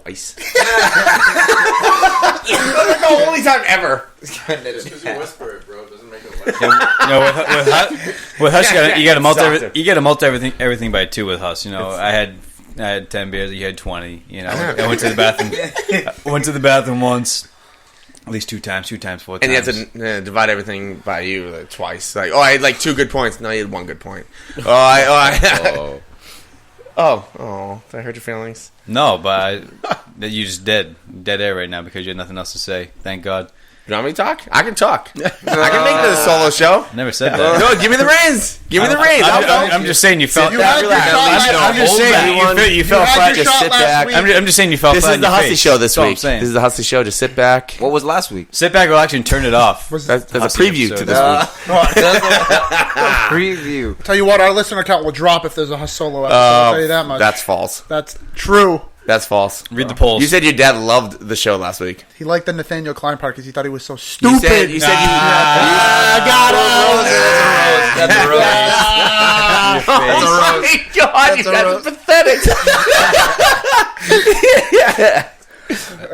twice. The only time ever. Just because you whisper it, bro, doesn't make it like with Huss, you got to multi everything by 2 with Huss. You know, I had 10 beers. You had 20. You know, I went to the bathroom. I went to the bathroom once. At least 2 times, 4 times. And you have to divide everything by you twice. Like, I had 2 good points. No, you had 1 good point. Did I hurt your feelings? No, but you just dead air right now because you had nothing else to say. Thank God. You want me to talk? I can talk. I can make this a solo show. Never said that. No, give me the reins. Give me the reins. I'm just saying you felt. You had your shot I'm just saying you felt flat. Just sit back. I'm just saying you felt flat. This is the Hussy show this week. This is the Hussy show. Just sit back. What was last week? Sit back, relax, and turn it off. That's a preview to this week. Preview. Tell you what, our listener count will drop if there's a Huss solo episode. I'll tell you that much. That's false. That's true. That's false. Read the polls. You said your dad loved the show last week. He liked the Nathaniel Klein part because he thought he was so stupid. You said got him. That's a rose. Oh my God, you guys are pathetic.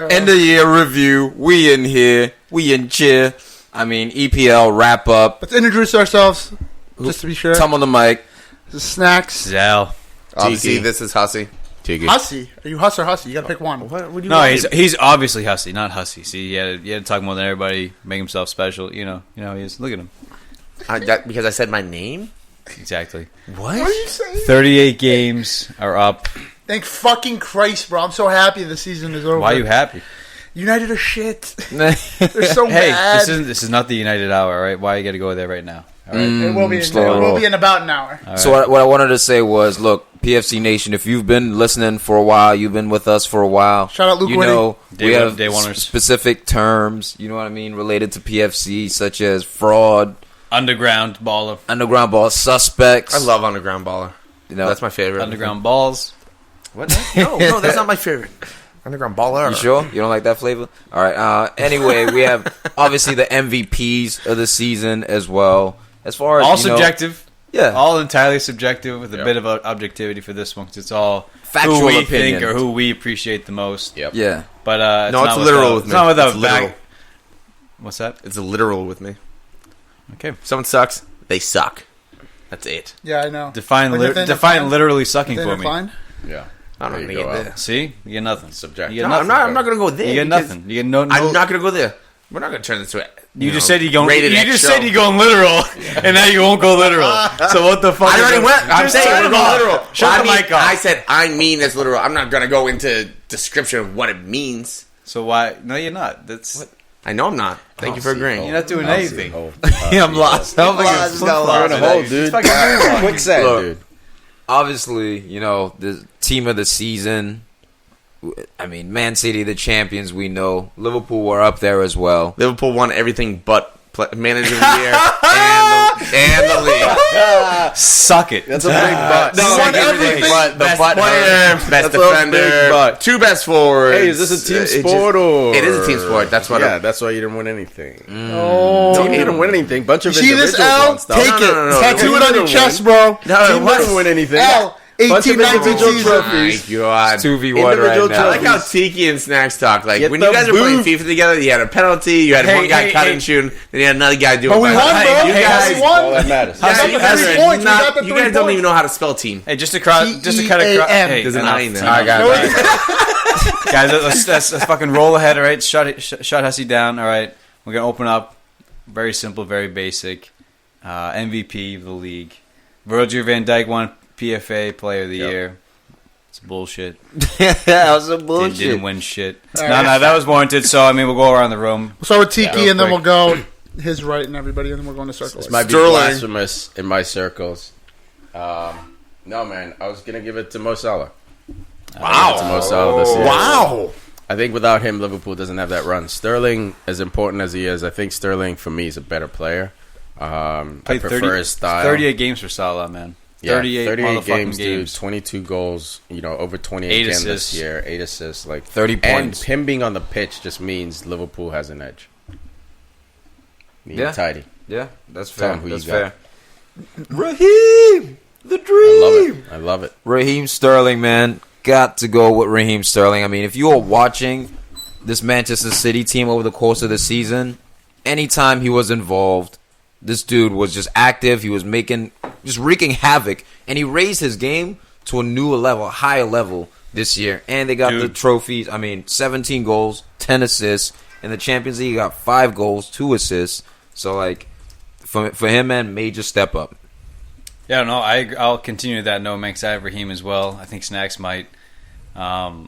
End of year review. We in here. We in cheer. I mean, EPL wrap up. Let's introduce ourselves, just to be sure. Come on the mic. This is Snacks. Zal. Tiki, this is Hussy. Tiki. Hussy. Are you Huss or Hussy? You gotta pick one. What do you No, want? he's obviously Hussy, not Hussy. See, he had to talk more than everybody, make himself special. You know he is. Look at him. Because I said my name? Exactly. What are you saying? 38 games are up. Thank fucking Christ, bro. I'm so happy the season is over. Why are you happy? United are shit. They're so Hey, bad. this is not the United Hour, all right? Why you got to go there right now? All right. It will be in about an hour. All So right. what I wanted to say was, look, PFC Nation, if you've been listening for a while, you've been with us for a while. Shout out Luke You Whitty. know, we have Day oneers. specific terms, you know what I mean, related to PFC, such as fraud, Underground baller. underground ball, suspects. I love Underground Baller. You know, That's my favorite. Underground balls. What? No, that's not my favorite. Underground Baller. You sure? You don't like that flavor? All right. Anyway, we have obviously the MVPs of the season as well. As far as All subjective. Yeah. All entirely subjective with a bit of objectivity for this one because it's all Factual who we opinion. think or who we appreciate the most. Yep. Yeah. But No, not it's with literal the- with it's me. not with a It's literal. back. What's that? It's a literal with me. Okay. If someone sucks, they suck. That's it. Yeah, I know. Define Like Nathaniel define Klein? literally sucking Nathaniel for me. Klein? Yeah. I'm not There going to you get go, there. See, you get nothing. Subjective. You get No, nothing. I'm not going to go there. You get because nothing. You get no. I'm not going to go there. We're not going to turn this into You just said you going. rated You X just show. said you going literal, and now you won't go literal. So what the fuck? I already went. I'm Just saying turn we're it going off. literal. Shut the mic off. I said I mean this literal. I'm not going to go into description of what it means. So why? No, you're not. That's I know I'm not. Thank you for agreeing. you're not doing anything. I'm lost. I'm lost. You're in a hole, dude. Quicksand, dude. Obviously, you know, the team of the season. I mean, Man City, the champions, we know. Liverpool were up there as well. Liverpool won everything but manager of the year and the league. Suck it. That's a big butt. No, won everything but the best butt player, hurt. best That's a big defender, butt. 2 best forwards. Hey, is this a team It sport or? It is a team sport. That's what. Yeah, that's why you didn't win anything. Oh. Team didn't win anything. Bunch of See this individuals L? won stuff. Take it. No. Tattoo it on your Team chest, didn't bro. No, Team what? didn't win anything. L. Bunch 18, of 19 individual season. trophies. My God. 2v1 right Individual now. I like how Tiki and Snacks talk. Like Get when the you guys were playing booth. FIFA together, you had a penalty. You had one guy cutting, shooting, then you had another guy doing. But we won, bro. You guys, We won. All that matters. Yeah, got you the guys 3 are points. We not- got the you 3 guys don't points. even know how to spell team. Hey, just to cut a cut. Hey, There's an enough. I in there. I got it. Guys, let's fucking roll ahead. All right, shut Hussy down. All right, we're gonna open up. Very simple, very basic. MVP of the league. Virgil van Dijk won PFA Player of the Year. It's bullshit. That was some bullshit. Didn't win shit. No, that was warranted. So I mean, we'll go around the room. We'll start with Tiki, real and then quick. we'll go his right and everybody, and then we're going to circle. This might be Sterling. blasphemous in my circles. No, man. I was going to give it to Mo Salah. Wow. To Mo Salah this year. Wow. I think without him, Liverpool doesn't have that run. Sterling, as important as he is, I think Sterling, for me, is a better player. I Played prefer his style. 38 games for Salah, man. Yeah, 38 motherfucking games, games. dude. 22 goals. You know, over 28 8 again assists. this year. 8 assists. Like 30 and points. him being on the pitch just means Liverpool has an edge. Neat Yeah. and tidy. Yeah, that's Tell fair. him who That's you got. fair. Raheem, the dream. I love it. Raheem Sterling, man. got to go with Raheem Sterling. I mean, if you were watching this Manchester City team over the course of the season, anytime he was involved, this dude was just active. He was just wreaking havoc, and he raised his game to a new level, a higher level this year. And they got the trophies. I mean, 17 goals, 10 assists. In the Champions League, he got 5 goals, 2 assists. So, like, for him, man, major step up. Yeah, no, I'll continue that note, man, because I have Raheem as well. I think Snacks might. No,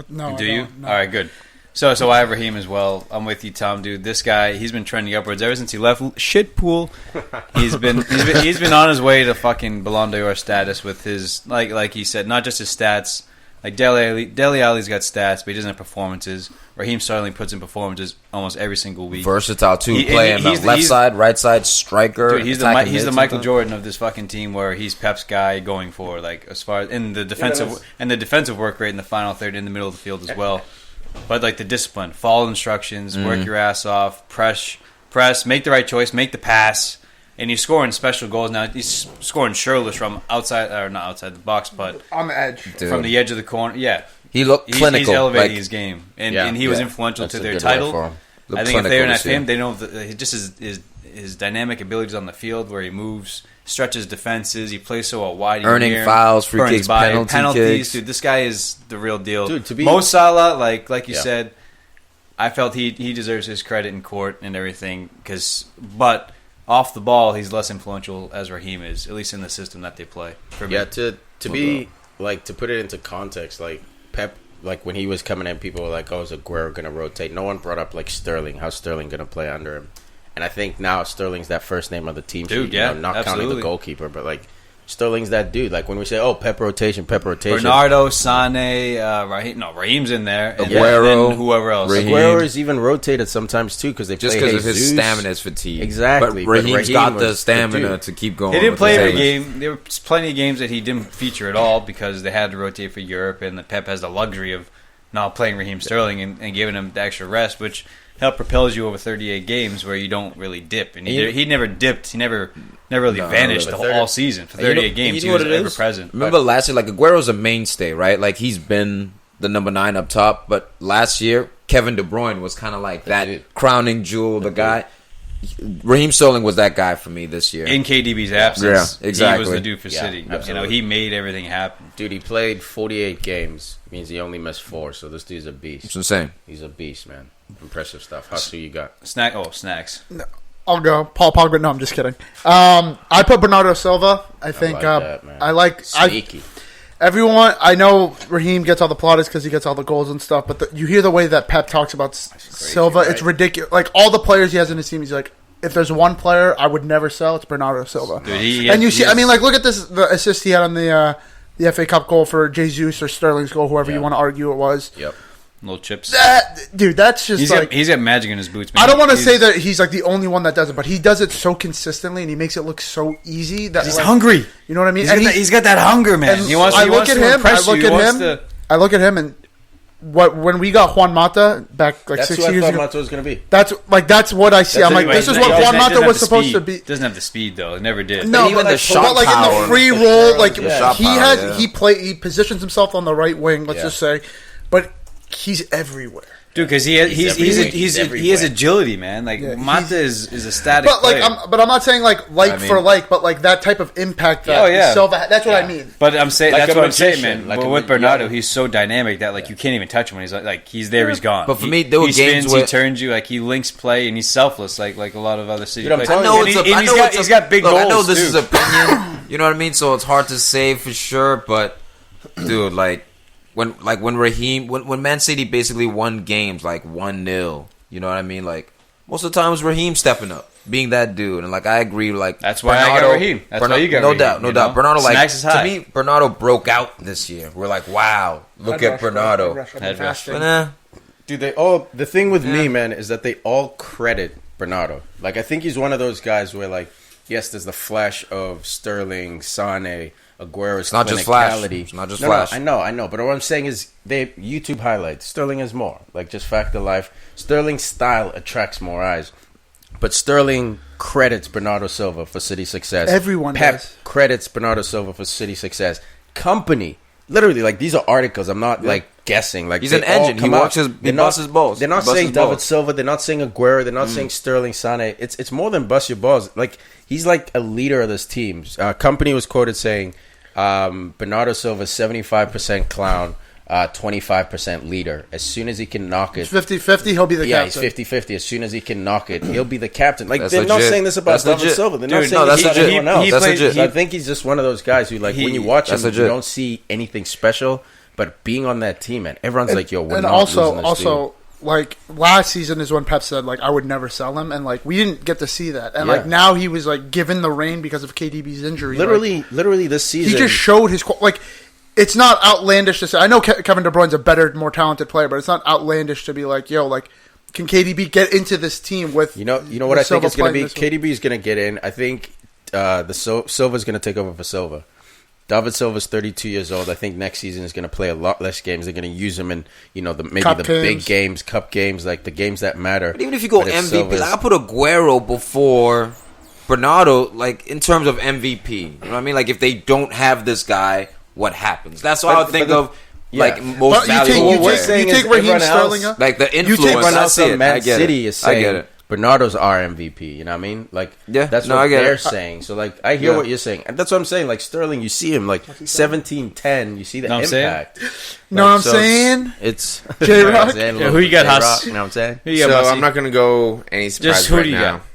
do you? No. All right, good. So I have Raheem as well. I'm with you, Tom, dude. This guy, he's been trending upwards ever since he left shit pool. He's been on his way to fucking Ballon d'Or status with his like he said, not just his stats. Like Dele Alli's got stats, but he doesn't have performances. Raheem Sterling puts in performances almost every single week. Versatile too, playing left side, right side, striker. Dude, he's the Michael Jordan of this fucking team, where he's Pep's guy going for, like, as far as in the defensive work rate in the final third, in the middle of the field as well. But like the discipline, follow instructions, work your ass off, press, make the right choice, make the pass. And he's scoring special goals now. He's scoring shirtless from outside, or not outside the box, but on the edge, from the edge of the corner. Yeah, he looked clinical. He's elevating his game, and he was influential to their title. I think if they don't have him, they know that just his dynamic abilities on the field, where he moves, stretches defenses, he plays so out wide, earning fouls, free kicks, penalties. Kicks. Dude, this guy is the real deal. Dude, Mo Salah, like you said, I felt he deserves his credit in court and everything, but off the ball, he's less influential as Raheem is, at least in the system that they play. For me. Yeah, to put it into context, like Pep, like when he was coming in, people were like, "Oh, is Aguero going to rotate?" No one brought up like Sterling. How's Sterling going to play under him? And I think now Sterling's that first name on the team sheet. Not absolutely. Counting the goalkeeper, but like Sterling's that dude. Like when we say, "Oh, Pep rotation." Bernardo, Sane, Raheem. No, Raheem's in there. Aguero, and whoever else. Aguero is even rotated sometimes too, because they just because of his stamina is fatigue. Exactly, but Raheem's got the stamina to keep going. He didn't play every game. There were plenty of games that he didn't feature at all because they had to rotate for Europe, and the Pep has the luxury of not playing Raheem Sterling and giving him the extra rest, which help propels you over 38 games where you don't really dip. And he never dipped. He never really vanished all season for 38 games. He was ever present. Remember last year, like Aguero's a mainstay, right? Like he's been the number 9 up top, but last year Kevin De Bruyne was kind of like that crowning jewel, the guy. Raheem Sterling was that guy for me this year. In KDB's absence, yeah, exactly. He was the dude for City. He made everything happen. Dude, he played 48 games. Means he only missed 4, so this dude's a beast. It's insane. He's a beast, man. Impressive stuff. Huss, who you got? Snacks. No, I'll go. Paul Pogba. No, I'm just kidding. I put Bernardo Silva. I think I like sneaky. Everyone, I know Raheem gets all the plaudits because he gets all the goals and stuff, but you hear the way that Pep talks about Silva, right? It's ridiculous. Like, all the players he has in his team, he's like, if there's one player I would never sell, it's Bernardo Silva. Dude, I mean, like, look at the assist he had on the FA Cup goal for Jesus or Sterling's goal, whoever you want to argue it was. Yep. Little chips. Dude, that's just he's got magic in his boots, man. I don't want to say that he's like the only one that does it, but he does it so consistently and he makes it look so easy that he's hungry. You know what I mean? He's got that hunger, man. He wants to impress you. I look at him and when we got Juan Mata back like 6 years ago. That's what I thought Mata was going to be. That's what I see. I'm like, this is what Juan Mata was supposed to be. Doesn't have the speed though. It never did. No, even but the shot like power, in the free roll, like he he positions himself on the right wing. Let's just say, but he's everywhere. Dude, because he has agility, man. Like Mata is a static. But like, I'm not saying for like, but like that type of impact that Silva. That's what I mean. But I'm saying that's what I'm saying, man. But with Bernardo, he's so dynamic that you can't even touch him when he's like he's there, he's gone. But for me, there were he games spins, where he turns you, like he links play, and he's selfless, like a lot of other City players. I know he's got big goals. I know this is opinion. You know what I mean? So it's hard to say for sure, but dude, when Raheem, when Man City basically won games like 1-0, you know what I mean? Like most of the time it was Raheem stepping up, being that dude, and like I agree, like that's why Bernardo, I got Raheem. That's why you got Raheem. No doubt. Bernardo, like to me, Bernardo broke out this year. We're like, wow, look at Bernardo. Dude, the thing with me, man, is that they all credit Bernardo. Like I think he's one of those guys where like, yes, there's the flash of Sterling, Sane, Aguero's it's not just flash. It's not just flash. No, I know. But what I'm saying is, they YouTube highlights. Sterling is more. Like, just fact of life. Sterling's style attracts more eyes. But Sterling credits Bernardo Silva for City success. Everyone Pep does. credits Bernardo Silva for City success. Company literally, like, these are articles. I'm not, like, guessing. Like, he's an engine. He busts his balls. They're not saying David Silva. They're not saying Aguero. They're not saying Sterling, Sane. It's more than bust your balls. Like, he's like a leader of this team. Company was quoted saying, Bernardo Silva, 75% clown, 25% leader. As soon as he can knock it. 50-50, he'll be the captain. Yeah, he's 50-50. As soon as he can knock it, he'll be the captain. Like, That's they're not legit. saying this about David Silva. They're not saying this about anyone else. That's legit. I think he's just one of those guys who, like, when you watch him, you don't see anything special. But being on that team, man, everyone's like, yo, we're not losing this dude. Like, last season is when Pep said, like, I would never sell him. And, like, we didn't get to see that. And, like, now he was, like, given the reign because of KDB's injury. Literally this season. He just showed his... Like, it's not outlandish to say... I know Kevin De Bruyne's a better, more talented player, but it's not outlandish to be like, yo, like, can KDB get into this team with... You know what I think it's going to be? KDB is going to get in. I think Silva's going to take over for Silva. David Silva's 32 years old. I think next season is going to play a lot less games. They're going to use him in, big games, cup games, like the games that matter. But even if you go MVP, like, I put Aguero before Bernado, like, in terms of MVP. You know what I mean? Like, if they don't have this guy, what happens? That's what I would think of. Yeah. Like, most valuable. You take Raheem Sterling up? Like, the influence. You take everyone else on Man City is saying, I get it. Bernardo's our MVP, you know what I mean? Like, that's what they're saying. So, like, I hear what you're saying. And that's what I'm saying. Like, Sterling, you see him, like, 17-10. You see the impact. Know what I'm saying? It's J-Rock. Who you got, Huss? You know what I'm saying? So, I'm not going to go any surprise who right do you now. got?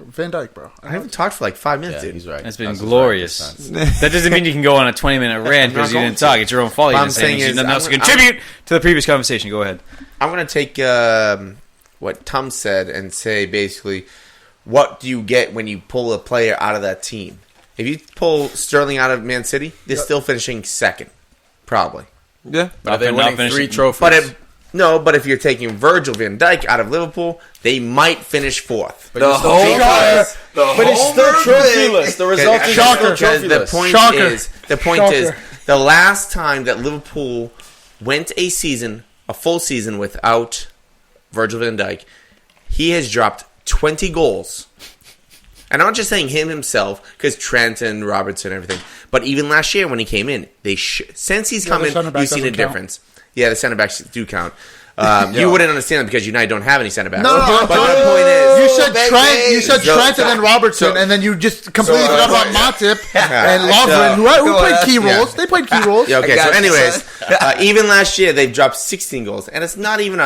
Van Dijk, bro. I haven't talked for like 5 minutes, dude. He's right. That's been glorious. That doesn't mean you can go on a 20-minute rant because you didn't talk. It's your own fault. You didn't say anything. Nothing else to contribute to the previous conversation. Go ahead. I'm going to take what Tom said and say basically, what do you get when you pull a player out of that team? If you pull Sterling out of Man City, they're still finishing second, probably. Yeah. But they're winning 3 trophies. But if you're taking Virgil van Dijk out of Liverpool, they might finish 4th. But it's still trophyless. The result is still trophyless. The point is, the last time that Liverpool went a full season without Virgil van Dijk, he has dropped 20 goals. And I'm not just saying him himself, because Trent and Robertson and everything, but even last year when he came in, since he's come in, you've seen a difference. Yeah, the center backs do count. You wouldn't understand it because you don't have any center backs. No, but the point is, you said Trent and then Robertson, and then you just completely forgot about Matip and Lovren, who played key roles. They played key roles. Yeah, okay, so anyways, even last year they've dropped 16 goals, and it's not even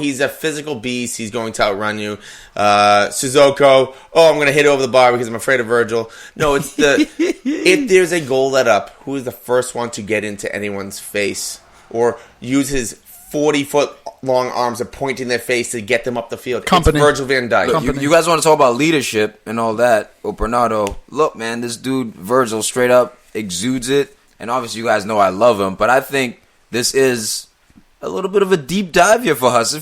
he's a physical beast, he's going to outrun you. Sissoko, I'm going to hit over the bar because I'm afraid of Virgil. No, it's if there's a goal let up, who is the first one to get into anyone's face or use his 40-foot long arms are pointing their face to get them up the field? It's Virgil van Dijk. You guys want to talk about leadership and all that? Well, Bernardo, look, man, this dude, Virgil, straight up exudes it. And obviously you guys know I love him. But I think this is a little bit of a deep dive here for us.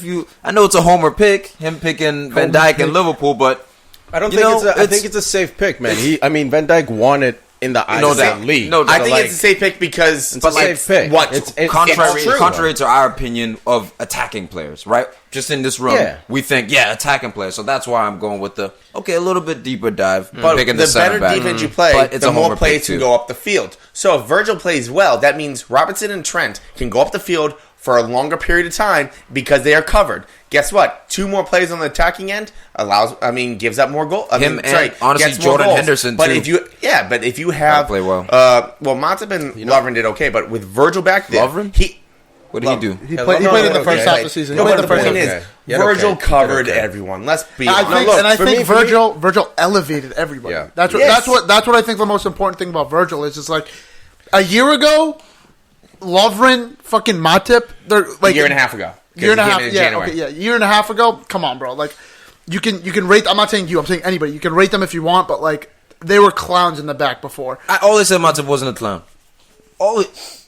I know it's a homer pick, him picking Van Dijk and Liverpool, but I think it's a safe pick, man. Van Dijk won it in the eyes of that league. I think it's a safe pick because it's a safe pick. Contrary to our opinion of attacking players, right? Just in this room, we think, attacking players. So that's why I'm going with a little bit deeper dive. But the better defense you play, the more players can go up the field. So if Virgil plays well, that means Robertson and Trent can go up the field for a longer period of time because they are covered. Guess what? 2 more players on the attacking end gives up more goals. Honestly, Jordan Henderson but too. If you have play well. Matip and Lovren did okay, but with Virgil back there, Lovren? What did he do? He played in the first half of the season. The point is, Virgil covered everyone. Let's be honest. I think Virgil elevated everybody. Yeah. That's what I think the most important thing about Virgil is. It's like a year ago, Lovren, fucking Matip, they're like a year and a half ago. Year and a half ago. Come on, bro. Like you can rate. I'm not saying you. I'm saying anybody. You can rate them if you want, but like they were clowns in the back before. I always said Matip wasn't a clown.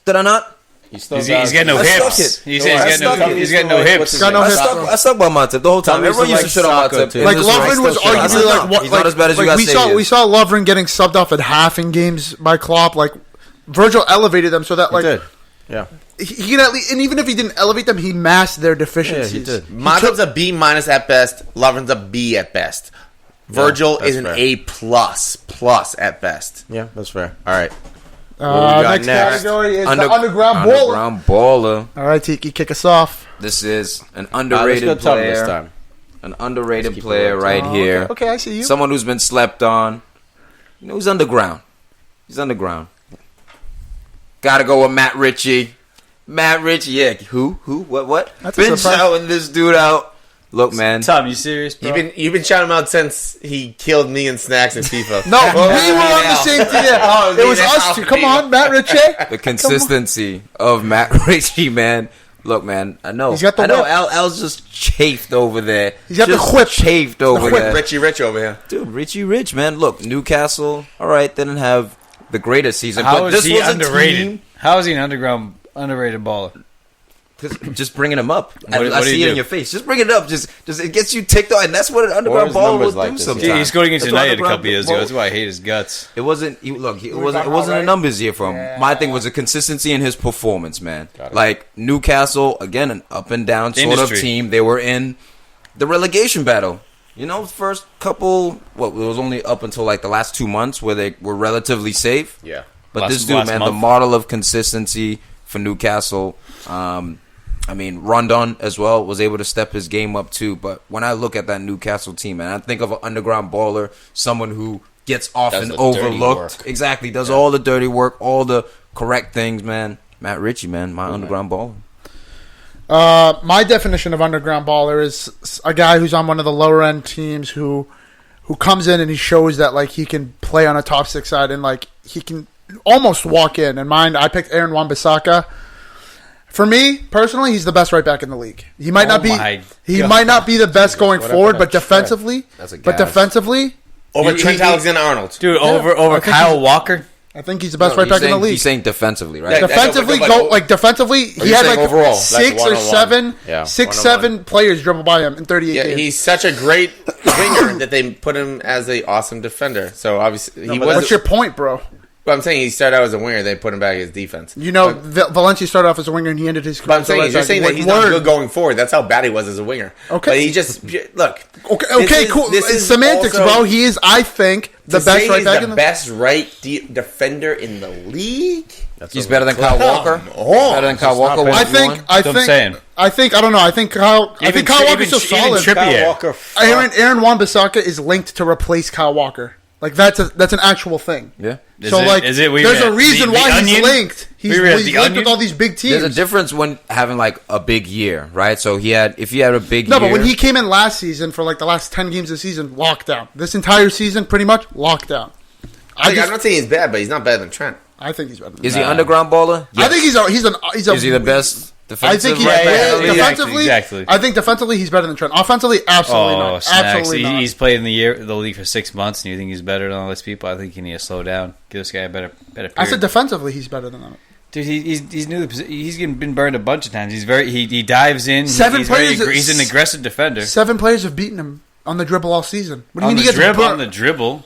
Did I not? He's getting no hips. He's getting no hips. I stuck by Matip the whole time. Everyone used to shit on Matip. Like Lovren was arguably like what? He's not as bad as you guys say. We saw Lovren getting subbed off at half in games by Klopp. Like Virgil elevated them so that like. He did. Yeah. He can at least, and even if he didn't elevate them, he masked their deficiencies. Yeah, he did. Matip's a B- at best. Lovren's a B at best. Virgil is an fair. A+ at best. Yeah, that's fair. All right. Next category is the underground baller. Underground baller. All right, Tiki, kick us off. This is an Let's underrated go Tom player. this time. An underrated keep it player right. right here. Okay, I see you. Someone who's been slept on. You know, he's underground. He's underground. Gotta go with Matt Ritchie. Matt Ritchie, yeah. Who? What? That's a Been surprise. shouting this dude out. Look, man. Tom, you serious, bro? You've been shouting him out since he killed me in snacks in FIFA. No, we were on the same team. Oh, It was me us now. two. Come on, Matt Ritchie. The consistency of Matt Ritchie, man. Look, man. I know. He's got the I know. whip. Al's just chafed over there. He's got the Just whip. Chafed over Quick, there. Richie Rich over here. Dude, Richie Rich, man. Look, Newcastle. All right, didn't have the greatest season, How but is this he was underrated? a team. How is he an underrated baller? Just bringing him up. What do I you see it do? in your face. Just bring it up. Just it gets you ticked off, and that's what an underground his baller numbers would like do this sometimes. year? He scored against That's what United a underground couple years ago. baller- That's why I hate his guts. It wasn't. It wasn't a numbers year for him. My thing was a consistency in his performance, man. Like Newcastle, again, an up and down sort Industry. of team. They were in the relegation battle. You know, first couple. It was only up until like the last 2 months where they were relatively safe. Yeah. But this dude, last man, month. the model of consistency for Newcastle. I mean, Rondon as well was able to step his game up too. But when I look at that Newcastle team, man, I think of an underground baller, someone who gets often Does the dirty overlooked. work. Exactly, does all the dirty work, all the correct things, man. Matt Ritchie, man, my underground baller. My definition of underground baller is a guy who's on one of the lower end teams who comes in and he shows that like he can play on a top six side and like he can almost walk in. And mine, I picked Wan-Bissaka. For me personally, he's the best right back in the league. He might not be might not be the best going what forward, happened but to Trent? defensively, That's a gas. Over Trent Alexander-Arnold. Dude, I over think Kyle Walker. I think he's the best No, right back in the league. He's saying defensively, right? Yeah, Defensively, defensively, he you're had saying like overall, six like or one-on-one. Yeah, six, one-on-one. 7 players dribble by him in 38 Yeah, games. he's such a great winger that they put him as a awesome defender. So obviously he was. What's your point, bro? But I'm saying he started out as a winger. They put him back as defense. You know, Valencia started off as a winger and he ended his career. But I'm as a saying right is you're back. saying that Like, he's not word. good going forward. That's how bad he was as a winger. Okay. But he just look. Okay, cool. This is Semantics, also- bro. He is, I think, the to best say right he's back the in the best right defender in the league. He's better than Kyle Walker. Oh, Better than Kyle Walker. not bad. I think. I That's what I'm saying. think. I think. I don't know. I think Kyle. I think Kyle Walker's so even solid. Trippier. Kyle Walker. Aaron Wan-Bissaka is linked to replace Kyle Walker. Like that's an actual thing. Yeah. Is So it- like, is it- we there's a read reason the why he's Onion? linked. He's We read linked the Onion? with all these big teams. There's a difference when having like a big year, right? So if he had a big No, year. but when he came in last season for like the last 10 games of the season, lockdown. This entire season, pretty much lockdown. I'm not saying he's bad, but he's not better than Trent. I think he's better. Than Is that. he underground baller? I think he's a. Is he the best I defensive think he's right back in the league? defensively. Exactly. I think defensively he's better than Trent. Offensively, absolutely Oh, not. snacks. Absolutely not. He's played in the league for 6 months, and you think he's better than all these people? I think he needs to slow down. Give this guy a better period. I said defensively he's better than that. Dude, he's new. He's been burned a bunch of times. He's he dives in. Seven players- He's an aggressive defender. 7 players have beaten him on the dribble all season. What do you On mean the he gets dribble, burnt?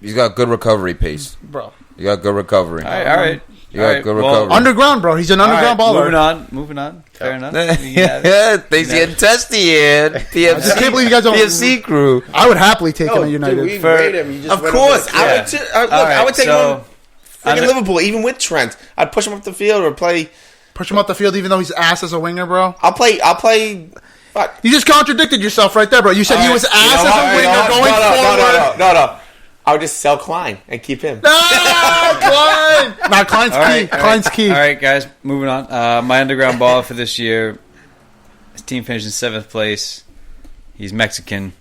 He's got good recovery pace. Bro? You got good recovery. All right. You got good recovery. Underground, bro. He's an underground baller. Moving on. Fair enough. Yeah, things getting testy here. I just can't believe you guys don't. PFC crew. I would happily take him No, at United. dude, we For- rate him. You just Of went course, over I Yeah. would. Look, All right, I would take so- him. Freaking Liverpool, even with Trent, I'd push him up the field or play. Push him up the field, even though he's ass as a winger, bro. I'll play. Fuck. You just contradicted yourself right there, bro. You said he was ass as a winger going forward. No. I would just sell Klein and keep him. Klein. Nah, Klein's key. Klein's key. All right, guys, moving on. My underground baller for this year. His team finished in 7th place. He's Mexican.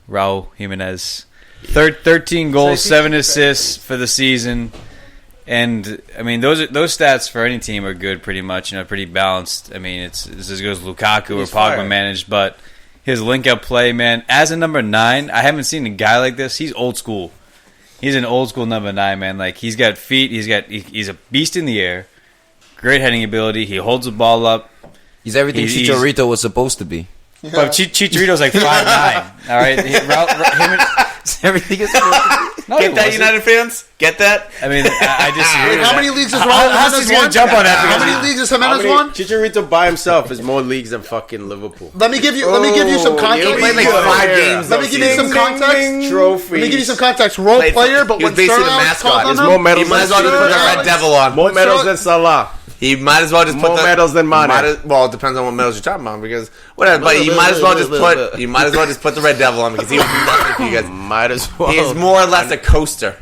Raul Jimenez. 13 goals, 7 assists for the season. And I mean, those stats for any team are good, pretty much. Pretty balanced. I mean, it's as good as Lukaku or Pogba managed, but his link-up play, man. As a number 9, I haven't seen a guy like this. He's old school. He's an old school number 9, man. Like he's got feet. He's a beast in the air. Great heading ability. He holds the ball up. He's everything Chicharito was supposed to be. But Chicharito's like 5'9". All right, Everything is supposed to No, Get he that, wasn't. United fans? Get that? I mean, I disagree. with How that. many leagues has Huss is Jimenez gonna won? jump on that How because many leagues has Jimenez won? Chicharito by himself is more leagues than fucking Liverpool. Let me give you some context. He played like 5 games. Let me give you some context. Trophies. Let me give you some context. Role Played- player, but he was when basically Sir the Alex mascot. called on There's more him, medals He might as than well just put the Alex. red devil on. More What's medals up? than Salah. He might as well just put More the medals than Mane. Well, it depends on what medals you're talking about because whatever. But you might as well just put the red devil on because he was nothing for you guys. Might as well. He is more or less a coaster.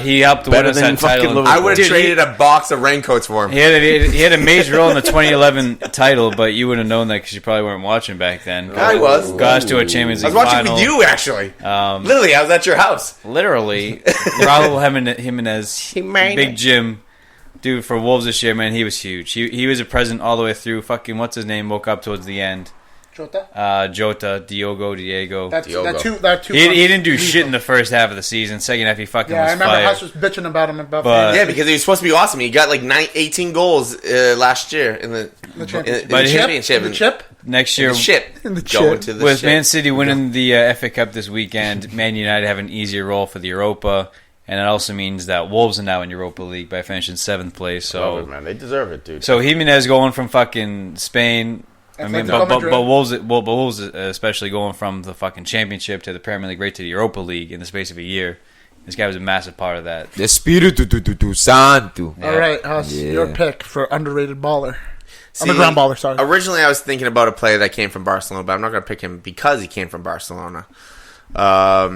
he helped win Better us than that fucking title. Liverpool. I would have Dude, traded a box of raincoats for him. He had a major role in the 2011 title, but you wouldn't have known that because you probably weren't watching back then. I was. Got us to a Champions I League was watching final. with you actually. Literally, I was at your house. Literally, Raul Jimenez, Big Jim, dude, for Wolves this year, man, he was huge. He was a present all the way through. Fucking what's his name woke up towards the end. Jota, Diego. That two. He didn't do shit in the first half of the season. Second half, he fucking Yeah, I was remember fired. Huss was bitching about him about But- Yeah, because he was supposed to be awesome. He got like 18 goals last year in the championship. But championship. the chip. Next In year, the ship. In the Going chip. to the with ship. Man City winning the FA Cup this weekend, Man United have an easier role for the Europa, and that also means that Wolves are now in Europa League by finishing 7th place. Love So, it, man. They deserve it, dude. so Jimenez going from fucking Spain. I mean, Atletico but Madrid. Wolves especially going from the fucking Championship to the Premier League, right to the Europa League in the space of a year. This guy was a massive part of that. The Espiritu Santo. Yeah. All right, Huss, Yeah. your pick for underrated baller. See, Underground baller, sorry. Originally, I was thinking about a player that came from Barcelona, but I'm not going to pick him because he came from Barcelona. Why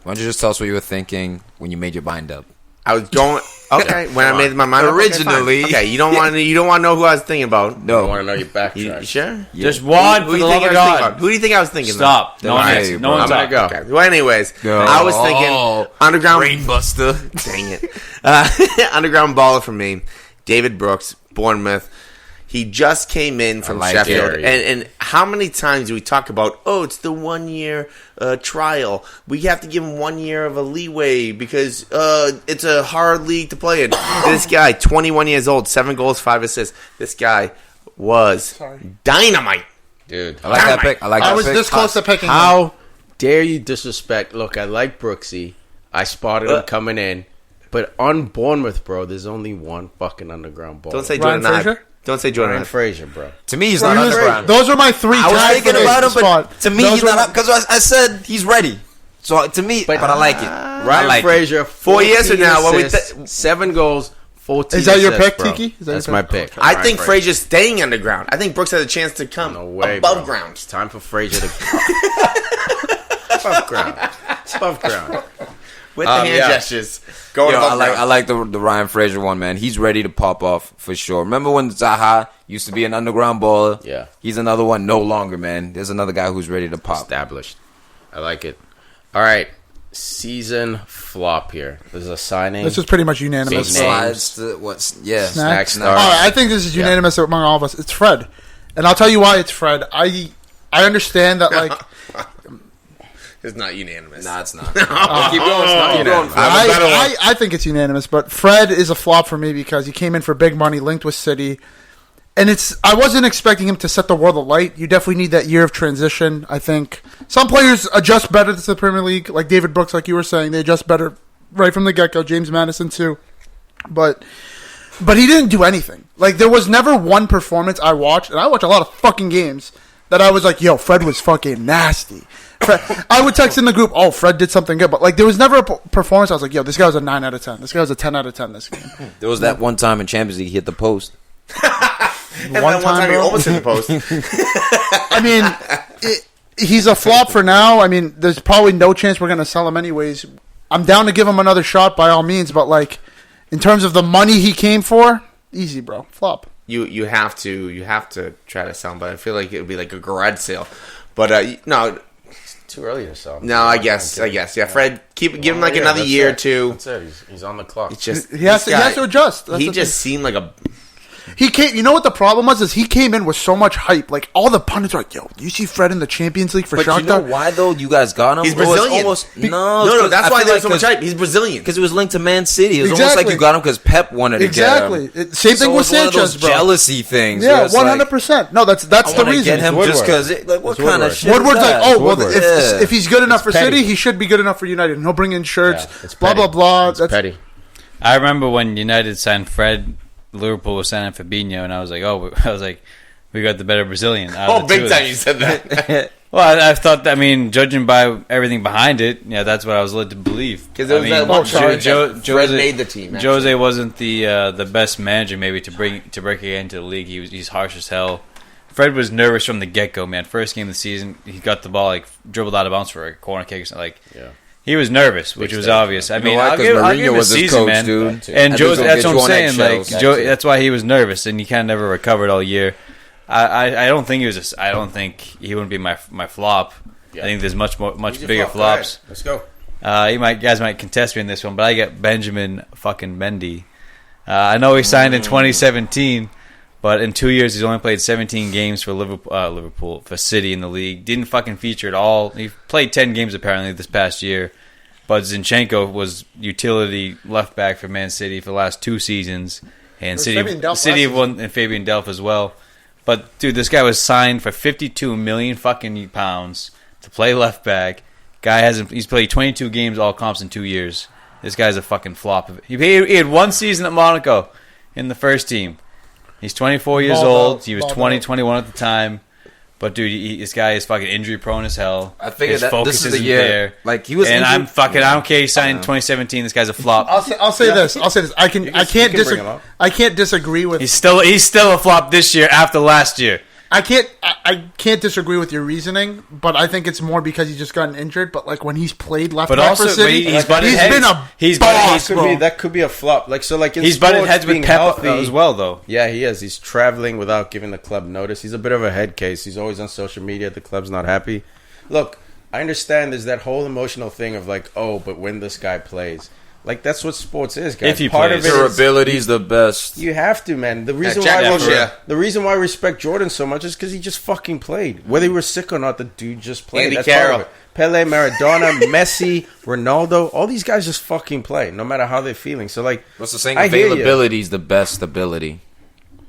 don't you just tell us what you were thinking when you made your mind up? I was going okay when I made my mind up, Originally. Okay, you don't want to know who I was thinking about. I No. want to know your You backtrack. sure? Yeah. Just one Who for do the you think love of I was thinking God. about? Who do you think I was thinking? Stop. No Then one I- answered. No bro. one's I'm up. gonna go. Okay. Well, anyways, Go. I was thinking Oh, underground. Brainbuster. Dang it, underground baller for me. David Brooks, Bournemouth. He just came in from like Sheffield, it. and how many times do we talk about? Oh, it's the 1 year trial. We have to give him 1 year of a leeway because it's a hard league to play in. This guy, 21 years old, 7 goals, 5 assists. This guy was dynamite. Dude. I like that pick. I was this close to picking him. How dare you disrespect? Look, I like Brooksy. I spotted him coming in. But on Bournemouth, bro, there's only one fucking underground ball. Don't say Ryan Jordan Ibe. Fraser? Don't say Jordan Ryan Ibe. Fraser, bro. To me, he's Well, not he was- underground. Those were my three. I was tied thinking for about him, the spot. but to me, Those he's were not my- up because I said he's ready. So to me, but I like it. Ryan like it. Fraser, 4 years from now, what we assists, 7 goals, 14 Is that your assists, pick, bro. Tiki? Is that That's your my pick? pick. I Ryan think Fraser. Frazier's staying underground. I think Brooks has a chance to come No way, above bro. ground. It's time for Fraser to above ground. Above ground. With the hand yeah. gestures. Going Yo, above I ground. like the Ryan Fraser one, man. He's ready to pop off for sure. Remember when Zaha used to be an underground baller? Yeah. He's another one no longer, man. There's another guy who's ready to pop. Established. I like it. All right. Season flop here. This is a signing. This is pretty much unanimous. Big name. Slides to what's yeah. Snacks. Snack All star. right, I think this is unanimous among all of us. It's Fred, and I'll tell you why it's Fred. I understand that like It's not unanimous. Nah, it's not. Keep going. Keep going. I have a better one. I think it's unanimous, but Fred is a flop for me because he came in for big money, linked with City, and I wasn't expecting him to set the world alight. You definitely need that year of transition. I think some players adjust better to the Premier League, like David Brooks, like you were saying, they adjust better right from the get go. James Madison too, but he didn't do anything. Like there was never one performance I watched, and I watch a lot of fucking games that I was like, yo, Fred was fucking nasty. I would text in the group, oh, Fred did something good. But, like, there was never a performance I was like, yo, this guy was a 9 out of 10. This guy was a 10 out of 10 this game. There was that one time in Champions League he hit the post. And then one time he bro. almost hit the post. I mean, he's a flop for now. I mean, there's probably no chance we're going to sell him anyways. I'm down to give him another shot by all means. But, like, in terms of the money he came for, easy, bro. Flop. You have to try to sell him, but I feel like it would be like a garage sale. But no, Too early to sell. no, I guess, yeah. Fred, give him like another that's year it. or two. That's it. He's on the clock. It's just He has to adjust. That's He the just seemed like a He came. You know what the problem was? Is he came in with so much hype. Like all the pundits were like, "Yo, you see Fred in the Champions League for But Shakhtar?" you know why though? You guys got him. He's It was Brazilian. No. That's why there's so much hype. He's Brazilian. Because it was linked to Man City. It was almost Exactly. like you got him because Pep wanted to Exactly. get him. Same thing with it's one of Sanchez, those bro. jealousy things. Yeah, where it's like, 100%. No, that's I the want to reason. get him It's just Woodward. because. Like, what It's kind of Woodward. shit? Woodward's is like, that? oh, well, Woodward. if he's good enough for petty. City, he should be good enough for United. And he'll bring in shirts, Yeah, it's blah, petty. blah, blah. It's petty. I remember when United signed Fred, Liverpool was signing Fabinho, and I was like, we got the better Brazilian. out of Oh, the big two of time them. you said that. Well, I thought, judging by everything behind it, yeah, that's what I was led to believe. Because there was that one sorry. sorry, Fred made the team. actually. Jose wasn't the best manager maybe to break again into the league. He's harsh as hell. Fred was nervous from the get go, man. First game of the season, he got the ball like dribbled out of bounds for a corner kick or something. Like, Yeah. he was nervous, which was stage, obvious. I You mean, know why? I'll 'Cause give Mourinho him a was his season, coach, man. dude. And I think Jose, he'll that's get what you I'm on saying. Like, eggshells. that's why he was nervous, and he kind of never recovered all year. I don't think he was. I don't think he wouldn't be my flop. Yeah. I think there's much Who's your bigger flop? Go ahead. flops. Let's go. Guys might contest me in this one, but I get Benjamin fucking Mendy. I know he signed in 2017, but in 2 years he's only played 17 games for Liverpool for City in the league. Didn't fucking feature at all. He played 10 games apparently this past year, but Zinchenko was utility left back for Man City for the last 2 seasons, and Fabian Delph City last won and Fabian Delph as well. But dude, this guy was signed for 52 million fucking pounds to play left back. He's played 22 games all comps in 2 years. This guy's a fucking flop. He had 1 season at Monaco in the first team. He's 24 years Balled old. out, He was balled 20, out. 21 at the time. But dude, this guy is fucking injury prone as hell. I figured His that focus this is the isn't year. there. Like he was, And injured- I'm fucking. I don't care. He signed in 2017. This guy's a flop. I'll say this. I can't you can bring him up. I can't disagree with. He's still a flop this year after last year. I can't disagree with your reasoning, but I think it's more because he's just gotten injured. But like when he's played left But back also, for City, he's butted heads. been a He's boss, Could bro. be, that could be a flop. Like so, like in He's butted sports, heads with being Pep healthy as well, though. Yeah, he is. He's traveling without giving the club notice. He's a bit of a head case. He's always on social media. The club's not happy. Look, I understand there's that whole emotional thing of like, oh, but when this guy plays, like that's what sports is, guys. If he Part plays. of it Your is ability's the best. you have to, man. The reason Jack why Wilshere. the reason why I respect Jordan so much is because he just fucking played. Whether he was sick or not, the dude just played. Andy That's part Carroll. of it. Pele, Maradona, Messi, Ronaldo, all these guys just fucking play, no matter how they're feeling. So like, What's the saying? I hear you. Availability is the best ability.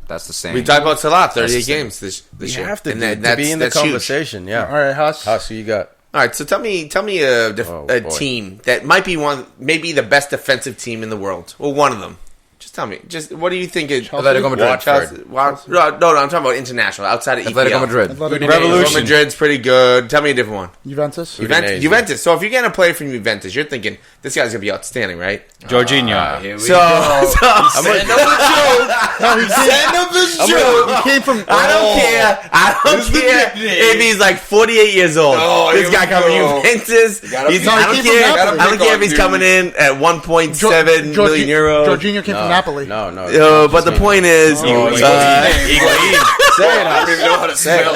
That's the saying. We talked about Salah, That's 38 the same. games this you year. have to, And dude, to that's- be in the that's huge. conversation. Yeah. All right, Huss. Huss, who you got? All right, so tell me a boy. team that might be maybe the best defensive team in the world. Well, one of them. Just tell me. Just what do you think? Atletico Madrid. No, I'm talking about international, outside of Atletico EPL. Madrid. Atletico Revolution. Real Madrid's pretty good. Tell me a different one. Juventus. Juventus. Udinese. Juventus. So if you're getting a player from Juventus, you're thinking this guy's gonna be outstanding, right? Jorginho. Here we So, go. so Send up a joke. No, he Send up a joke. He came from. I don't care. I don't This is the care nickname. if he's like 48 years old. Oh, this here guy we coming go. from Juventus. gotta He's, pick- I don't he came care. from Napoli. I don't care if he's Dude. coming in at 1.7 million euros. Jorginho came from Napoli. No. But the point is, Higuain. Higuain. Say it, I don't even know how to spell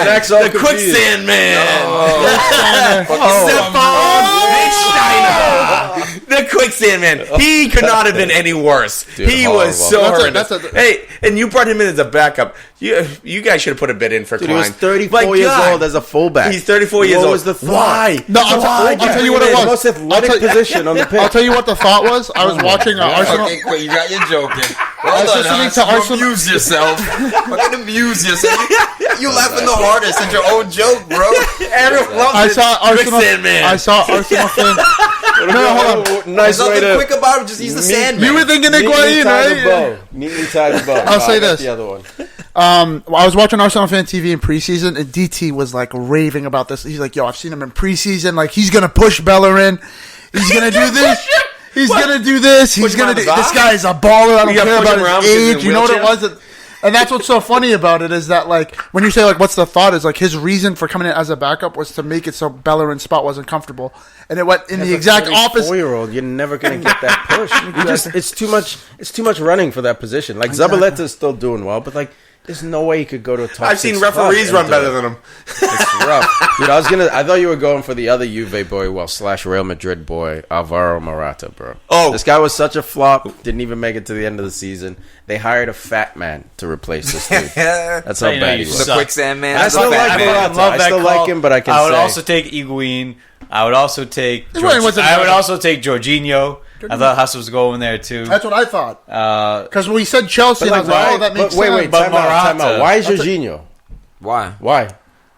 Next the quicksand man. Oh. Stefan Lichtsteiner. The quicksand man. He could not have been any worse. Dude, he horrible. was so That's a- horrendous. that's a- Hey, and you brought him in as a backup. You guys should have put a bid in for Dude, he Klein. was 34 My years God. old as a fullback. He's 34 years What old. was the thought? Why? No, I'll tell you what it The was. most athletic I'll tell- position on the pitch. I'll tell you what the thought was. I was watching Arsenal. Okay, quit. You got your joking. I was Well listening done, to Huss. Arsenal- Amuse yourself. Fucking amuse yourself. You laughing the hardest at your own joke, bro. Everyone loves I this saw Arsenal. quicksand man. I saw Arsenal fan. No, hold on. Nice There's way nothing to quick about him. Just he's the Sandman. You were thinking neatly Higuain, tie the right? bow. Neatly tie the bow. I'll say I got this. The other one. I was watching Arsenal fan TV in preseason, and DT was like raving about this. He's like, "Yo, I've seen him in preseason. Like, he's gonna push Bellerin. He's gonna do this. He's gonna do this. He's Push him gonna on do. his This eye? guy is a baller. I don't You gotta care push him about around his because he's in age. a You know what it wheelchair? was? And that's what's so funny about it is that, like, when you say, like, what's the thought is, like, his reason for coming in as a backup was to make it so Bellerin's spot wasn't comfortable. And it went in the exact opposite. 4-year-old, you're never gonna get that push. It's too much running for that position. Like Exactly. Zabaleta's still doing well, but like There's no way he could go to a top. I've seen 6 club referees and run do better it. than him. It's rough, dude. I thought you were going for the other Juve boy, / Real Madrid boy, Alvaro Morata, bro. Oh. This guy was such a flop. Didn't even make it to the end of the season. They hired a fat man to replace this dude. That's how You know bad you he The was. suck. quicksand man. I still like Morata. love I that still call. like him, but I can I would say also take Higuain. I would also take. Higuain wasn't I would bad. also take Jorginho. I thought Huss was going there too. That's what I thought. Uh, Because we said Chelsea, But and I was like, oh, that makes wait, sense. But time out. Morata. Why is Jorginho? Why? Why?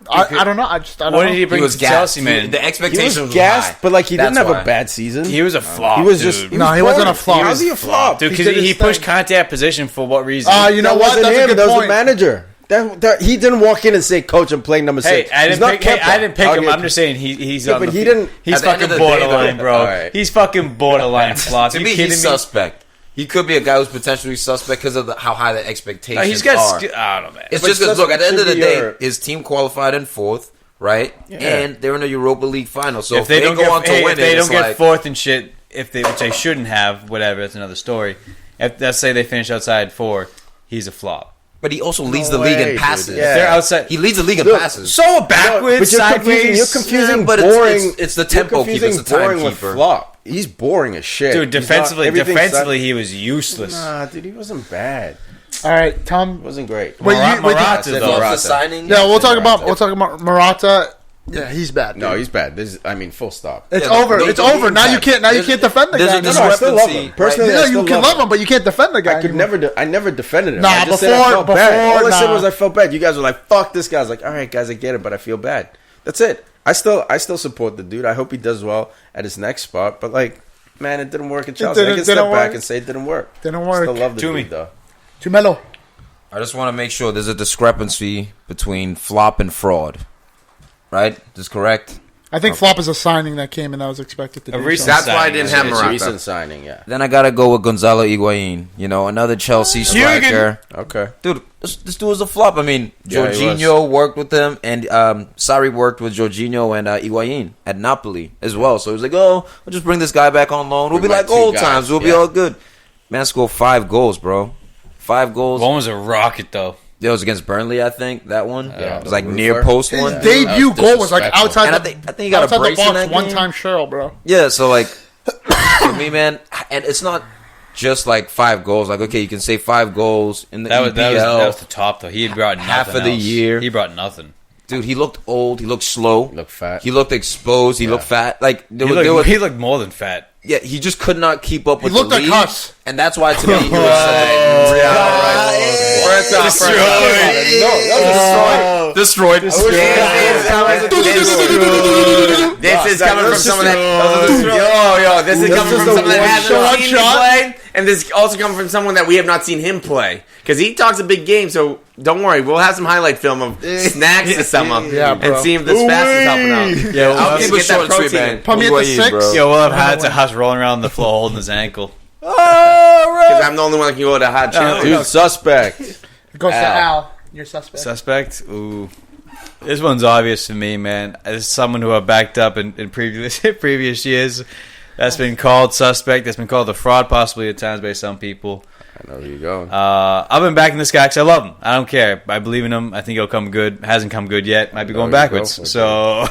I don't know. I don't what know. did he bring He was to gassed. Chelsea, man? The He expectations was were gassed, high. but like he didn't That's have why. a bad season. He was a flop. He was dude. just No, he wasn't a flop. How was he a flop? Dude, He because did he his pushed thing. Conte out of position for what reason? You know That what? wasn't That's a him. good That was the point. manager. He didn't walk in and say, "Coach, I'm playing number 6." Hey, I He's didn't not pick. Hey, Kepa. I didn't pick I'll him. give- I'm just saying he's Yeah, on but the. he didn't- He's At the end fucking of the day, borderline, though, bro. all right. He's fucking borderline flop. To You me, kidding he's me? suspect. He could be a guy who's potentially suspect because of how high the expectations No, he's got. are. I don't know, man. It's But just because, look, at the end of the suspect day, should be his team qualified in 4th, right? And they're in the Europa League final. So if they don't go on to win if they it, don't it's get like, fourth and shit, which they shouldn't have, whatever. That's another story. If let's say they finish outside 4, he's a flop. but he also leads No the league way, in dude. passes. Yeah. They're outside. He leads the league in Look, passes. So backwards, but sideways. You're confusing Yeah, but boring. it's the tempo you're keeper, confusing it's the boring with timekeeper. flop. He's boring as shit. Dude, He's not- everything's defensively, he was useless. Nah, dude, he wasn't bad. All right, Tom. He wasn't great. Wait, Morata, wait, Morata, said though. Morata. The signing. Yeah, we'll talk Morata. about Morata. Yeah, he's bad. No, dude. he's bad. Full stop. It's Yeah, over. the- It's the over. league Now you had- can't. Now you can't defend the there's guy. a No, I still love discrepancy, him. Personally, Yeah, I still you can love him. him, but you can't defend the guy. I never defended him. Nah, I just said I before- felt bad. All I said nah. was I felt bad. You guys were like, "Fuck this guy." I was like, "All right, guys, I get it, but I feel bad." That's it. I still support the dude. I hope he does well at his next spot. But like, man, it didn't work in Chelsea. I can step didn't back work. and say it didn't work. Didn't work. Still love the Toomey. dude though. Tumelo. I just want to make sure there's a discrepancy between flop and fraud. Right? Is this correct? I think flop is a signing that came and that was expected to A do. recent something. That's why I didn't have It's a Morata. recent signing, yeah. Then I gotta go with Gonzalo Higuain. You know, another Chelsea striker. Okay. Dude, this dude was a flop. I mean, Yeah, he Jorginho worked with him, and Sarri worked with Jorginho and Higuain at Napoli as well. So he was like, oh, we'll just bring this guy back on loan. We'll Bring be my like two old guys, times. We'll be yeah. all good. Man scored 5 goals, bro. 5 goals. One was a rocket, though. It was against Burnley, I think, that one. Yeah, It was like the near roofer. post His one. debut That was goal was like disrespectful. outside. And I the, think he got a outside brace the in box that one game. time. Cheryl, bro. Yeah, so like for me, man, and it's not just like 5 goals. Like, okay, you can say 5 goals in the That was EPL. the top, though. He had brought nothing Half of the else. year. He brought nothing. Dude, he looked old. He looked slow. Look fat. He looked exposed. He looked fat. Like there He was, looked more than fat. yeah, he just could not keep up with looked the like league. Huss. And that's why to me he was such a destroyed. This is coming from someone that. This is coming from someone that hasn't seen me play, and this is also coming from someone that we have not seen him play. Because he talks a big game, so don't worry, we'll have some highlight film of snacks this summer, Yeah, bro. and see if this fast is helping out. Yeah, I'll keep get it short that and sweet, protein. man. Put me at the 6. Yo, we'll have had to Huss rolling around the floor holding his ankle. Because I'm the only one that can go to hot chili. Dude, suspect. It goes to Al. You're suspect. Suspect? Ooh. This one's obvious to me, man. As someone who I've backed up in previous years, that's been called suspect. That's been called a fraud, possibly at times by some people. I know where you're going. I've been backing this guy because I love him. I don't care. I believe in him. I think he'll come good. Hasn't come good yet. Might be going There you go. backwards. So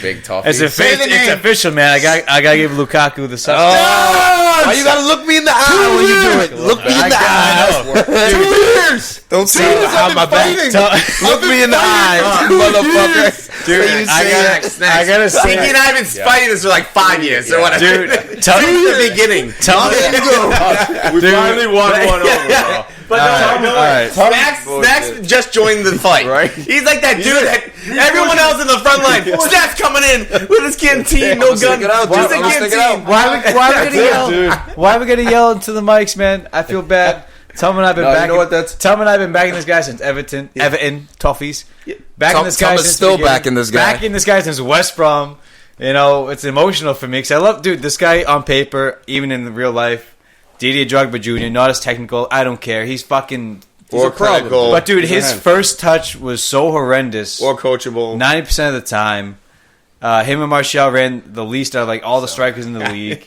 Big toffee. it's official, man. I gotta give Lukaku the suspect. Why you gotta look me in the eye when you do it? Look me in the eye. 2 years. Don't say Dude, behind I've my been back. fighting. Look me in the eye, motherfucker. Dude, I gotta say, Tiki and I have been fighting this for like 5 years, or whatever. dude, tell Since the beginning. We finally won one over, bro. But no, all right. Snacks just joined the fight. Right? He's like that dude that everyone else in the front line. Snacks coming in with his canteen, no gun, just a canteen. Why are we gonna yell into the mics, man? I feel bad. Tom and I've been No, you backing. know what, that's- Tom and I've been backing this guy since Everton, Toffees. Backing this guy Tom is since still the beginning. backing this guy. Backing this guy since West Brom. You know, it's emotional for me because I love, dude. This guy on paper, even in real life, Didier Drogba Jr. Not as technical. I don't care. He's fucking. Or critical. But dude, his first touch was so horrendous. Or coachable. 90% of the time. Him and Martial ran the least out of like all the strikers in the league.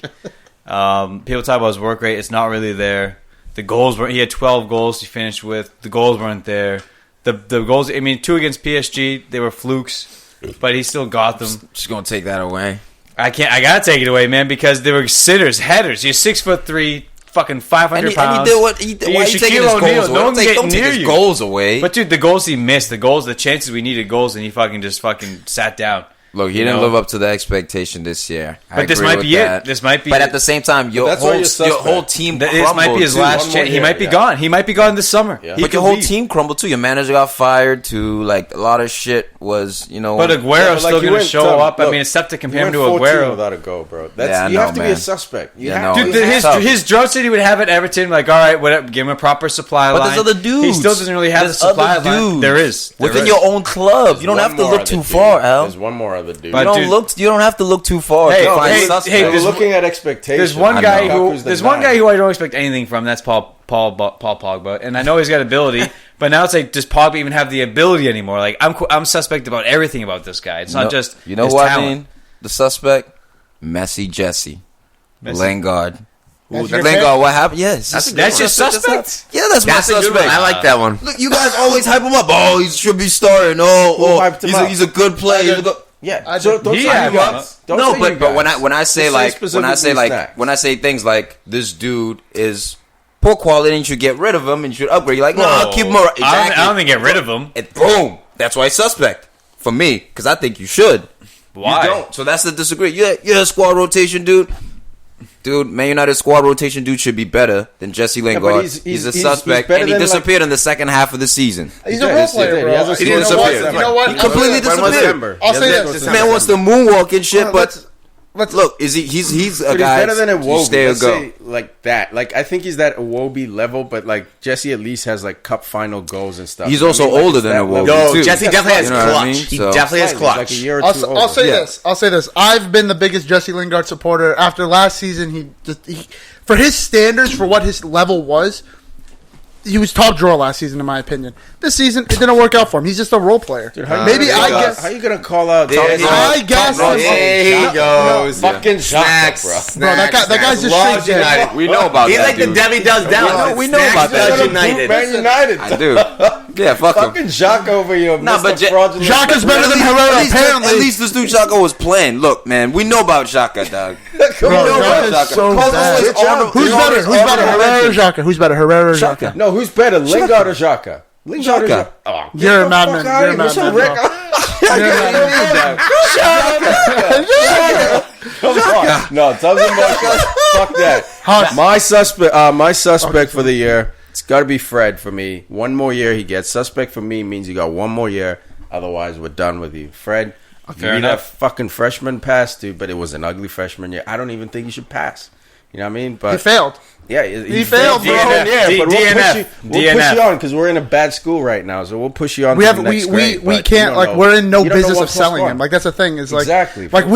People talk about his work rate. It's not really there. The goals were. He had 12 goals he finished with. The goals weren't there. The goals. I mean, 2 against PSG, they were flukes, but he still got them. Just gonna take that away. I gotta take it away, man, because they were sitters, headers. You're 6'3", fucking 500 pounds. And he did what? Why are you taking his goals away? Don't take his goals away. But dude, the goals he missed, the chances we needed goals, and he fucking sat down. Look, he didn't live up to the expectation this year. But this might be it. This might be. But at the same time, your whole team crumbled. This might be his last chance. He might be gone. He might be gone this summer. Yeah. But your whole team crumbled too. Your manager got fired too. Like a lot of shit was, But Aguero's still going to show up. I mean, it's tough to compare him to Aguero without a goal, bro. You have to be a suspect. Dude, his drone said he would have at Everton. Like, all right, whatever. Give him a proper supply line. But there's other dudes. He still doesn't really have the supply line. There is within your own club. You don't have to look too far, Al. There's one more other dude. You don't have to look too far. We're looking at expectations. There's one guy who I don't expect anything from. That's Paul Pogba, and I know he's got ability, but now it's like, does Pogba even have the ability anymore? Like I'm suspect about everything about this guy. It's not just his what talent. I mean. The suspect, Messi, Jesse, Lingard. Lingard, what happened? Yes, that's your suspect. Yeah, that's my suspect. I like that one. Look, you guys always hype him up. Oh, he should be starting. He's a good player. Yeah, so don't say you guys. But when I say things like this dude is poor quality and you should get rid of him and you should upgrade, you're like, no, I'll keep him around. Exactly. I don't think get rid of him. Boom. That's why he's suspect for me, because I think you should. Why? You don't. So that's the disagree. You're a squad rotation dude. Dude, Man United squad rotation dude should be better than Jesse Lingard. He's a suspect, and he disappeared in the second half of the season. He's a role player, bro. He disappeared. You know what? He completely disappeared. I'll say this. This man wants to moonwalk and shit, but look, is he's a guy. He's better than Iwobi. Let's say like that. Like I think he's that Iwobi level, but like Jesse at least has like cup final goals and stuff. He's also older than Iwobi. No, Jesse definitely has clutch. He definitely has clutch. Like a year or two I'll say this. I've been the biggest Jesse Lingard supporter. After last season, he for his standards, for what his level was, he was top drawer last season, in my opinion. This season, it didn't work out for him. He's just a role player. Dude, how you gonna call out? I guess. Here he goes. Fucking snacks, bro. That guy's just Loves straight dead. United. We know about that. He's like the Debbie does down. We know about that. United. Man United. I do. Yeah, fuck him. Fucking Jacques over here. But Jacques is better than Herrera. Apparently, at least this dude Xhaka was playing. Look, man, we know about Xhaka, dog. Who's better? Herrera or Xhaka? Who's better? Herrera or Xhaka? No, who's better, Lingard or Xhaka? Lingard or Xhaka? Oh, you're a madman. You're a madman. No, doesn't matter. Fuck that. My suspect for the year, it's got to be Fred for me. One more year he gets. Suspect for me means you got one more year. Otherwise, we're done with you. Fred, you need that fucking freshman pass, dude, but it was an ugly freshman year. I don't even think you should pass. You know what I mean? But he failed. Yeah, he failed, bro. Yeah, but we'll push you on because we're in a bad school right now. So we'll push you on. We can't like we're in no business of selling him. Like that's the thing is like exactly. Like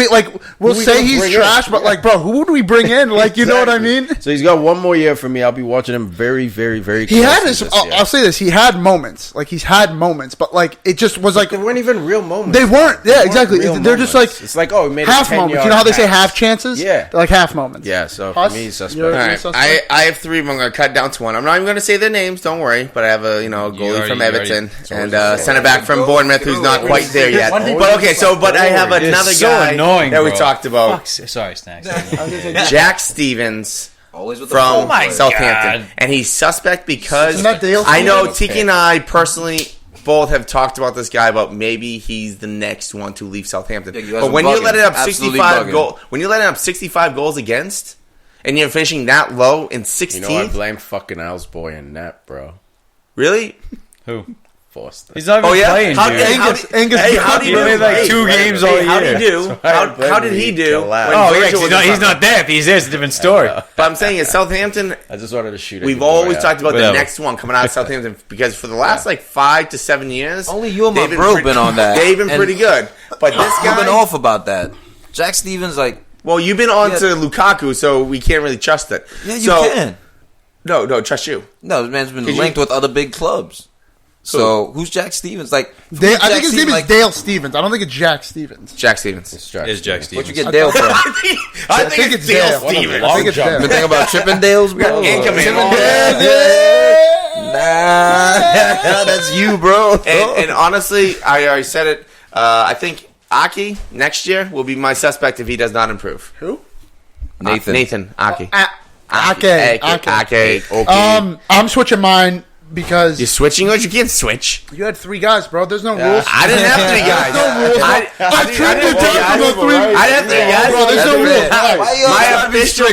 we'll say he's trash, but like bro, who would we bring in? Like you know what I mean? So he's got one more year for me. I'll be watching him very, very, very. He had his. I'll say this: he had moments. Like he's had moments, but like it just was like they weren't even real moments. They weren't. Yeah, exactly. They're just like it's like he made half moments. You know how they say half chances? Yeah, they're like half moments. Yeah. So for me, suspect. All right, I have three. I'm going to cut down to one. I'm not even going to say their names. Don't worry. But I have a goalie from Everton and center back from Bournemouth who's not quite there yet. But okay, but I have another guy that we talked about. Sorry, Snacks. Jack Stevens from Southampton, and he's suspect because I know Tiki and I personally both have talked about this guy about maybe he's the next one to leave Southampton. But when you let it up 65 goals against. And you're finishing that low in 16th? You know, I blame fucking Al's boy in net, bro. Really? Who? Foster. He's not even playing, Angus, how did he do? Like 2 games all year. How did he do? How did he do? He's not there. If he's there, it's a different story. But I'm saying is Southampton. I just wanted to shoot it. We've always talked about the next one coming out of Southampton because for the last 5 to 7 years, only you and my bro been on that. They've been pretty good. But this guy, you've been off about that. Jack Stevens, well, you've been on to Lukaku, so we can't really trust it. Yeah, you can. No, trust you. No, this man's been linked with other big clubs. So, who's Jack Stevens? I think his name is Dale Stevens. I don't think it's Jack Stevens. Jack Stevens. It's Jack Stevens. What'd you get Dale from? I think it's Dale Stevens. I think it's Dale. You been thinking about Chippendales, bro? That's you, bro. And honestly, I already said it. I think Aki next year will be my suspect if he does not improve. Who? Nathan. Aki. Ake. Okay. I'm switching mine because You're switching or you can't switch? you had 3 guys, bro. There's no rules. I didn't have 3 guys. There's no rules. I trimmed it down to the 3. I didn't have 3 guys. Bro, there's no rules. My official.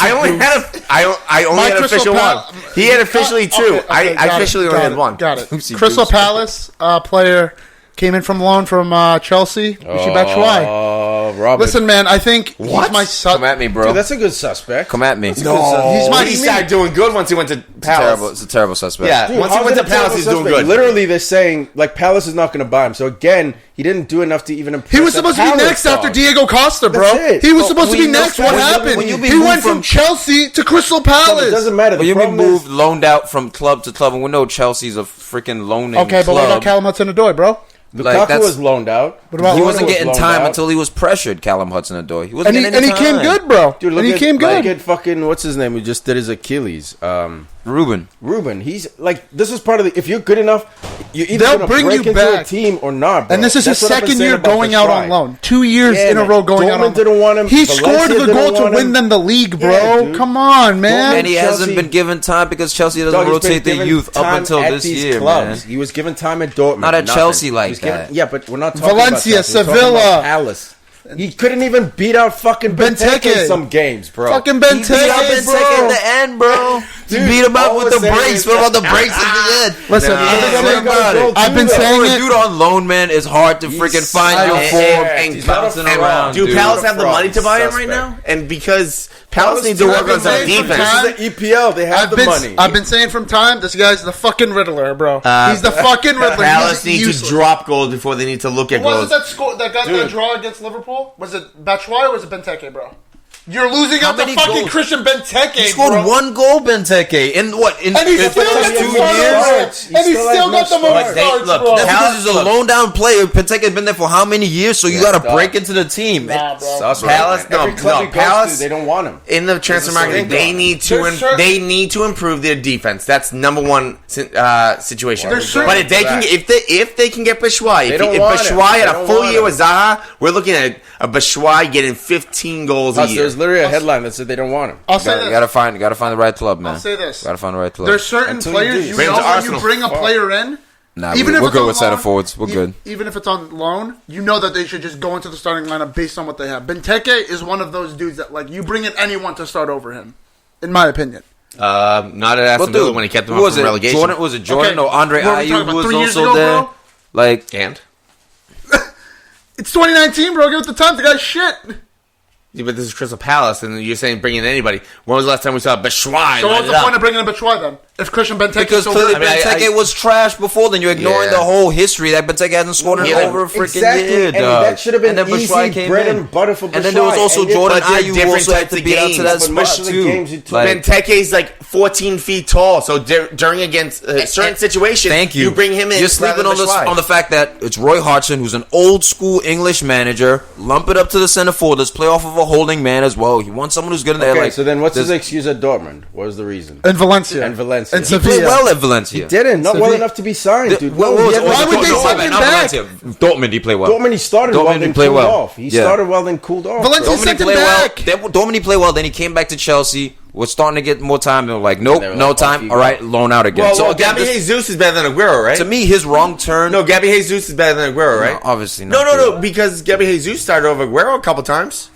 I only had official. I only had official one. He had officially 2. Okay, I got officially it, only got had it, 1. Got it. Oopsie Crystal doopsie. Palace player came in from loan from Chelsea. Michy Batshuayi. Oh, Robert. Listen, man, I think he's my Come at me, bro. Dude, that's a good suspect. Come at me. He started doing good once he went to Palace. It's a terrible suspect. Yeah, Dude, once he how's went it to a Palace, terrible he's doing suspect? good. Literally, they're saying like Palace is not going to buy him. So again, he didn't do enough to even impress. He was the supposed to be Palace next after dog. Diego Costa, bro. That's it. He was But supposed to we be know next. What when you- happened? when you be He moved went from from- Chelsea to Crystal But Palace. it doesn't matter. When The you be problem moved, is, loaned out from club to club, and we know Chelsea's a freaking loaning Okay, but club. what about Callum Hudson-Odoi, bro? Like, Lukaku that's- was loaned out. What about He Lorna wasn't was getting loaned time out. until he was pressured, Callum Hudson-Odoi. He wasn't And getting he any came time. good, bro. Dude, And he came good. Look at fucking what's his name? Who just did his Achilles? Ruben. Ruben. He's like, this is part of the. If you're good enough, you're either They'll gonna bring break you into a back. team or not. Bro. And this is his That's what I've been second saying year about going out on Batshuayi. loan. 2 years Yeah, in a man. row going out Dortmund on didn't want him. He Valencia scored the didn't goal to want win him. them the league, bro. Yeah, dude. Come on, man. And he Chelsea- hasn't been given time because Chelsea doesn't Dog, he's been rotate their given youth up time until at this these year, clubs. man. He was given time at Dortmund. Not at nothing. Chelsea like He was given- that. Yeah, but we're not talking Valencia, about Chelsea. We're talking Sevilla. about Palace. He couldn't even beat out fucking Benteke Benteke. in some games, bro. Fucking He beat out Benteke, Benteke in bro. the end, bro. He Dude, beat him up all with we're the saying breaks. is- What about the breaks at the end? Listen, Nah. I've been What saying about it? I've been For saying a it. dude on loan, man, it's hard to freaking find your and- form and- and bouncing and- around. Do dude. Palace have the fraud. money to buy him right Suspect. now? And because Palace needs to Dude, work I've been on some saying from defense. time- This is the EPL. They have the money. I've been saying from time, this guy's the fucking Riddler, bro. He's the fucking Riddler. Palace He's need to useless. drop goals before they need to look at What was goals. it that score that got that Dude. draw against Liverpool? Was it Batshuayi or was it Benteke, bro? You're losing How out to many fucking goals? Christian Benteke, He scored bro. 1 goal, Benteke. In what? In And he in still got first the 2 starts. years? And he still got the most starts, look, bro. That's Palace- because he's a loan down player. Penteke's been there for how many years? So you got to dog. break into the team. Nah, It bro. sucks, Palace, man. no, Every club he goes Palace. to, they don't want him. In the transfer There's a market, thing they going. need to There's certain- they need to improve their defense. That's number one situation. There's certain- But if they can if they can get Batshuayi, if don't want him. Batshuayi They had a don't full want year him. with Zaha, we're looking at a Batshuayi getting 15 goals a Plus, year. there's literally a headline that said they don't want him. I'll say You this. gotta find the right club, man. I'll say this. Gotta find the right club. There's certain Until you players do. you Bring know him to when Arsenal. you bring a player in, Nah, even we're if it's good on with center loan, forwards. We're good. Even if it's on loan, you know that they should just go into the starting lineup based on what they have. Benteke is one of those dudes that like you bring in anyone to start over him, in my opinion. Not at Aston Villa when he kept them who up was from it? relegation. Jordan, was it Jordan Okay, or Andre what are we talking Ayew about, who was 3 years also ago, there? bro? Like, And It's 2019, bro. Give it the time. The guy's shit. yeah, but this is Crystal Palace, and you're saying bring in anybody. When was the last time we saw Batshuayi? So light what's it the up? point of bringing in Batshuayi then? If Christian Benteke because so clearly good? I mean, Benteke was trash before. Then you're ignoring Yeah. the whole history that Benteke hasn't scored in Yeah, over a freaking exactly. year. And dog. that should have been and then easy Batshuayi came bread in. and butter for And then there was Batshuayi. also And yet- Jordan but they're Ayew who different also had types to of beat out to that games. But most spot of the too. games you took- Like, Benteke's like 14 feet tall, so during against certain situations, thank you. bring him in. You're sleeping on the fact that it's Roy Hodgson, who's an old school English manager. Lump it up to the center forward. Let's play off of a holding man as well. He wants someone who's good in there. Okay, like, so then what's his there's- excuse at Dortmund? What was the reason? In Valencia. And Valencia. And He He played Sevilla. well at Valencia. Didn't. Not well Sevilla. enough to be signed, dude. Why No, he had- would they send him back? Dortmund, he played well. Dortmund, he started Dortmund, well, he then played cooled well. off. He Yeah. started well, then cooled off. Valencia bro. sent him played back. well. Dortmund played well. Then he came back to Chelsea. Was starting to get more time. They were like, nope, they were no like, time. off you All go. right, loan out again. Well, so again, Gabby Jesus is better than Aguero, right? to me, his wrong turn. No, Gabby Jesus is better than Aguero, right? No, obviously not. No, because Gabby Jesus started over Aguero a couple times.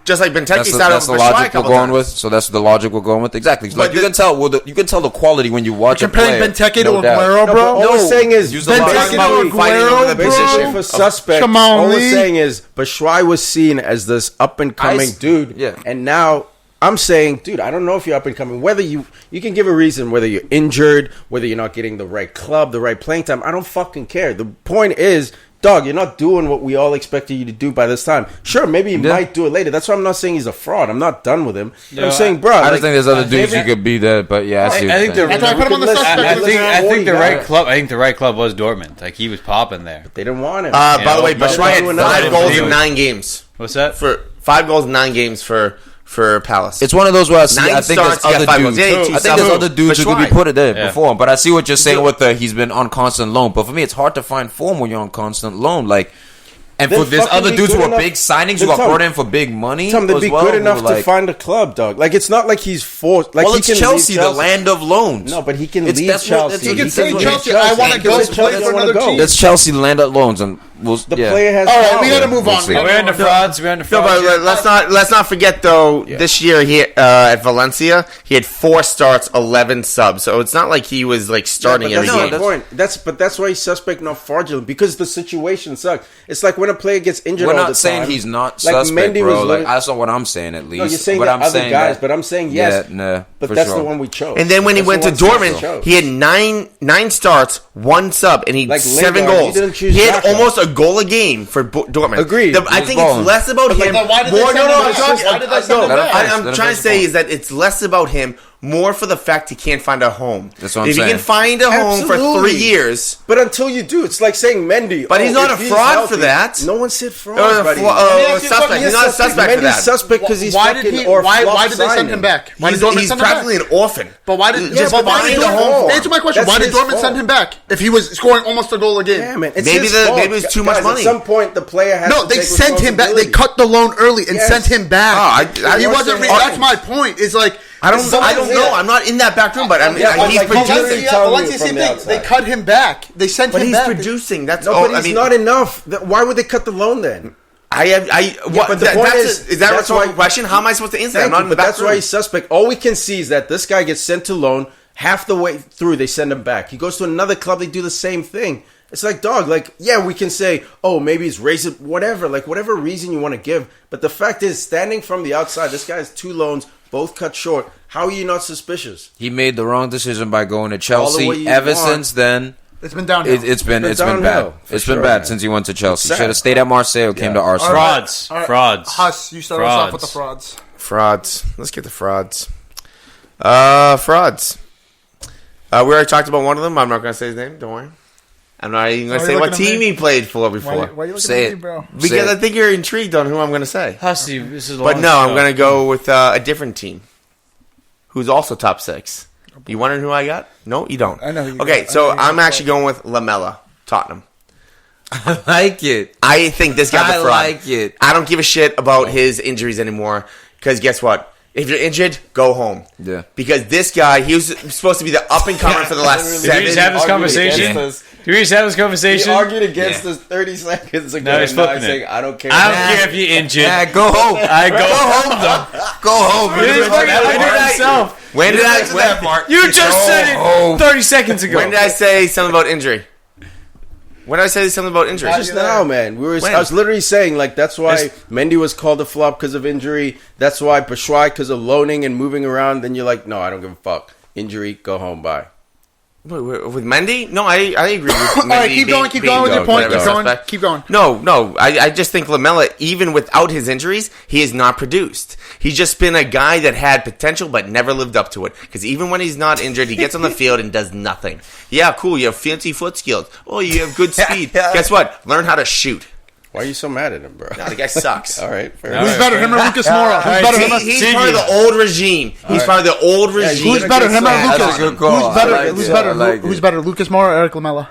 Just like Benteke That's started the over Batshuayi a logic we're couple going times. with. So that's the logic we're going with. Exactly. But Like you the- can tell. Well, you can tell the quality when you watch a Comparing player. Benteke to No doubt. Aguero, No, bro. but all we're saying is Use the logic. Benteke to Fighting over Aguero, the bro. basically for suspect. Come on, all we're Lee. saying is Batshuayi was seen as this up and coming dude. Yeah. And now I'm saying, dude, I don't know if you're up and coming. Whether you can give a reason, whether you're injured, whether you're not getting the right club, the right playing time. I don't fucking care. The point is, dog, you're not doing what we all expected you to do by this time. Sure, maybe you might do it later. That's why I'm not saying he's a fraud. I'm not done with him. But I'm saying, bro, I just think there's other dudes you could be there, but yeah, I see. I think the That's why I put him on the suspect. I list. think the right club. I think the right club was Dortmund. Like he was popping there. they didn't want him. By the way, but Batshuayi had doing 5 nothing. goals in 9 games. What's that? For 5 goals in 9 games for for Palace. It's one of those where I think Nine there's starts, he got other 5 goals. dudes. Yeah, 2 I think subs. there's other dudes who could be Batshuayi. put it there Yeah. before him. But I see what you're saying with he's been on constant loan. But for me, it's hard to find form when you're on constant loan. Like, and Then for there's fucking other be dudes good who are enough- big signings then who are Tom- brought in for big money. Tom, they'd as be well, good who enough are to find a club, dog. Like, it's not like he's forced. Like, Well, he it's can leave Chelsea, the land of loans. No, but he can It's- leave that's what- Chelsea. that's He what can he say can Chelsea, leave I want to He go can say play Chelsea, for I wanna another go. team. That's Chelsea land of loans, and The player has. All right, power. we got to move on. We'll see. Are we on the frauds? We're on the No, frauds. but let's not forget though. This year he at Valencia, he had 4 starts, 11 subs. So it's not like he was like starting But every that's game. the point. That's why he's suspect, not fraudulent, because the situation sucks. It's like when a player gets injured. We're all not the saying time. he's not Like suspect, Mendy bro. was Like literally- that's not what I'm saying, at least. No, you're saying but that I'm other saying guys, that, but I'm saying yes. Yeah, nah, but for that's sure. the one we chose. And then when he That's went to the one we Dortmund, chose. he had nine starts, 1 sub, and he had Like 7 Lingard, goals. he didn't choose He had Xhaka. almost a goal a game for Dortmund. Agreed. I He think was it's balling. less about him. then why did they more, send no, him no, back? I'm talking. Why did they send him no, back? I'm Let him trying to finish say the is that it's less about him, more for the fact he can't find a home. That's what I'm if saying. he can find a home for Absolutely. 3 years. But until you do, it's like saying Mendy. But he's not if a fraud healthy- for that. No one said fraud, Or buddy. me ask you a suspect. question. He's not a suspect for Mendy's that. suspect because he's Why fucking did he? or Why flop did they send signing. him back? Why He's, did Dortmund he's send him practically back? an orphan. But why did? Yeah, but why that's did his Dortmund? fault. Answer my question. That's Why did his Dortmund fault. send him back if he was scoring almost a goal a game? Yeah, man. It's Maybe his the- fault. maybe it was too much Guys, money. At some point, the player has No, to they take sent him back. They responsibility. cut the loan early and Yes. sent him back. I he watched wasn't. it. That's my point. Is like I don't know. I'm not in that back room, but Yeah, but he's like, producing. Valencia- telling you Valencia, from same the thing. outside. They cut him back. They sent But him he's back. producing. That's No, all. but he's not enough. Why would they cut the loan then? What, but the point is is that a that's rhetorical why- question? How am I supposed to answer that? I'm Thank not you, in the but back that's room. why he's suspect. All we can see is that this guy gets sent to loan. Half the way through, they send him back. He goes to another club. They do the same thing. It's like, dog, like, yeah, we can say, oh, maybe he's racist, whatever, like, whatever reason you want to give. But the fact is, standing from the outside, this guy has 2 loans, both cut short. How are you not suspicious? He made the wrong decision by going to All the Chelsea. way you Ever want. since then, It's been downhill. it's been bad. downhill, for It's been sure, bad man. since he went to Chelsea. Sad. Should have stayed at Marseille or came to Arsenal. Frauds. All right. Frauds. Huss, you start us off with the frauds. Frauds. Let's get the frauds. Frauds. We already talked about one of them. I'm not going to say his name. Don't worry. I'm not even going to Why are say you what looking at team me? he played for Why, before. why are you looking Say at it. me, bro? Because Say I it. think you're intrigued on who I'm going to say. Hussy, this is a But long no, show. I'm going to go with a different team who's also top 6. You wondering who I got? No, you don't. I know who you Okay, got. so I know who you I'm got. actually going with Lamella, Tottenham. I like it. I think this guy's I a fraud. like it. I don't give a shit about his injuries anymore. Because guess what? If you're injured, go home. Yeah. Because this guy, he was supposed to be the up and comer for the last Did 7 we just have this conversation? Did we just have this conversation? He argued against us 30 seconds ago. No, he's and now flipping it. saying, I don't care. I don't care if you're injured. Yeah, go home. I go home though. Go home. He didn't fucking argue it himself. When did I? that part? You just said it 30 seconds ago. When did I say something about injury? When did I say something about injury? Just now, man. When? I was literally saying, like, that's why It's- Mendy was called a flop because of injury. That's why Batshuayi because of loaning and moving around. Then you're like, no, I don't give a fuck. Injury, go home, bye. With Mendy? No, I agree with Mendy. All right, keep going with your point. Keep going. No, I just think Lamella, even without his injuries, he has not produced. He's just been a guy that had potential but never lived up to it. Because even when he's not injured, he gets on the field and does nothing. Yeah, cool, you have fancy foot skills. Oh, you have good speed. Guess what? Learn how to shoot. Why are you so mad at him, bro? No, the guy sucks. All right, fair Who's enough. better, him or Lucas Moura? Who's better, him or He's part of the old regime. He's part of the old regime. Who's better, him or That's Lucas? a good call. Who's better? I like Who's it. better? I like Who's it. better, Lucas Moura or Eric Lamella?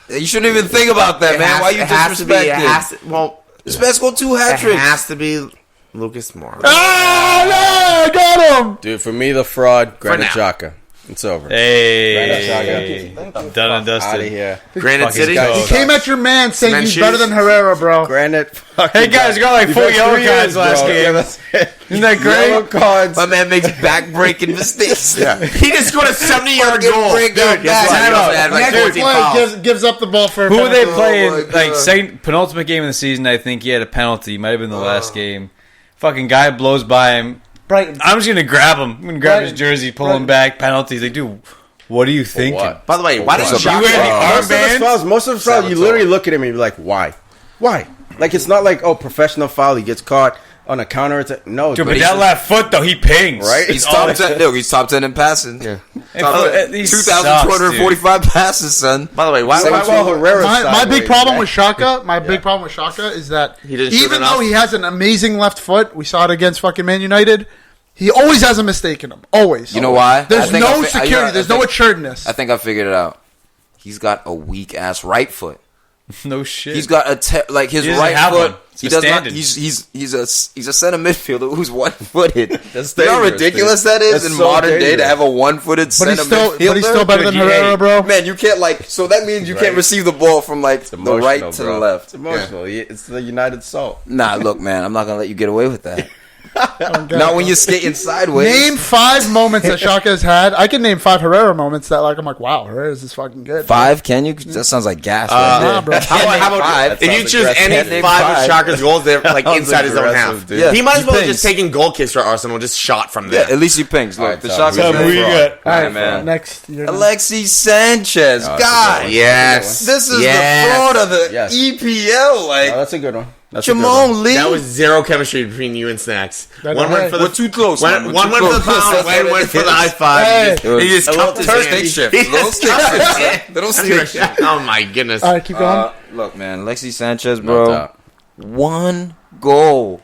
You shouldn't even think about that, man. Why you disrespecting? Well, This man's got 2 hat it tricks. has to be Lucas Moura. Oh, no, I got him. Dude, for me, the fraud, now. Granit-Xhaka. It's over. Hey. Done and Out of dusted. here. Granite Fuck City? his He goat. came at your man saying Cement he's shoes. better than Herrera, bro. Granite. Hey guys, got like 4 yellow cards last game. Isn't that great? Yellow cards. My man makes back-breaking mistakes. Yeah. He just scored a 70-yard goal. break Dude, up guess back. what? He also had like Next 14 play fouls. gives up the ball for. Who were they penalty. playing? my Like God. second penultimate game of the season, I think he had a penalty. Might have been the last game. Fucking guy blows by him. Brighton. I'm just gonna grab him. I'm gonna grab his Right. jersey, pull Right. him back. Penalties. Like, dude, what are you thinking? what? By the way, why did What's up, Xhaka... You wear the Most of the fouls, you literally look at him and you're like, why? Why? Like, it's not like, oh, professional foul, he gets caught. on a counter attack. No, Dude, but that left foot though, he pings. Right? He's top 10. Look, he's top 10 in passing. Yeah, He 2,245 passes, son. By the way, why My big problem with Shaka, is that He didn't shoot even enough? though he has an amazing left foot, we saw it against fucking Man United. He always has a mistake in him. Always. You know why? There's I think no security. There's no assuredness. I think I figured it out. He's got a weak ass right foot. No shit. He's got like his He doesn't right have foot. one. It's He a does not. standard. He's a center midfielder who's one footed. That's You know how dangerous, ridiculous dude. that is That's in so modern day to dangerous. have a one footed But center he's still, midfielder. but he's still better than Dude, Herrera, bro. Man, you can't so that means you can't Right. receive the ball from like the Emotional, right to bro. the left. It's emotional. It's the United Salt. Nah, look, man, I'm not gonna let you get away with that. Oh, God. Not when you're skating sideways. Name 5 moments that Shaka has had. I can name 5 Herrera moments that like I'm like, wow, Herrera's is fucking good. 5? Can you? That sounds like gas. Nah, bro. How about five? if you choose Can't any name 5 of five. Shaka's goals, they're like That was inside his own aggressive, half. dude. Yeah, He might as he well pings. just taking goal kicks for Arsenal, just shot from Yeah, there. at least he pings. Look, Alright, the Tom, shots who are you got? Who you got? All right, man. Next. Alexis Sanchez, Oh, God, Yes. this is Yes. the fraud of the Yes. EPL. Like Oh, that's a good one. That's a good one. Jamon Lee, That was zero chemistry between you and Snacks. That's One went right. for the we're too close. one, man. We're one too went for the close. pound, That's one what went it for the is. high five. Hey. He just A little cupped his stick hand. shift. He Little just stick cupped his shift. hand. Little stick shift. Oh my goodness. All right, keep going. Look, man, Alexis Sanchez, No bro, doubt. 1 goal.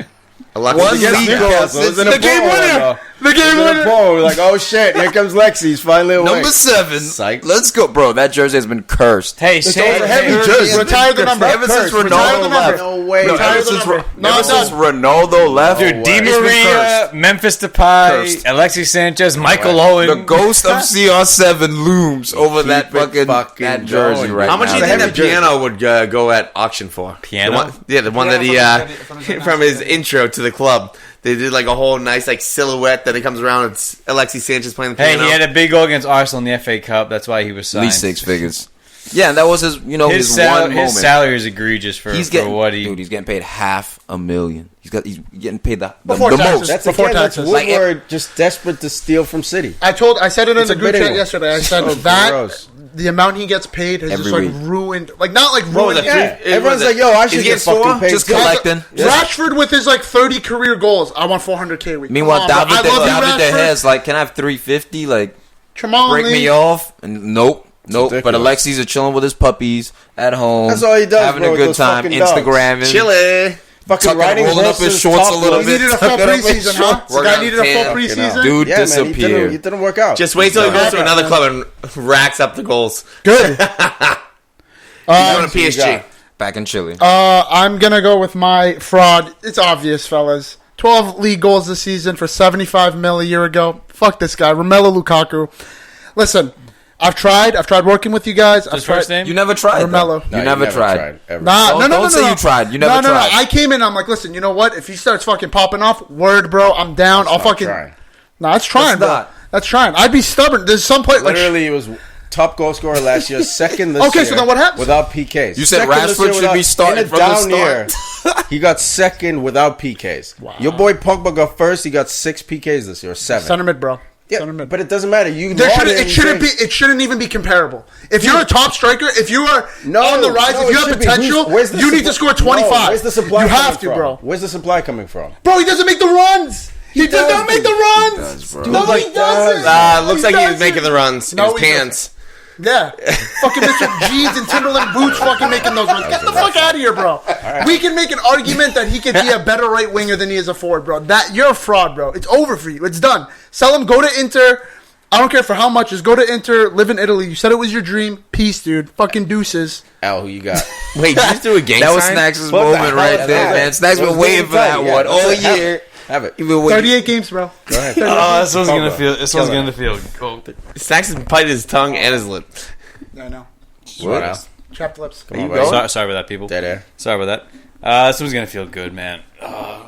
Alexis One against league Newcastle. goal. It was in The a game ball, winner. though. The It game was in a winner. ball. We're like, oh shit, here comes Lexi. He's finally awake. Number 7. Psych. Let's go, bro. That jersey has been cursed. Hey, It's say over. Heavy jersey. Retire the number. Ever since Retire the Ronaldo number. left. No way. No, Retire ever the since number. No, ever it's since done. Ronaldo left, Dude, Di it's been Maria, cursed. Memphis Depay, Cursed. Alexis Sanchez, Michael The Owen. ghost of CR7 looms over Keep that it fucking fucking that jersey going. right How much now. do you think Heavy that jersey. piano would go at auction for? Piano? The one that he from his intro to the club. They did like a whole nice like silhouette that it comes around. It's Alexis Sanchez playing the Hey, piano. he had a big goal against Arsenal in the FA Cup. That's why he was At signed. least 6 figures. Yeah, and that was his, His, his sal- one moment. his salary is egregious for what he. Dude, he's getting paid $500,000. He's getting paid the Before taxes. most. That's Before again, that's taxes. Woodward just desperate to steal from City. I said it in It's the a group bidding chat war. yesterday. I said So that gross. the amount he gets paid has Every just like week. ruined, like not like Bro, ruined. the Yeah, three- everyone's was like, it- yo, I is should he get getting fucking four? paid. Just too. collecting. Rashford with his like 30 career goals, I want 400K a week. Meanwhile, Come on, bro. David I love you, De Rashford. Gea's like, can I have 350? Like, Come on, break Lee. me off? And nope. But ridiculous. Alexis is chilling with his puppies at home. That's all he does, having bro, a with good those time, fucking dogs. Instagramming, Chile. Fucking tucking, riding rolling up his horses, shorts a top little He bit. needed a full tucking up his preseason, huh? shorts. The guy needed a full Working Fucking hell. preseason. Dude, Yeah, man, disappeared. it didn't work out. Just wait till he goes to Yeah, another man. club and racks up the goals. Good. He's going to you PSG. got? Back in Chile. I'm gonna go with my fraud. It's obvious, fellas. 12 league goals this season for 75 mil a year ago. Fuck this guy, Romelu Lukaku. Listen, I've tried working with you guys. His first name? You never tried. Romelu. though. You never tried. ever. Nah, Don't say you tried. You never tried. I came in. I'm like, listen. You know what? If he starts fucking popping off, word, bro, I'm down. I'll not fucking. trying. Nah, that's trying, That's bro. not. That's trying. I'd be stubborn. There's some play like. Literally, he was top goal scorer last year, second this year. Okay, so then what happens? Without PKs. You said Second this Rashford year should without- be starting in a from the down start. year. He got second without PKs. Wow. Your boy Pogba got first. He got 6 PKs this year, or 7. Center mid, bro. Yeah, Center mid. but it doesn't matter. You There laud shouldn't, him it shouldn't saying- be. It shouldn't even be comparable. If you're a top striker, if you are on the rise, if no, you it have should be. potential, Where's the you need to supply- score 25. No, where's the supply? You coming have to, from? bro. Where's the supply coming from? Bro, he doesn't make the runs. He does does, not make dude. the runs. He does, bro. No, Like, he doesn't. Looks like he was doesn't. making the runs in No, his he pants. Yeah, fucking Mr. Jeans and Timberland boots, fucking making those runs. Get the fuck out of here, bro. We can make an argument that he could be a better right winger than he is a forward, bro. That you're a fraud, bro. It's over for you. It's done. Sell him. Go to Inter. I don't care for how much. Just go to Inter. Live in Italy. You said it was your dream. Peace, dude. Fucking deuces. Al, who you got? Wait, did you just do a gang That was sign? Snacks' What the moment hell right is there, that? man. Snacks It was been waiting for that game time, one yeah. all That's it. year. Have it. You've been waiting. 38 games, bro. Go ahead. Oh, this one's Pogba. gonna feel. This one's Kill gonna feel. Oh, Snacks has bited his tongue and his lip. I know. What, Al? Chapped lips. Come on, going? buddy. sorry about that, people. Dead air. Sorry about that. This one's gonna feel good, man.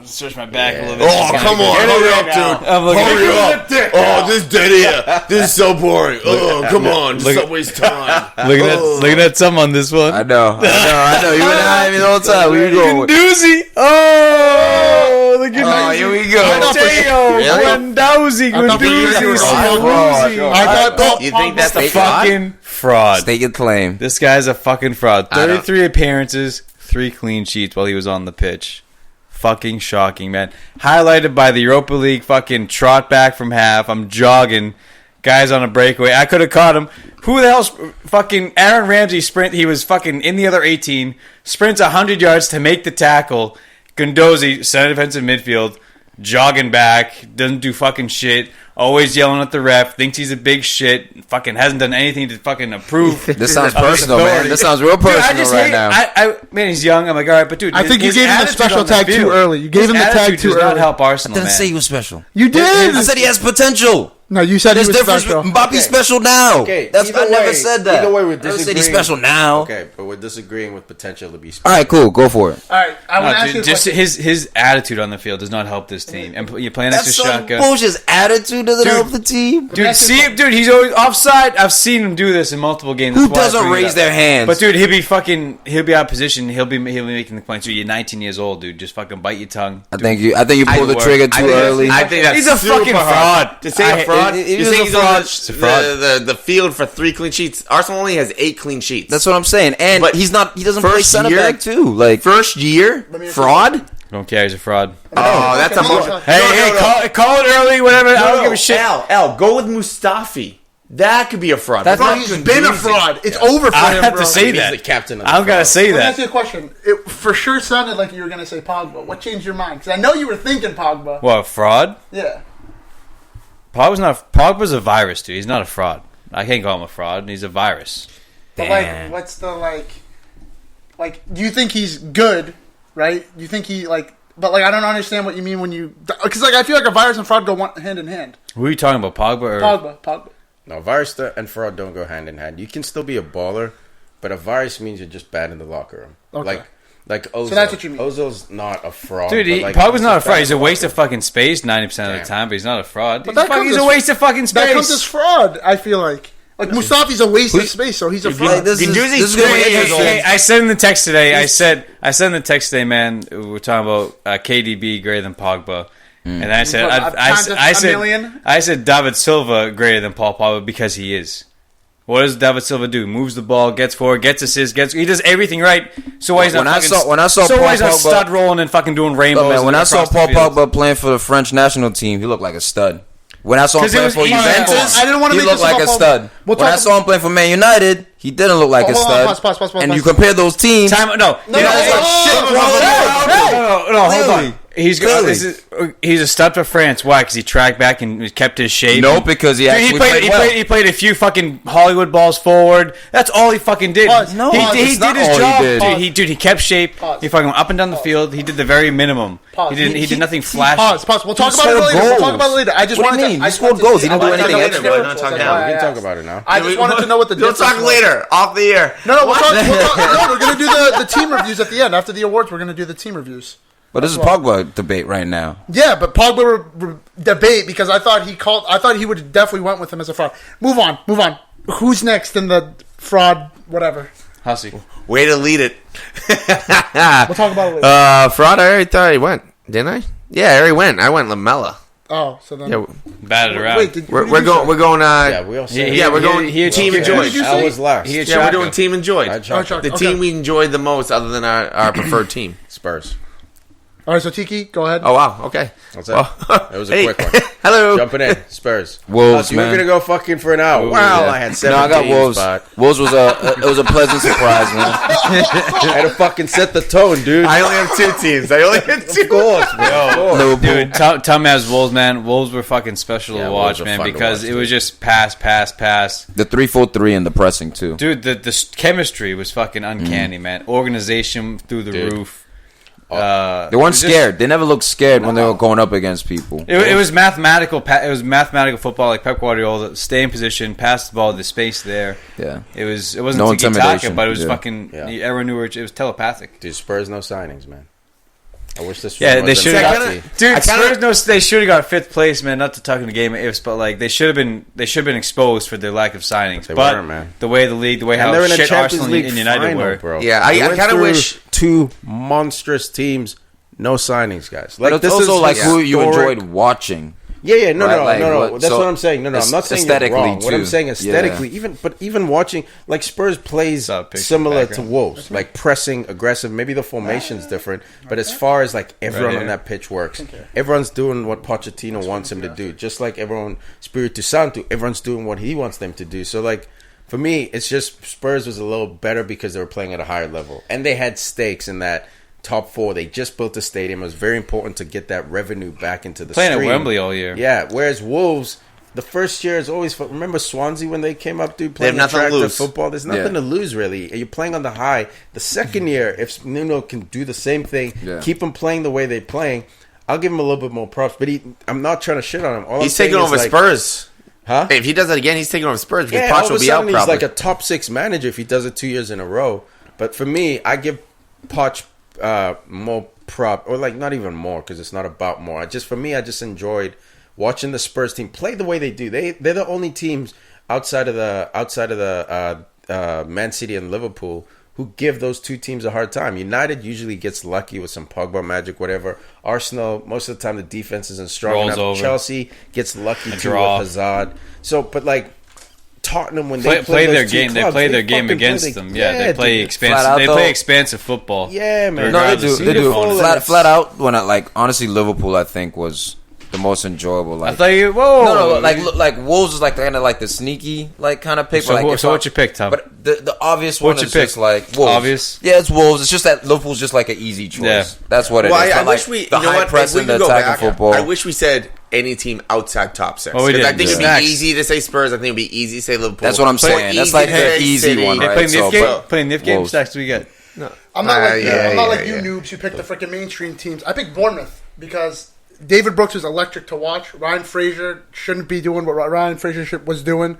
Stretch my back a little bit. Oh, come on. Hurry up, dude. I'm looking Hurry up. Oh, this is dead here. This is so boring. Oh, come on. Just don't waste time. looking at some on this one. I know. You and I, the whole time. We were going with. Doozy. Oh, look at Oh, here we go. Mateo Really? Guendouzi. I thought you were fraud. I thought You think that's a Fake fraud? Fucking fraud. State your claim. This guy's a fucking fraud. I don't- 33 appearances, 3 clean sheets while he was on the pitch. fucking shocking, man. Highlighted by the Europa League fucking trot back from half. I'm jogging. Guys on a breakaway. I could have caught him. Who the hell's fucking Aaron Ramsey sprint? He was fucking in the other 18. Sprints 100 yards to make the tackle. Gundozi, center defensive midfield, jogging back. Doesn't do fucking shit. Always yelling at the ref. Thinks he's a big shit. Fucking hasn't done anything to fucking approve. This sounds personal, man. This sounds real personal now. Man, he's young. I'm like, all right, but dude, I think you gave him the special tag too early. You gave him the tag too early. Does not early. help Arsenal, I didn't man. say he was special. You did. I said he has potential. No, you said There's he was difference. special. Mbappe's special now. Okay, I either never way- said that. either way, we're I never said he's disagreeing. special now. Okay, but we're disagreeing with potential to be special. All right, cool. Go for it. All right, I want to No, ask dude, you a just question. his attitude on the field does not help this team. And you're playing next That's to some Shaka. bullshit. His attitude doesn't Dude. help the team. Dude, see him, dude. He's always offside. I've seen him do this in multiple games. Who That's why I doesn't bring it raise up. their hands? But dude, he'll be out of position. He'll be making the points. Dude, you're 19 years old, dude. Just fucking bite your tongue. I think you pulled the trigger too early. I think that's He's a super fucking hard. fraud. To say a fraud, He you're is saying a he's on fraud. It's a fraud. the field for 3 clean sheets. Arsenal only has 8 clean sheets. That's what I'm saying. And But he doesn't play first center year- back too. Like First year fraud. Don't care. He's a fraud. Oh, that's a Okay, motion. no, Hey, call it early. Whatever. I don't give a shit. Al, go with Mustafi. That could be a fraud. That's Bro, not he's been a fraud. It's over for I him, have bro. to say He's that. the captain of the I don't gotta fraud. say Let me ask that. you a question. It for sure sounded like you were going to say Pogba. What changed your mind? Because I know you were thinking Pogba. What, fraud? Yeah. Pogba's a virus, dude. He's not a fraud. I can't call him a fraud. He's a virus. But, Damn. what's the, do you think he's good, right? You think he, but, I don't understand what you mean when you, because, I feel like a virus and fraud go hand in hand. Who are you talking about, Pogba or Pogba. No, virus and fraud don't go hand in hand. You can still be a baller, but a virus means you're just bad in the locker room. Okay. Like Ozil. So that's what you mean. Ozil's not a fraud. Dude, but, Pogba's not a just fraud. bad He's in a the waste of locker room. fucking space 90% of the Damn. time, but he's not a fraud. But that comes He's a as- waste of fucking space. That comes as fraud, I feel like. Mustafi's a waste of space, so he's a fraud. This is Gunduzi's gonna be 28 years interesting. Hey, I said in the text today. I said in the text today, man. We're talking about KDB greater than Pogba, and I said, What, times a million? I said David Silva greater than Paul Pogba because he is. What does David Silva do? Moves the ball, gets forward, gets assists, he does everything right. So why he's not When I fucking, saw so Paul why he's not Pogba- stud rolling and fucking doing rainbows? Look, man, when I saw across the Paul field? Pogba playing for the French national team, he looked like a stud. When I saw him 'Cause it playing was for easy. Juventus, I didn't wanna he make looked this like about a Pogba. stud. We'll When I talk- saw him playing for Man United, he didn't look like a Hold on, stud. pause, And you pause. compare those teams. No, you know, it's like shit no, wrong with no, him. no, hold Clearly. on. He's a stud for France. Why? Because he tracked back and kept his shape. No, because he Dude, actually played well. He played a few fucking Hollywood balls forward. That's all he fucking did. Pause. No, he it's did not his all he job. did. Dude, he kept shape. Pause. He fucking went up and down the field. He did the very minimum. Pause. He did nothing flashy. Pause. We'll talk about it scored later. We'll talk goals. about it later. I just What do you wanted mean? to. He I scored wanted to goals. see- He didn't I do wanted to anything know extra. the We're not difference talking was. now. That's We why can I talk asked. about it now. I just wanted to know what the We'll difference talk was. later, off the air. No, we'll talk. No, we're gonna do the team reviews at the end. After the awards, we're gonna do the team reviews. But this is Pogba debate right now. Yeah, but Pogba debate because I thought he would have definitely went with him as a fraud. Move on. Who's next in the fraud? Whatever. Hussy. Way to lead it. We'll talk about it later. Fraud, I already thought he went. Didn't I? Yeah, I already went. I went Lamella. Oh, so then. Yeah, Batted around. Wait, we're going. Yeah, we all said Yeah, we're going he team achieved- enjoyed. Did you I say- was last. He had Yeah, we're Shaka. doing team enjoyed. I tried. The Okay. team we enjoyed the most, other than our preferred team. Spurs. All right, so Tiki, go ahead. Oh wow, okay. That's it. Well, It was a hey. quick one. Hello. Jumping in. Spurs. Wolves, You were man. going to go fucking for an hour. Wow, Yeah. I had No, 7 I got teams, Wolves. but Wolves was a pleasant surprise, man. I had to fucking set the tone, dude. I only have 2 teams. Of course, bro. Liverpool. Dude, Tom has Wolves, man. Wolves were fucking special Yeah, to Wolves watch, were man, fun to because watch, it was dude. just pass. The 3-4-3 and the pressing too. Dude, the chemistry was fucking uncanny, man. Organization through the Dude. roof. They it weren't was just- scared. They never looked scared when they were going up against people. It was mathematical. It was mathematical football, like Pep Guardiola. Stay in position, pass the ball, the space there. Yeah. It wasn't No tiki-taka, intimidation, but it was yeah. fucking. Yeah. Everyone knew it was telepathic. Dude, Spurs no signings, man. I wish this Yeah, one they wasn't should have empty. got. Dude, I kinda- Spurs, they should have got 5th place, man. Not to talk in the game of ifs, but like they should have been exposed for their lack of signings. They but weren't, man. the way the way And how they're in a shit Champions Arsenal League and United final, were. bro. Yeah, I They went kinda through wish- 2 monstrous teams, no signings, guys. But it's this also is like who you historic. enjoyed watching. Yeah, no. What- That's so what I'm saying. No, I'm not saying you're aesthetically, wrong. What I'm too. saying aesthetically, even watching like Spurs plays similar to Wolves, like pressing, aggressive. Maybe the formation's different, but as far as like everyone on that pitch works, everyone's doing what Pochettino wants him to do. Just like everyone, Spiritu Santo, everyone's doing what he wants them to do. So like. For me, it's just Spurs was a little better because they were playing at a higher level. And they had stakes in that top 4. They just built a stadium. It was very important to get that revenue back into the Playing stream. at Wembley all year. Yeah, whereas Wolves, the first year is always... Remember Swansea when they came up, dude? Playing nothing to attractive lose. football? There's nothing to lose, really. You're playing on the high. The second year, if Nuno can do the same thing, keep them playing the way they're playing, I'll give him a little bit more props. But I'm not trying to shit on him. All He's I'm taking saying over is, like, Spurs. Huh? If he does that again, he's taking over Spurs because Yeah, all Poch of will a be out sudden he's probably. like a top 6 manager if he does it 2 years in a row. But for me, I give Poch more prop, or like not even more because it's not about more. For me, I just enjoyed watching the Spurs team play the way they do. They're the only teams outside of the Man City and Liverpool who give those two teams a hard time. United usually gets lucky with some Pogba magic, whatever. Arsenal, most of the time the defense isn't strong Rolls enough. over. Chelsea gets lucky too draw. with Hazard. So, but like Tottenham when Play they play their those two game. They clubs, play their game fucking against them. Yeah, they play dude. expansive. Flat out, They though. play expansive football. Yeah, man. No, they Regardless do. of They who do. the opponent is. Flat out. When honestly, Liverpool, I think was the most enjoyable. Like, I thought you. Whoa. no, like Wolves is like kind of like the sneaky like kind of pick. So but, like, what's your pick, Tom? But the obvious What's one your is pick? just like Wolves. Obvious? Yeah, it's Wolves. It's just that Liverpool's just like an easy choice. Yeah. That's what it is. Well, I But, like, wish we, the you know high what? press If we and the could go attacking back, football. I wish we said any team outside top 6. Oh, we 'Cause did. I think it'd be Snacks. easy to say Spurs. I think it'd be easy to say Liverpool. That's what I'm saying. That's like the easy one, They right? play So, Nif game. but- Play Nif game. Wolves. Stacks. Do we get? I'm not like yeah, I'm not yeah, like you yeah. noobs who pick the freaking mainstream teams. I picked Bournemouth because David Brooks was electric to watch. Ryan Fraser shouldn't be doing what Ryan Fraser was doing.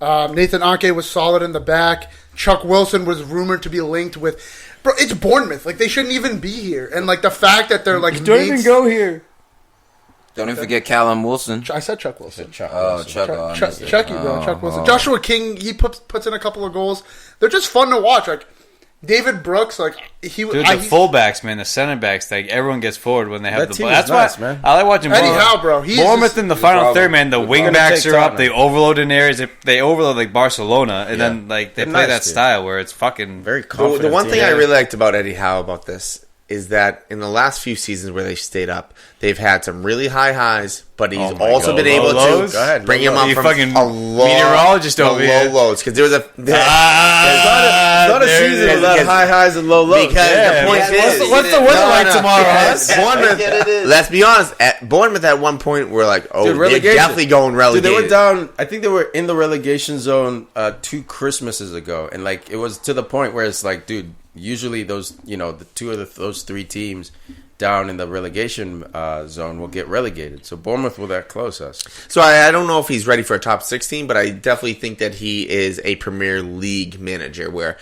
Nathan Ake was solid in the back. Chuck Wilson was rumored to be linked with. Bro, it's Bournemouth. Like, they shouldn't even be here. And, like, the fact that they're, like, here. Don't even forget Callum Wilson. I said Chuck Wilson. Oh, Chuck. oh, I missed it. Chucky, bro. Chuck Wilson. Joshua King, he puts in a couple of goals. They're just fun to watch. Like, David Brooks, like, Dude, the fullbacks, man, the center backs, like everyone gets forward when they have That the team ball. is That's nice, why man. I like watching Eddie Bournemouth. Howe, bro. He's Bournemouth just- in the final problem. third, man. The wing gonna backs take are up. Tottenham. They overload in areas. They overload like Barcelona, and then like they They're play nice, that dude. style where it's fucking Very The confident. one thing team. I really liked about Eddie Howe about this is that in the last few seasons where they've stayed up, they've had some really high highs, but he's Oh my also God. been able Low lows? to Go ahead, bring low him lows. up You from fucking a low, meteorologist over low here. lows because there was a It's not a there it season is. without high highs and low lows. because Yeah, the point what's is what's the weather like tomorrow? Yes. Bournemouth, let's be honest. At Bournemouth, at one point, we're like, oh, Dude, they're relegation. definitely going Dude, relegated. they were down. I think they were in the relegation zone 2 Christmases ago, and like it was to the point where it's like, dude, usually those, the two of those 3 teams down in the relegation zone will get relegated. So Bournemouth were that close us. So I don't know if he's ready for a top 16, but I definitely think that he is a Premier League manager where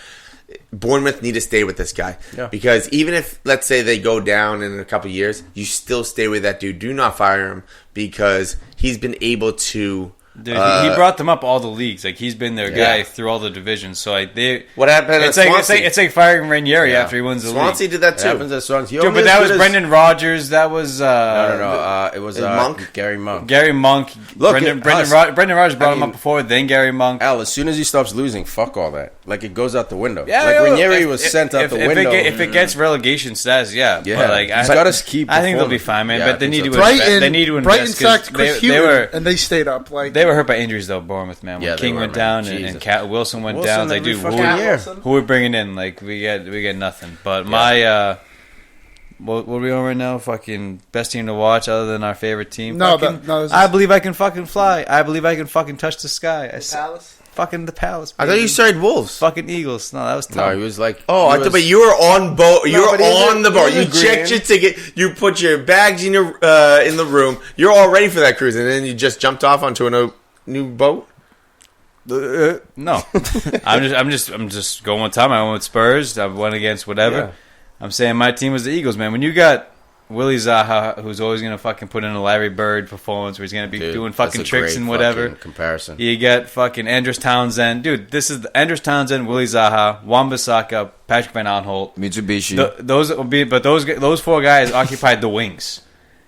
Bournemouth need to stay with this guy. Yeah. Because even if, let's say, they go down in a couple of years, you still stay with that dude. Do not fire him because he's been able to... Dude, he brought them up all the leagues. Like he's been their guy through all the divisions. So like they, What happened at it's like Swansea? it's like firing Ranieri after he wins the Swansea league. did that It too. happens at Swansea. Dude, but that was Brendan Rodgers. That was No. It was Monk? Gary Monk. Gary Monk. Look, Brendan Huss, Rodgers brought him mean- up before. Then Gary Monk. Al, as soon as he stops losing, fuck all that. Like it goes out the window. Yeah, like yeah, Ranieri if- was if- sent out if- the if window. If it gets relegation status, yeah. Yeah, But like, he's gotta keep I think they'll be performing. fine, man. Yeah, but they I need to think so. invest. They need to Brighton invest 'cause sacked Chris they Hughton, were and they stayed up. Like, they were hurt by injuries though. Bournemouth, man. When Yeah, they King were, went man. down Jesus. and Wilson went Wilson down, they every do. fucking Who, year. who we're bringing in? Like we get nothing. But my what are we on right now? Fucking best team to watch other than our favorite team. No, Fucking- no, it was- I believe I can fucking fly. I believe I can fucking touch the sky. Palace. Fucking the Palace. I thought you baby. started Wolves. fucking Eagles. No, that was tough. No, he was like, Oh, he I thought, was- but you were on boat. You No, were but he was- on the he boat. was You agreeing. checked your ticket. You put your bags in your in the room. You're all ready for that cruise, and then you just jumped off onto a new boat. No, I'm just going with Tom. I went with Spurs. I went against whatever. Yeah. I'm saying my team was the Eagles, man. When you got Willie Zaha, who's always gonna fucking put in a Larry Bird performance, where he's gonna be Dude, doing that's fucking a tricks great and whatever. fucking comparison. You get fucking Andrews Townsend, dude. This is the Andrews Townsend, Willie Zaha, Wan-Bissaka, Patrick Van Aanholt. Mitsubishi. Those 4 guys occupied the wings.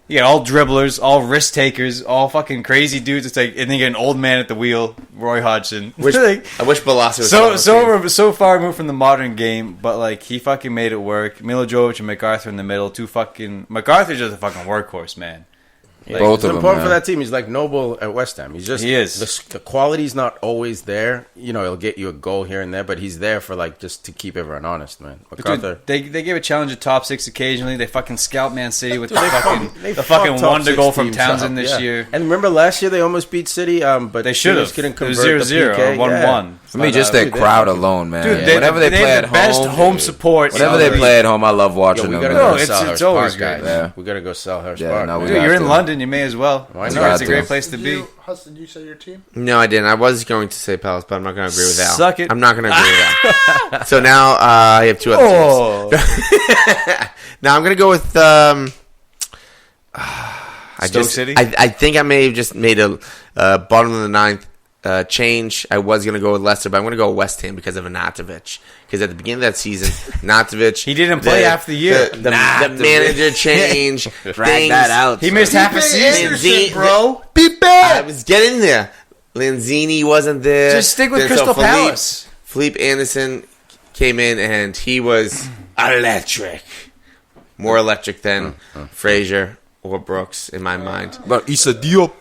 You got all dribblers, all risk takers, all fucking crazy dudes. It's like, and then you get an old man at the wheel, Roy Hodgson. I wish Balassi was so far removed from the modern game, but like he fucking made it work. Milojevic and MacArthur in the middle, MacArthur's just a fucking workhorse, man. Yeah, Both it's of them, important for man. that team. He's like Noble at West Ham. He is. The quality's not always there. You know, he'll get you a goal here and there, but he's there for like just to keep everyone honest, man. MacArthur. Dude, they give a challenge at top 6 occasionally. They fucking scalp Man City with They the fucked fucking top wonder 6 goal from teams Townsend up, this yeah. year. And remember last year they almost beat City, but They should have. couldn't It was convert 0-0 the PK. or 1-1. For me, just their crowd alone, man. Dude, Whenever they play have at the best home, home support. whenever they play at home, I love watching we them. gotta man. go No, to it's Selhurst always Park, great. guys. Yeah. We gotta go Selhurst Yeah, Park. no, we Dude, got you're in to. London. You may as well. Why It's not? a great place to be. You, Huss, did you say your team? No, I didn't. I was going to say Palace, but I'm not going to agree with Al. Suck it. I'm not going to agree with Al. So now I have two other teams. Now I'm going to go with Stoke City? I think I may have just made a bottom of the ninth change. I was going to go with Leicester, but I'm going to go with West Ham because of Anatovic. Because at the beginning of that season, Anatovic... He didn't play half the year. The manager change. Drag that out. He missed half a season, Lanzini- bro. Beat I back. was getting there. Lanzini wasn't there. Just stick with Then Crystal Philippe- Palace. Philippe Anderson came in and he was electric. More electric than Fraser or Brooks in my mind. But Issa Diop.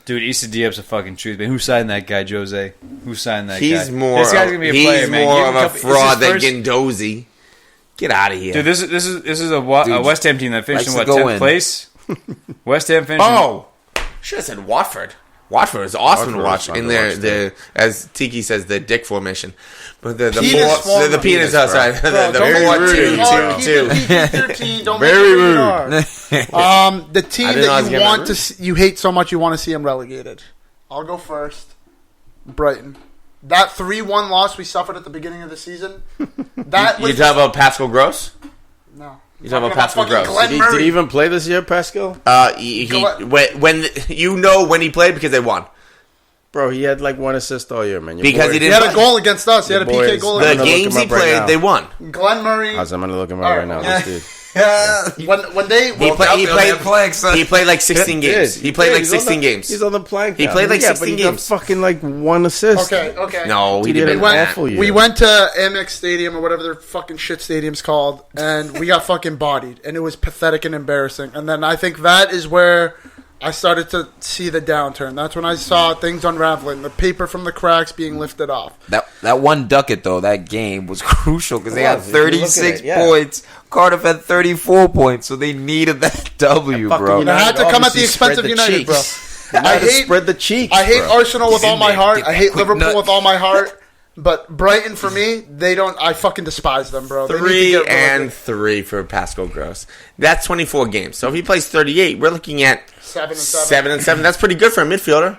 Dude, Issa Diop's a fucking truth, man. Who signed that guy, Jose? Who signed that guy? He's more. This guy's gonna be a player, man. more Give him of a this is fraud than first- Guendouzi. Get out of here. Dude, this is a West Ham team that finished in likes what, to go 10th in. place? West Ham finished. Oh, should have said Watford. Watford is awesome to watch. Watford was fun In to their, watch, the as Tiki says, the dick formation. But the Penis the penis bro. outside. Bro, The don't very make rude, it too too. hard. Keep it PG-13. Don't make Very it rude. hard. The team I didn't know I was that you getting want that to see, you hate so much you want to see them relegated. I'll go first. Brighton. That 3-1 loss we suffered at the beginning of the season. That You was talk about Pascal Gross? no. You talking about Pascal fucking Gross? Glenn Did Murray. he even play this year, Pascal? He when you know when he played because they won. Bro, he had like one assist all year, man. Your Because boy- he He didn't had a goal against us. He had a Your PK boys- goal The I'm against gonna look games him he up right played, now. they won. us. Glenn Murray. I'm gonna look him up All right now. right. This dude. When they He played like 16 games. He played like He's on 16 the- games. He's on the plank. He now. played like Yeah, 16 but he got games. fucking like one assist. Okay. No, he Dude, he had didn't. an went- awful year. We went to Amex Stadium or whatever their fucking shit stadium's called, and we got fucking bodied, and it was pathetic and embarrassing. And then I think that is where I started to see the downturn. That's when I saw things unraveling, the paper from the cracks being lifted off. That one ducket though, that game was crucial because they had Was, if you look at 36 it, yeah. points. Cardiff had 34 points, so they needed that W, Fucking bro. And it had to come at the obviously expense of spread the United, bro. cheeks. I United hate spread the cheeks. I hate bro. Arsenal with all my heart. Get I that hate quick Liverpool nut. with all my heart. But Brighton, for me, I fucking despise them, bro. They need to 3 get and relegated. 3 for Pascal Gross. That's 24 games. So if he plays 38, we're looking at 7 and 7 and 7. That's pretty good for a midfielder.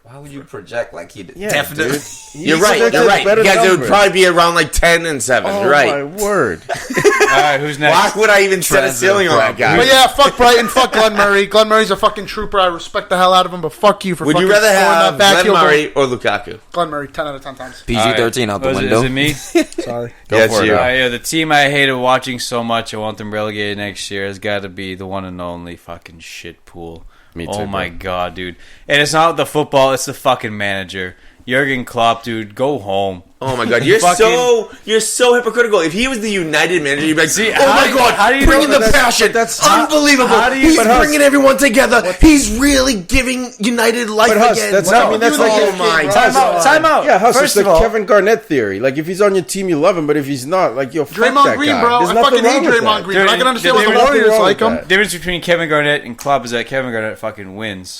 Why would you project like he Yeah, definitely? dude. You're right. You're right. You guys, it would probably be around like 10 and 7. Oh You're right. my word! All right, who's Why next? would I even set a ceiling on that guy? But yeah, fuck Brighton, fuck Glenn Murray. Glenn Murray's a fucking trooper. I respect the hell out of him, but fuck you for Would fucking you rather scoring have that back Glenn heel goal. Murray or Lukaku? Glenn Murray, 10 out of 10 times. PG-13 out the Is it- window. Is it me? Sorry. Go Yes, for it. you. Al. Yeah, the team I hated watching so much, I want them relegated next year, has got to be the one and only fucking shit pool. Me too, Oh my bro. god, dude! And it's not the football; it's the fucking manager, Jurgen Klopp, dude. Go home. Oh my god, you're so hypocritical. If he was the United manager, you'd be like, See, oh my god, how do you bringing know the that- passion. that's- Unbelievable. how do you- He's but Huss- bringing everyone together. He's really giving United life But Huss, again. that's Wow. not- I mean, that's oh like- my Time god. Time out. Yeah, Huss, First it's of the all, Kevin Garnett theory. Like, if he's on your team, you love him, but if he's not, like, you'll fuck Draymond that Green, guy. bro. There's I nothing fucking hate wrong with Draymond that. Green, but I can understand There's why the nothing Warriors wrong like with him. that. the difference between Kevin Garnett and Klopp is that Kevin Garnett fucking wins.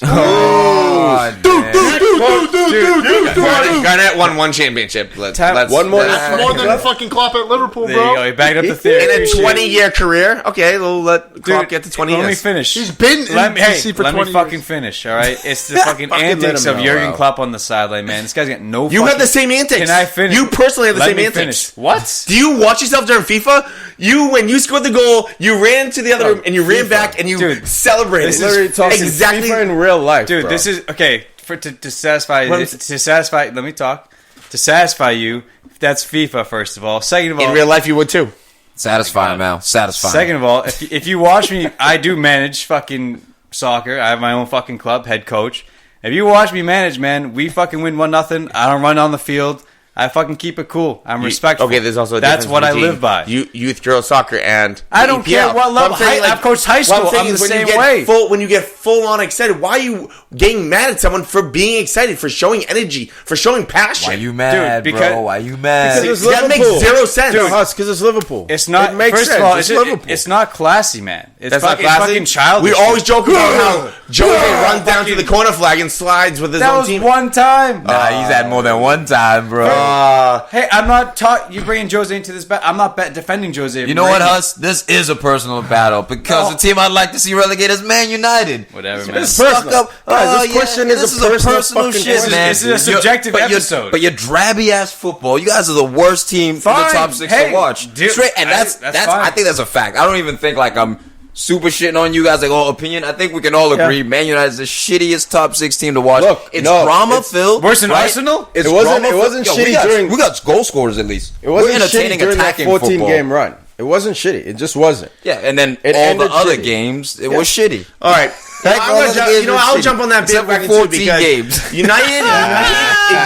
Garnett won one championship. Let's One more. That's more than fucking Klopp at Liverpool, There you go. bro. He backed up the theory. in a Appreciate it. 20-year career. Okay, we'll let Klopp get to 20 Let me years. finish. He's been in Let me, DC for let 20 me fucking years. finish, all right? It's the fucking Fucking let antics him of know, Jurgen Al. Klopp on the sideline, man. This guy's got no You fucking... have the same antics. Can I finish? You personally have the Let same me antics. finish. What? Do you watch yourself during FIFA? When you scored the goal, you ran to the other room and you ran FIFA. back and you Dude, celebrated. this is Literally talking exactly. FIFA in real life, Dude, bro. this is... Okay, to satisfy... Well, to satisfy... Let me talk. To satisfy you, that's FIFA, first of all. Second of all... In real life, you would too. Satisfying, Mal. Satisfying. Second of all, if you watch me, I do manage fucking soccer. I have my own fucking club, head coach. If you watch me manage, man, we fucking win 1-0. I don't run on the field. I fucking keep it cool. I'm respectful. Okay, there's also a that's difference what I between live by. Youth girls soccer and I don't EPL. care what level. I've coached high school. I'm the same way. When you get full on excited, why are you getting mad at someone for being excited, for showing energy, for showing passion? Why you mad, Dude, bro? Why you mad? Because That makes zero sense. Dude, Huss, because it's Liverpool. It's not. It makes first sense. of all, it's Liverpool. It's not classy, man. It's That's not fucking, classy. fucking childish. We always joke about how Jose runs down to the corner flag and slides with his that own was team. one time. Nah, he's had more than one time, bro. Hey, I'm not you bringing Jose into this battle. I'm not defending Jose. You know what, Huss? This is a personal battle because the team I'd like to see relegated is Man United. Whatever, man. It's stuck up. Guys, this question is this a is personal fucking shit, question. man. This is a subjective episode. But you're drabby ass football. You guys are the worst team in the Fine. top 6 Hey, to watch. dude, Straight, and that's fine. I think that's a fact. I don't even think like I'm super shitting on you guys like all opinion. I think we can all agree Man United is the shittiest top 6 team to watch. Look, it's no, drama filled. Worse than Arsenal? It's It wasn't- drama it wasn't filled. shitty we got goal scorers at least. It wasn't We're entertaining shitty during that attacking 14 football. game run. It wasn't shitty. It just wasn't. Yeah, and then It all the ended other shitty. games, it was shitty. All right. all the games were I'll shitty. jump on that Except for bandwagon too 14 because games. United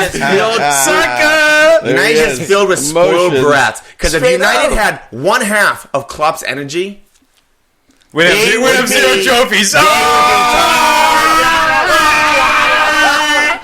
is filled. United is filled with spoiled Emotions. brats. Because if Straight United up. had one half of Klopp's energy, We have They would zero be- trophies.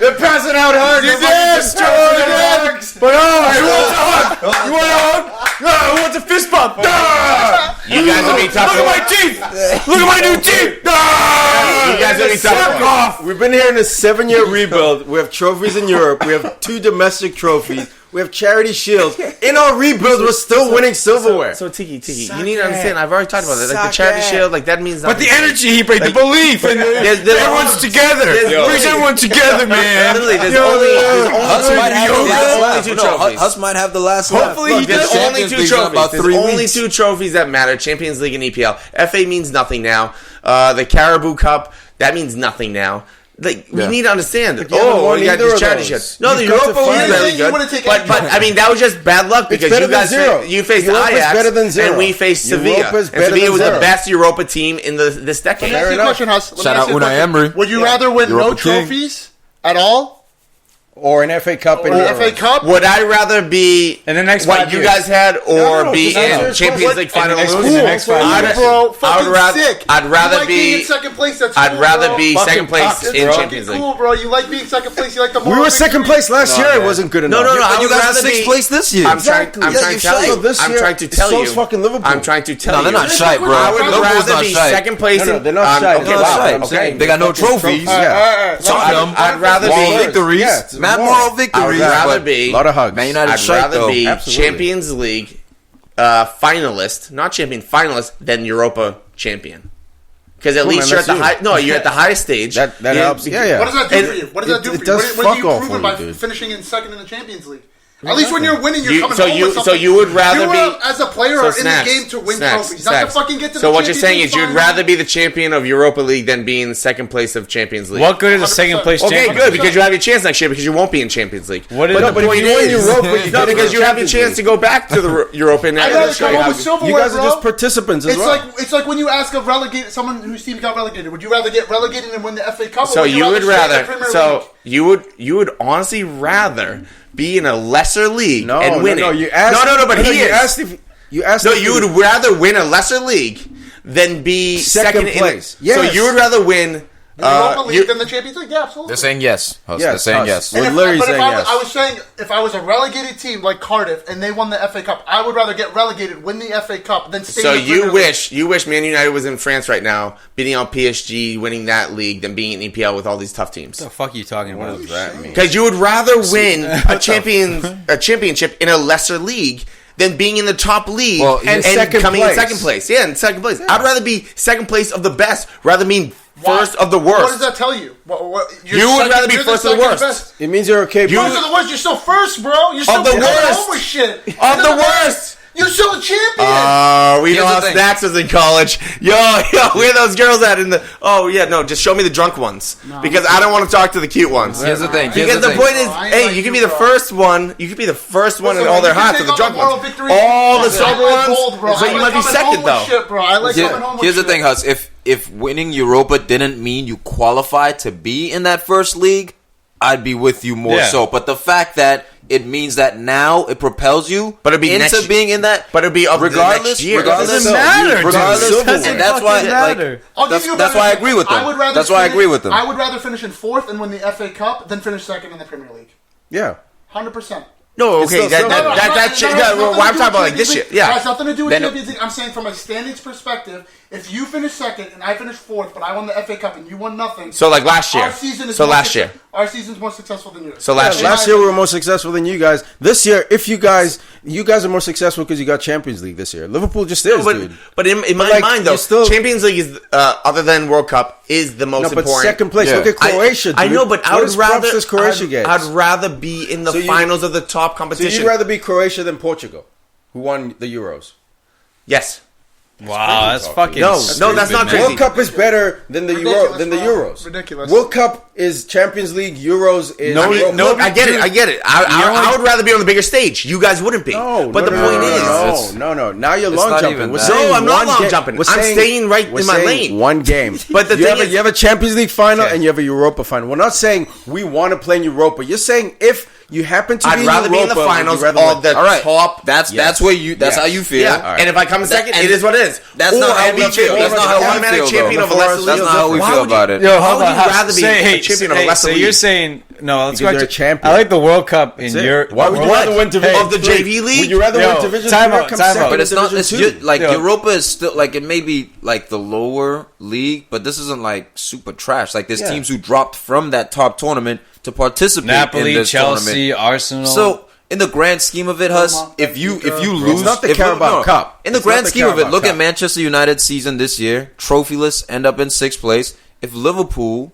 They're passing out hugs. You did. But you want a hug? Who wants a fist bump? you guys will be tough. Look at my teeth. Look at my new teeth. You guys will be tough. off. We've been here in a 7-year rebuild. We have trophies in Europe. We have 2 domestic trophies. We have charity shields. In our rebuild, we're still winning silverware. So Tiki, you need to understand. I've already talked about that. Like the charity shield, like that means nothing. But the energy he brings, the belief, and everyone's together. Brings everyone together, man. Literally, there's only Huss might have the last only laugh. two No, trophies. Huss might have the last laugh. Hopefully he There's does. only Champions two League's in trophies. about There's 3 only weeks. 2 trophies that matter: Champions League and EPL. FA means nothing now. The Caribou Cup, that means nothing now. Like we need to understand. you haven't won you got either this of charity those. shield. No, the You've got to Europa was find- really You wouldn't good. take But any I mean, that was just bad luck because better you guys than zero. you faced Europa's Ajax better than zero. and we faced Sevilla. Europa's And better Sevilla than was the zero. best Europa team in this decade. Let me ask you a question, Huss. Let me Shout ask out you a Unai question. Emery. Would you rather win no Europa King. trophies at all Or an FA Cup in or Europe. FA Cup? Would I rather be In the next what 5 you years. guys had or No, be just answer in his Champions question. League final In the lose? next- in the next Cool, 5 years. bro. Fucking rather- sick. I'd rather you like being be- in second place. That's I'd cool, rather bro. be Fucking second place pucks, in bro. Champions League. Cool, bro. You like being second place. You like the We moral were second victory. place last year. It man. wasn't good No, enough. no, no. I You would guys are rather 6th be. place this year. I'm trying to tell you. This I'm year, trying to it's tell so you. fucking Liverpool. I'm trying to tell No, you. they're not shy, bro. I would Liverpool's rather not be shy. second place. No, they're not shy. Okay, They're not wow. shy. Okay. They got no trophies. Yeah. So I'd rather Moral be. victories. Yeah, it's Mad moral. moral victories. I'd rather but be. A lot of hugs. Man United I'd shite, rather though. be Absolutely. Champions League finalist, not champion finalist, than Europa champion. Because at Cool, least man, you're at the that's you. high. No, you're at the highest stage. That helps. Yeah. What does that do And for you? What does that do it for you? does What do you fuck all prove for it by you, dude. finishing in second in the Champions League? At least when you're winning, you're coming so home you with so something. you would rather You be as a player are in the game to win trophies, not to fucking get to the So what you're Champions saying League is you'd final. rather be the champion of Europa League than be in second place of Champions League. What good is a second place Okay, champion? good because you have your chance next year because you won't be in Champions League. What is- but No, the but if point you win is, Europa, you no, get because into you have your Champions chance League. to go back to the European. I'd rather come home with silverware, You guys are bro. just participants as It's well. like when you ask a relegated someone whose team got relegated. Would you rather get relegated and win the FA Cup? So or you would stay in the rather. Premier So League? you would honestly rather be in a lesser league and win no, it. you asked. No, but he you is. asked if you asked. No, if you would rather win a lesser league than be Second second place. In, So Yes. you would rather win. The Europa League you- than the Champions League? Yeah, absolutely. They're saying yes. Huss. Yes, They're saying Huss. yes. We're And literally but saying I yes. was saying if I was a relegated team like Cardiff and they won the FA Cup, I would rather get relegated, win the FA Cup, than stay So in the Premier League. you wish Man United was in France right now, beating out PSG, winning that league, than being in EPL with all these tough teams. What the fuck are you talking What about? does that mean? Because you would rather win a championship in a lesser league than being in the top league Well, and second coming place. in second place. Yeah, in second place. I'd rather be second place of the best rather than being first of the worst. What does that tell you? You're You would second- rather be you're first of the second worst. best. It means you're okay. You- First of the worst, you're still first, bro. You're still the coming worst. home with shit. Of the worst. You're still a champion. We Here's know the how thing. snacks was in college. Yo, where those girls at in the? Oh yeah, no, just show me the drunk ones because I don't want to talk to the cute ones. Here's the thing. Because the point is, hey, you can be the first one. You could be the first one in all their hearts, the drunk ones. All the sober ones. So you might be second though. Here's the thing, Huss. If winning Europa didn't mean you qualified to be in that first league, I'd be with you more so. But the fact that it means that now it propels you into being in that. But it'd be of regardless. the next year. It doesn't matter. Regardless, and that's why. That's why I agree with them. That's why I agree with them. I would rather finish in 4th and win the FA Cup than finish 2nd in the Premier League. Yeah. 100%. No, okay, I'm talking about like this shit. Yeah, it has nothing to do with Champions League. I'm saying from a standings perspective, if you finish 2nd and I finish 4th, but I won the FA Cup and you won nothing. So like last year. Our season is our season's more successful than yours. So last year we were more successful than you guys. This year, if you guys are more successful because you got Champions League this year. Liverpool just is, dude. But in my mind, though, Champions League is other than World Cup is the most important. But second place. Look at Croatia. I know, but I would rather does Croatia get? I'd rather be in the finals of the top competition. So you'd rather be Croatia than Portugal, who won the Euros? Yes. Wow, that's fucking no, that's not crazy. World Cup is better than the Euros. Ridiculous. World Cup is Champions League. Euros is I get it. I would rather be on the bigger stage. You guys wouldn't be. But the point is, no. Now you're long jumping. No, I'm not long jumping. I'm staying right in my lane. One game. But the thing is, you have a Champions League final and you have a Europa final. We're not saying we want to play in Europa. You're saying if you happen to be in Europa, I'd rather be in the finals of the top. That's where you. That's how you feel. Yeah. And if I come second, it is what it is. That's not how we feel. That's not how we feel. Champion of a lesser league. That's not how we feel about it. Yo, hold on. Rather be a champion of a lesser league. So you're saying no? Let's go. They're a champion. I like the World Cup in Europe. Why would you rather win Division of the JV league? Would you rather win Division 3 or come second? But it's not. It's like Europa is still like it may be like the lower league, but this isn't like super trash. Like there's teams who dropped from that top tournament to participate Napoli, in this Chelsea, tournament. Arsenal. So in the grand scheme of it, Huss, if you lose, it's not the Carabao Cup. In the grand scheme of it, look at Manchester United's season this year. Trophyless, end up in 6th place. If Liverpool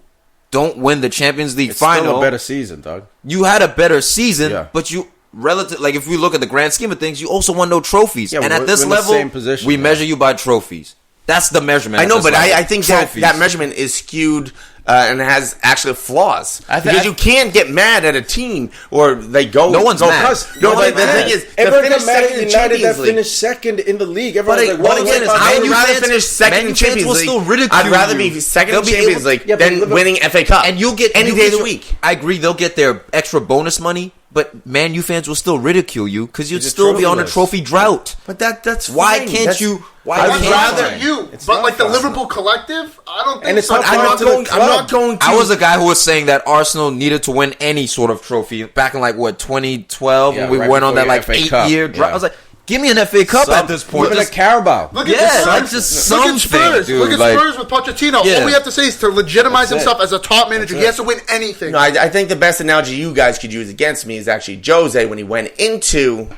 don't win the Champions League final, still a better season, dog. You had a better season, but you like if we look at the grand scheme of things, you also won no trophies. Yeah, and at this level, we measure you by trophies. That's the measurement. I know, but I think that measurement is skewed and has actually flaws. Because you can't get mad at a team or they go. No one's mad. No, but the thing is, everyone got mad at United that finished second in the league. Everyone's like, what again? I would rather finish second in Champions League. I'd rather be second in Champions League than winning FA Cup. And you'll get any day of the week. I agree. They'll get their extra bonus money. But Man U fans will still ridicule you because you'd still be on a trophy drought. But that's why fine. can't you? Why I'd can't rather you? But like the Liverpool collective, I don't think. And it's so. not I'm not going to. I was a guy who was saying that Arsenal needed to win any sort of trophy back in 2012 when we went on that 8-year drought. I was like, give me an FA Cup at this point. Look at Carabao. Look at Spurs, dude. Look at Spurs with Pochettino. All we have to say is to legitimize himself as a top manager. He has to win anything. No, I think the best analogy you guys could use against me is actually Jose when he went into.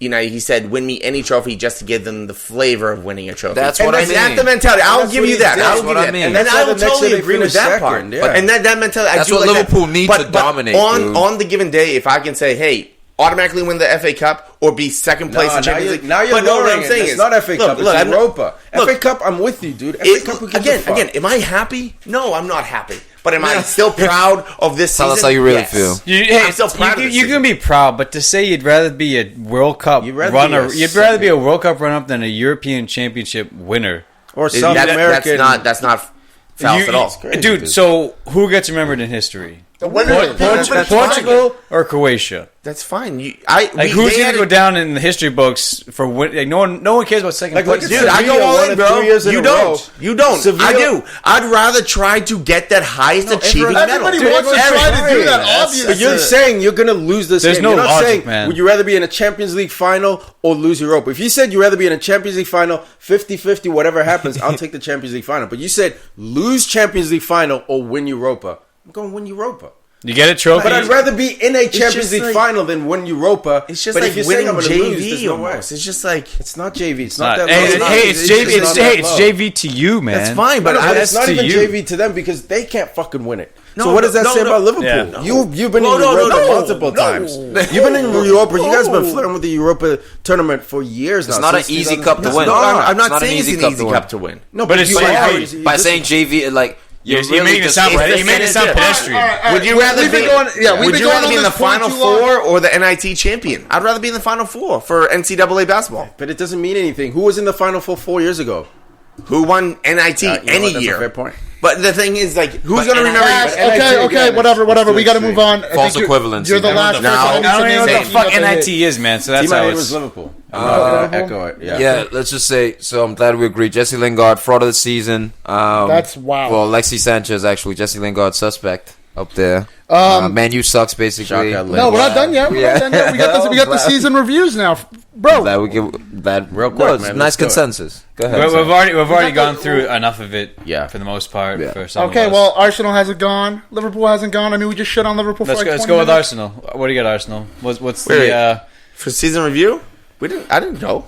He said, "Win me any trophy just to give them the flavor of winning a trophy." That's what I mean. That's the mentality. I'll give you that. That's what I mean. And I will totally agree with that part. Yeah. And that mentality, that's what Liverpool need to dominate. On the given day, if I can say, "Hey, automatically win the FA Cup or be second place in Champions League," now you're lowering it. It's not FA Cup. It's Europa. FA Cup, I'm with you, dude. FA Cup, again, am I happy? No, I'm not happy. But am I still proud of this season? Tell us how you really feel. I'm still proud of this you can be proud, but to say you'd rather be a World Cup runner, you'd rather be a World Cup runner-up than a European Championship winner. Or South American. That's not false at all. Dude, so who gets remembered in history? The winner, Portugal or Croatia? That's fine. Who's going to go down in the history books for win? Like, no one cares about second place. Dude, I go all in, bro. You don't. Sevilla. I do. I'd rather try to get that highest achieving medal. Everybody wants to try to do that, obviously. But you're saying you're going to lose this game. No you're not logic, saying, man. would you rather be in a Champions League final or lose Europa? If you said you'd rather be in a Champions League final, 50-50, whatever happens, I'll take the Champions League final. But you said lose Champions League final or win Europa. I'm going to win Europa. You get a trophy. But I'd rather be in a Champions just League like- final than win Europa. It's just but like if you're winning saying I'm gonna JV lose, there's no way. almost. It's just like It's not JV. It's Not- not that hey, low. hey, it's It's JV. just It's, not hey, that it's low. JV to you, man. that's fine, but But it's not to even you. JV to them because they can't fucking win it. No, So what does that no, say no. about Liverpool? Yeah. You've been No, in no, Europa no, multiple no. times. You've been in Europa. You guys have been No. flirting with the Europa tournament for years now. It's not an since easy 2000. cup to It's win. no, not. I'm not It's not an saying it's easy an cup easy to cup win. to win. No, But it's you like- are. hey, By saying JV, like You're really making it just sound. it's You made it sound definitive. pedestrian. All right. Would you rather We've be? been going- yeah, we've would been you going rather on be in the this point Final too long. Four or the NIT champion? I'd rather be in the Final Four for NCAA basketball. But it doesn't mean anything. Who was in the Final Four 4 years ago? Who won NIT You know any what? That's year? a fair point. But the thing is, like, who's But going to remember? Yes, But NIT okay, again, whatever. it's We got to too move on. I False think equivalency. You're the I don't last know. person. I I don't even know what the Say- fuck NIT is, man. So that's Team I how made it's. was Liverpool. I'm not going to echo it. Yeah, let's just say. So I'm glad we agree. Jesse Lingard, fraud of the season. That's wow. Well, Alexis Sanchez actually. Jesse Lingard suspect up there. Man, you sucks basically. Shaka No, we're not done yet. We're not done yet. We got the season reviews now, bro. That we give that Real quick, no, it's man, nice let's do it. consensus. Go ahead. We've already got gone through enough of it. Yeah. For the most part. Yeah. For some Okay, of us. well, Arsenal hasn't gone. Liverpool hasn't gone. I mean, we just shit on Liverpool for let's like go. Let's 20 go with minutes. Arsenal. What do you got, Arsenal? What's Wait, the? For season review? I didn't go.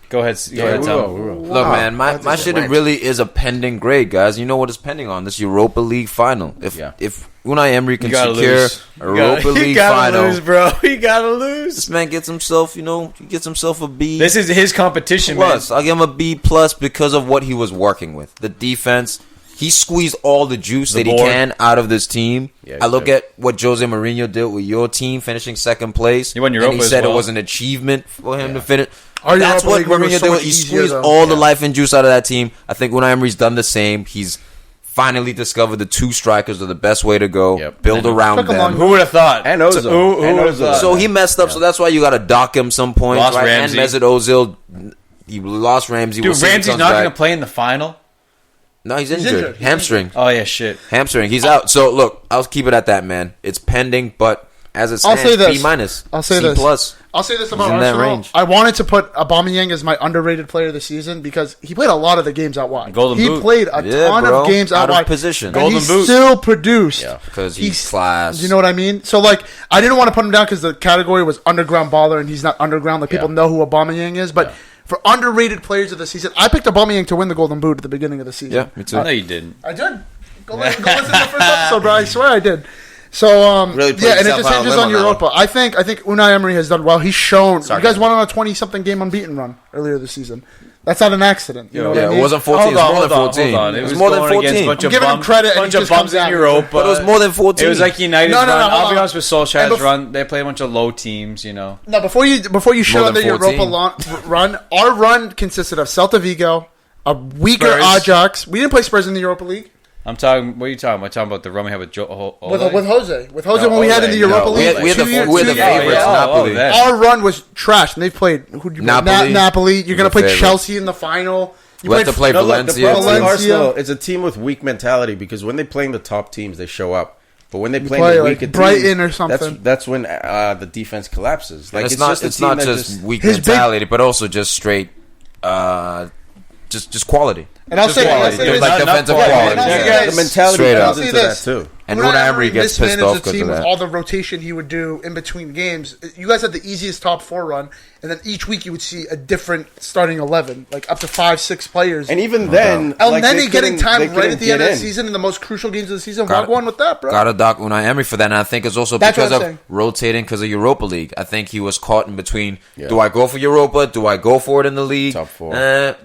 Go ahead. Go ahead. Tom. Look, man, my That's shit just really is a pending grade, guys. You know what it's pending on? This Europa League final. If Unai Emery can You gotta secure lose. a Europa You League gotta final, lose, bro. You gotta lose. this man gets himself, he gets himself a B. This is his competition, man. plus. I'll give him a B plus because of what he was working with. The defense, he squeezed all the juice The that he board. can out of this team. Yeah, I look sure. at what Jose Mourinho did with your team, finishing second place. He won Europa and he as said well. it was an achievement for him to finish. Our That's Europa what League run was Mourinho so did. much He easier, squeezed though. all the life and juice out of that team. I think Unai Emery's done the same. He's finally discovered the two strikers are the best way to go. Yep. Build around Took a long them. Who would have thought? And Ozil. Who And would have Ozil. thought? So he messed up. So that's why you got to dock him some points. Lost Right? Ramsey. And Mesut Ozil, he lost Ramsey. Dude, We'll see if he Ramsey's comes not back. going to play in the final. No, he's injured. Hamstring. Oh yeah, shit. Hamstring. He's out. So look, I'll keep it at that, man. It's pending, but as it I'll stands, say this. B minus. I'll say C this. plus. I'll say this about in that Arsenal. range. I wanted to put Aubameyang as my underrated player of the season because he played a lot of the games out wide. Golden he Boot. played a Yeah, ton bro. of games out Out of wide. position. And Golden he Boot. still produced. Yeah. Because he's class. You know what I mean? So, like, I didn't want to put him down because the category was underground baller, and he's not underground. Like, people Yeah. know who Aubameyang is. But for underrated players of the season, I picked Aubameyang to win the Golden Boot at the beginning of the season. Yeah, me too. No, you didn't. I did. Go listen to the first episode, bro. I swear I did. So, Really put yeah, and it yourself just out on a hinges limb on on that Europa. I think Unai Emery has done well. He's shown. Sorry, you guys guys. went on a 20-something game unbeaten run earlier this season. That's not an accident. You know what Yeah, I mean? it wasn't 14. It was more than 14. Hold on. It was more than going against 14. a bunch I'm of giving him bums- credit, and bunch he of just bums comes in out. Europa. But it was more than 14. It was like United's No, run. hold I'll be on. honest with Solskjaer's And bef- run. They play a bunch of low teams, you know. No, before you shit More on the than Europa 14. run, our run consisted of Celta Vigo, a weaker Spurs. Ajax. We didn't play Spurs in the Europa League I'm talking. What are you talking about? I'm talking about the run we had with Joe. with Jose. With Jose No, when we had in the Ole, no. Europa We League. had the 2 years- we're the 2 years ago. favorites. yeah. Napoli. that. Our run was trash, and they've played. Who you Napoli. Napoli. You're gonna The play favorite. Chelsea in the final. You We have to play No, look, the Valencia. problem with Valencia. Arsenal is a team with weak mentality because when they playing the top teams, they show up. But when they play play, the like, weaker Brighton teams, or something. that's when the defense collapses. Like it's it's not just a it's team not that just weak His big- mentality, but also just straight, just quality. And I'll Just say, quality. this. like not defensive quality. quality. Yeah, Yeah. the mentality Straight up. comes into that This. too. And Unai Unai Emery gets pissed mismanaged off the because team of with that. all the rotation he would do in between games. You guys had the easiest top 4 run, and then each week you would see a different starting 11, like up to 5-6 players. And even then, El like, they Neni getting couldn't- time they right at couldn't the end get of the in. season in the most crucial games of the season. Got Walk it. one with that, bro. Gotta dock Unai Emery for that, and I think it's also That's because what I'm of saying. rotating because of Europa League. I think he was caught in between. Yeah. Do I go for Europa? Do I go for it in the league? Top 4.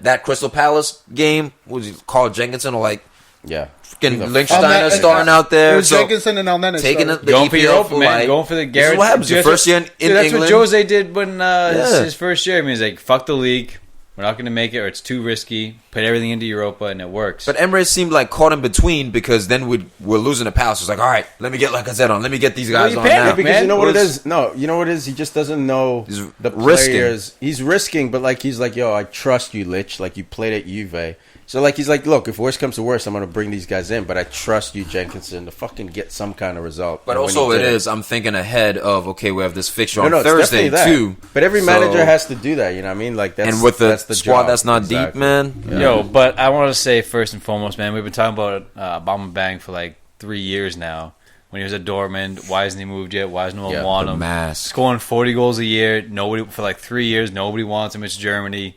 That Crystal Palace game was it Carl Jenkinson or like Yeah. freaking El Lichtsteiner Neni- starting out It there? was So Jenkinson and El Neni taking started. the Going for EPL Europa, man. like, Going for the this is Garrett. what happens. Your That's first year in Dude, that's England. what Jose did when Yeah. his first year. I mean, he's like, fuck the league. We're not going to make it, or it's too risky. Put everything into Europa, and it works. But Emirates seemed like caught in between because then we're losing the Palace. It's like, all right, let me get Lacazette on. Let me get these guys you on panic, now. Yeah, because man. you know what it Was- is? No, you know what it is? He just doesn't know He's the risking. players. He's risking, but like he's like, yo, I trust you, Lich. Like you played at Juve. So like he's like, look, if worse comes to worse, I'm gonna bring these guys in, but I trust you, Jenkinson, to fucking get some kind of result. But And when also he it did is, I'm thinking ahead of, okay, we have this fixture No, on it's Thursday definitely that. too. But every So- manager has to do that. You know what I mean? Like that's And with the that's squad job. that's not deep, Exactly. man. Yeah. Yo, but I want to say first and foremost, man, we've been talking about Bang for like 3 years now. when he was at Dortmund. Why hasn't he moved yet? Why does no one want him? Mask. Scoring 40 goals a year. Nobody for like 3 years. Nobody wants him. It's Germany.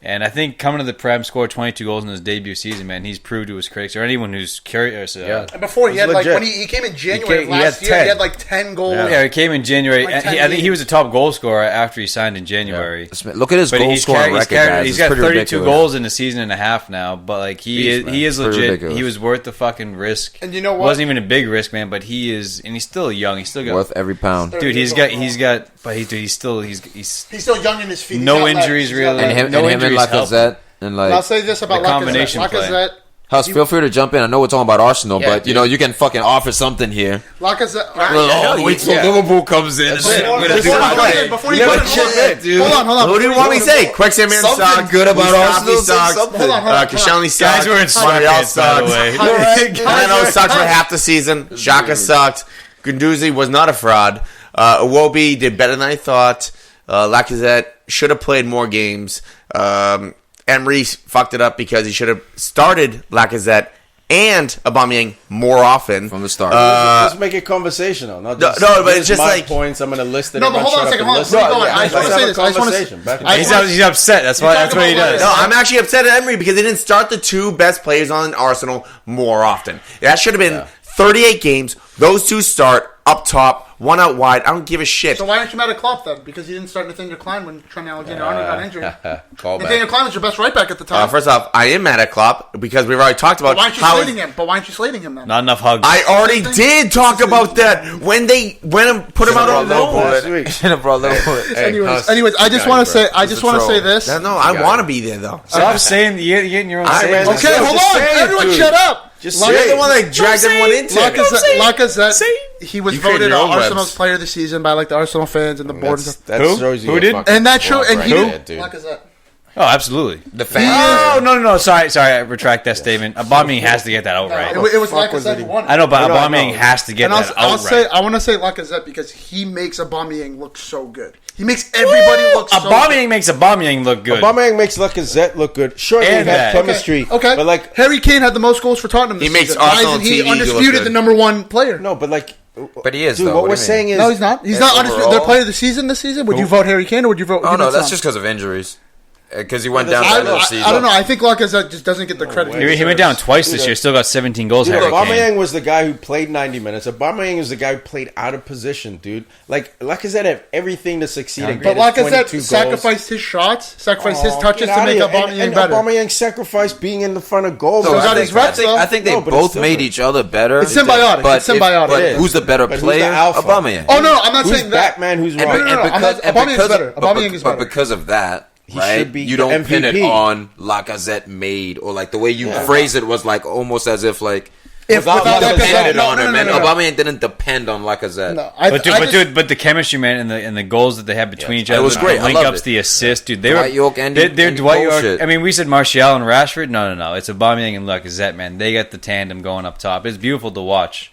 And I think coming to the Prem, scored 22 goals in his debut season, man. He's proved to his critics or anyone who's curious. Yeah. And before he had It's like legit. when he came in January He last had year, 10. he had like 10 goals. Yeah, he came in January. Like And 10 I think he games. was a top goal scorer after he signed in January. Look at his But goal he's scoring record, guys. he's It's got pretty 32 ridiculous. goals in a season and a half now. But like he Beast, man. is Pretty legit. ridiculous. He was worth the fucking risk. And you know what? Wasn't even a big risk, man. But he is, and he's still young. He's still got Worth every pound. dude. He's got. But he's still He's still young in his feet. He's No got legs. injuries, He's got really. legs. And him, No and him and injuries help. Lacazette. And And I'll like, say this about The Lacazette. combination play. Lacazette, Huss, feel free to jump in. I know we're talking about Arsenal, Yeah, but you know you can fucking offer something here. Lacazette. Till Liverpool comes in. That's it. I'm gonna do Before- my before- thing. before you You go gotta to chip Liverpool- in, dude. Hold on. Who do you want me to say? Quicksand Man Something sucks. good about Mustafi Arsenal, say sucks. something. Hold on. Koscielny sucks. Guys were in Montreal sweatpants, by the way. Leno sucked for half the season. Xhaka sucked. Guendouzi was not a fraud. Iwobi did better than I thought. Lacazette should have played more games. Emery fucked it up because he should have started Lacazette and Aubameyang more often From the start. Let's make it conversational. Not just, no, but this it's just is my like- points. I'm going to list it. No, but hold on a second. Hold on. Before you go on, I just want to say this. I just want to. He's upset. That's You why. talk That's what he about does. No, I'm actually upset at Emery because they didn't start the two best players on Arsenal more often. That should have been 38 games. Those two start up top, one out wide. I don't give a shit. So why aren't you mad at Klopp then? Because he didn't start Nathaniel Klein when Trent Alexander-Arnold got injured. Call Nathaniel back. Klein was your best right back at the time. First off, I am mad at Klopp because we've already talked about But why aren't you how slating him? But why aren't you slating him then? Not enough hugs. I already did talk about that when they went and put him out on loan. Last week. Anyways, I just want to say. I just want to say this. No, I want to be there though. Stop saying you're getting your own. I sayings. ran- Okay, hold on. Everyone, shut up. Just You're say the it. one that dragged everyone into it. Lacazette, he was You created voted your own Arsenal's webs. player of the season by like the Arsenal fans and the board and stuff. That Who? shows you Who a did? fucking And that show, flop and right he there, dude. Lacazette. Oh, absolutely. The fans. No. Sorry. I retract that statement. Aubameyang has to get that outright. It was fuck was Lacazette it? who won. I know, but No, I Aubameyang know. has to get And that outright. I want to say Lacazette because he makes Aubameyang look so good. He makes everybody look so Aubameyang makes Aubameyang look good. Aubameyang makes Lacazette look good. Sure, they And have that. chemistry. Okay. But like, Harry Kane had the most goals for Tottenham this He makes season. Why Arsenal isn't he TV look undisputed good. the number one player? no, but like, But he is, dude, though. what What we're do you saying mean? is, No, he's not. He's not undisputed. overall? Their player of the season this season. Would you vote Harry Kane or would you vote? Oh no, Hugo that's Son? just because of injuries. Because he went Yeah, down that's- the end of the season. I don't know. I think Lacazette just doesn't get the credit. He went down twice this year. Still got 17 goals. dude, Harry Kane. Aubameyang was the guy who played 90 minutes. Aubameyang is the guy who played out of position, dude. Like, Lacazette had everything to succeed. and But get his 22 Lacazette goals. sacrificed his shots, sacrificed his touches Get to outta make here. Aubameyang and better. Aubameyang sacrificed being in the front of goal. So Still man. got his reps, though. I think they No, but both it's made different. each other better. It's symbiotic. But It's symbiotic. but It is. who's the better But who's the player? alpha? Aubameyang. Oh no, I'm not Who's saying that. Batman? Who's And, wrong? no, and because, and Aubameyang's because better. of, Aubameyang is but better. because of that, He right? should be You the don't pin it MVP. on Lacazette made or like the way you phrased it was like almost as if like Without Lacazette depended no, on no, him, no, and no, no. Aubameyang didn't depend on Lacazette. No, But the chemistry, man, and the goals that they had between each It other, was great. the I link loved ups, it. the assists, dude. They Dwight were York and they're Dwight York. bullshit. I mean, we said Martial and Rashford. No. It's Aubameyang and Lacazette, man. They got the tandem going up top. It's beautiful to watch,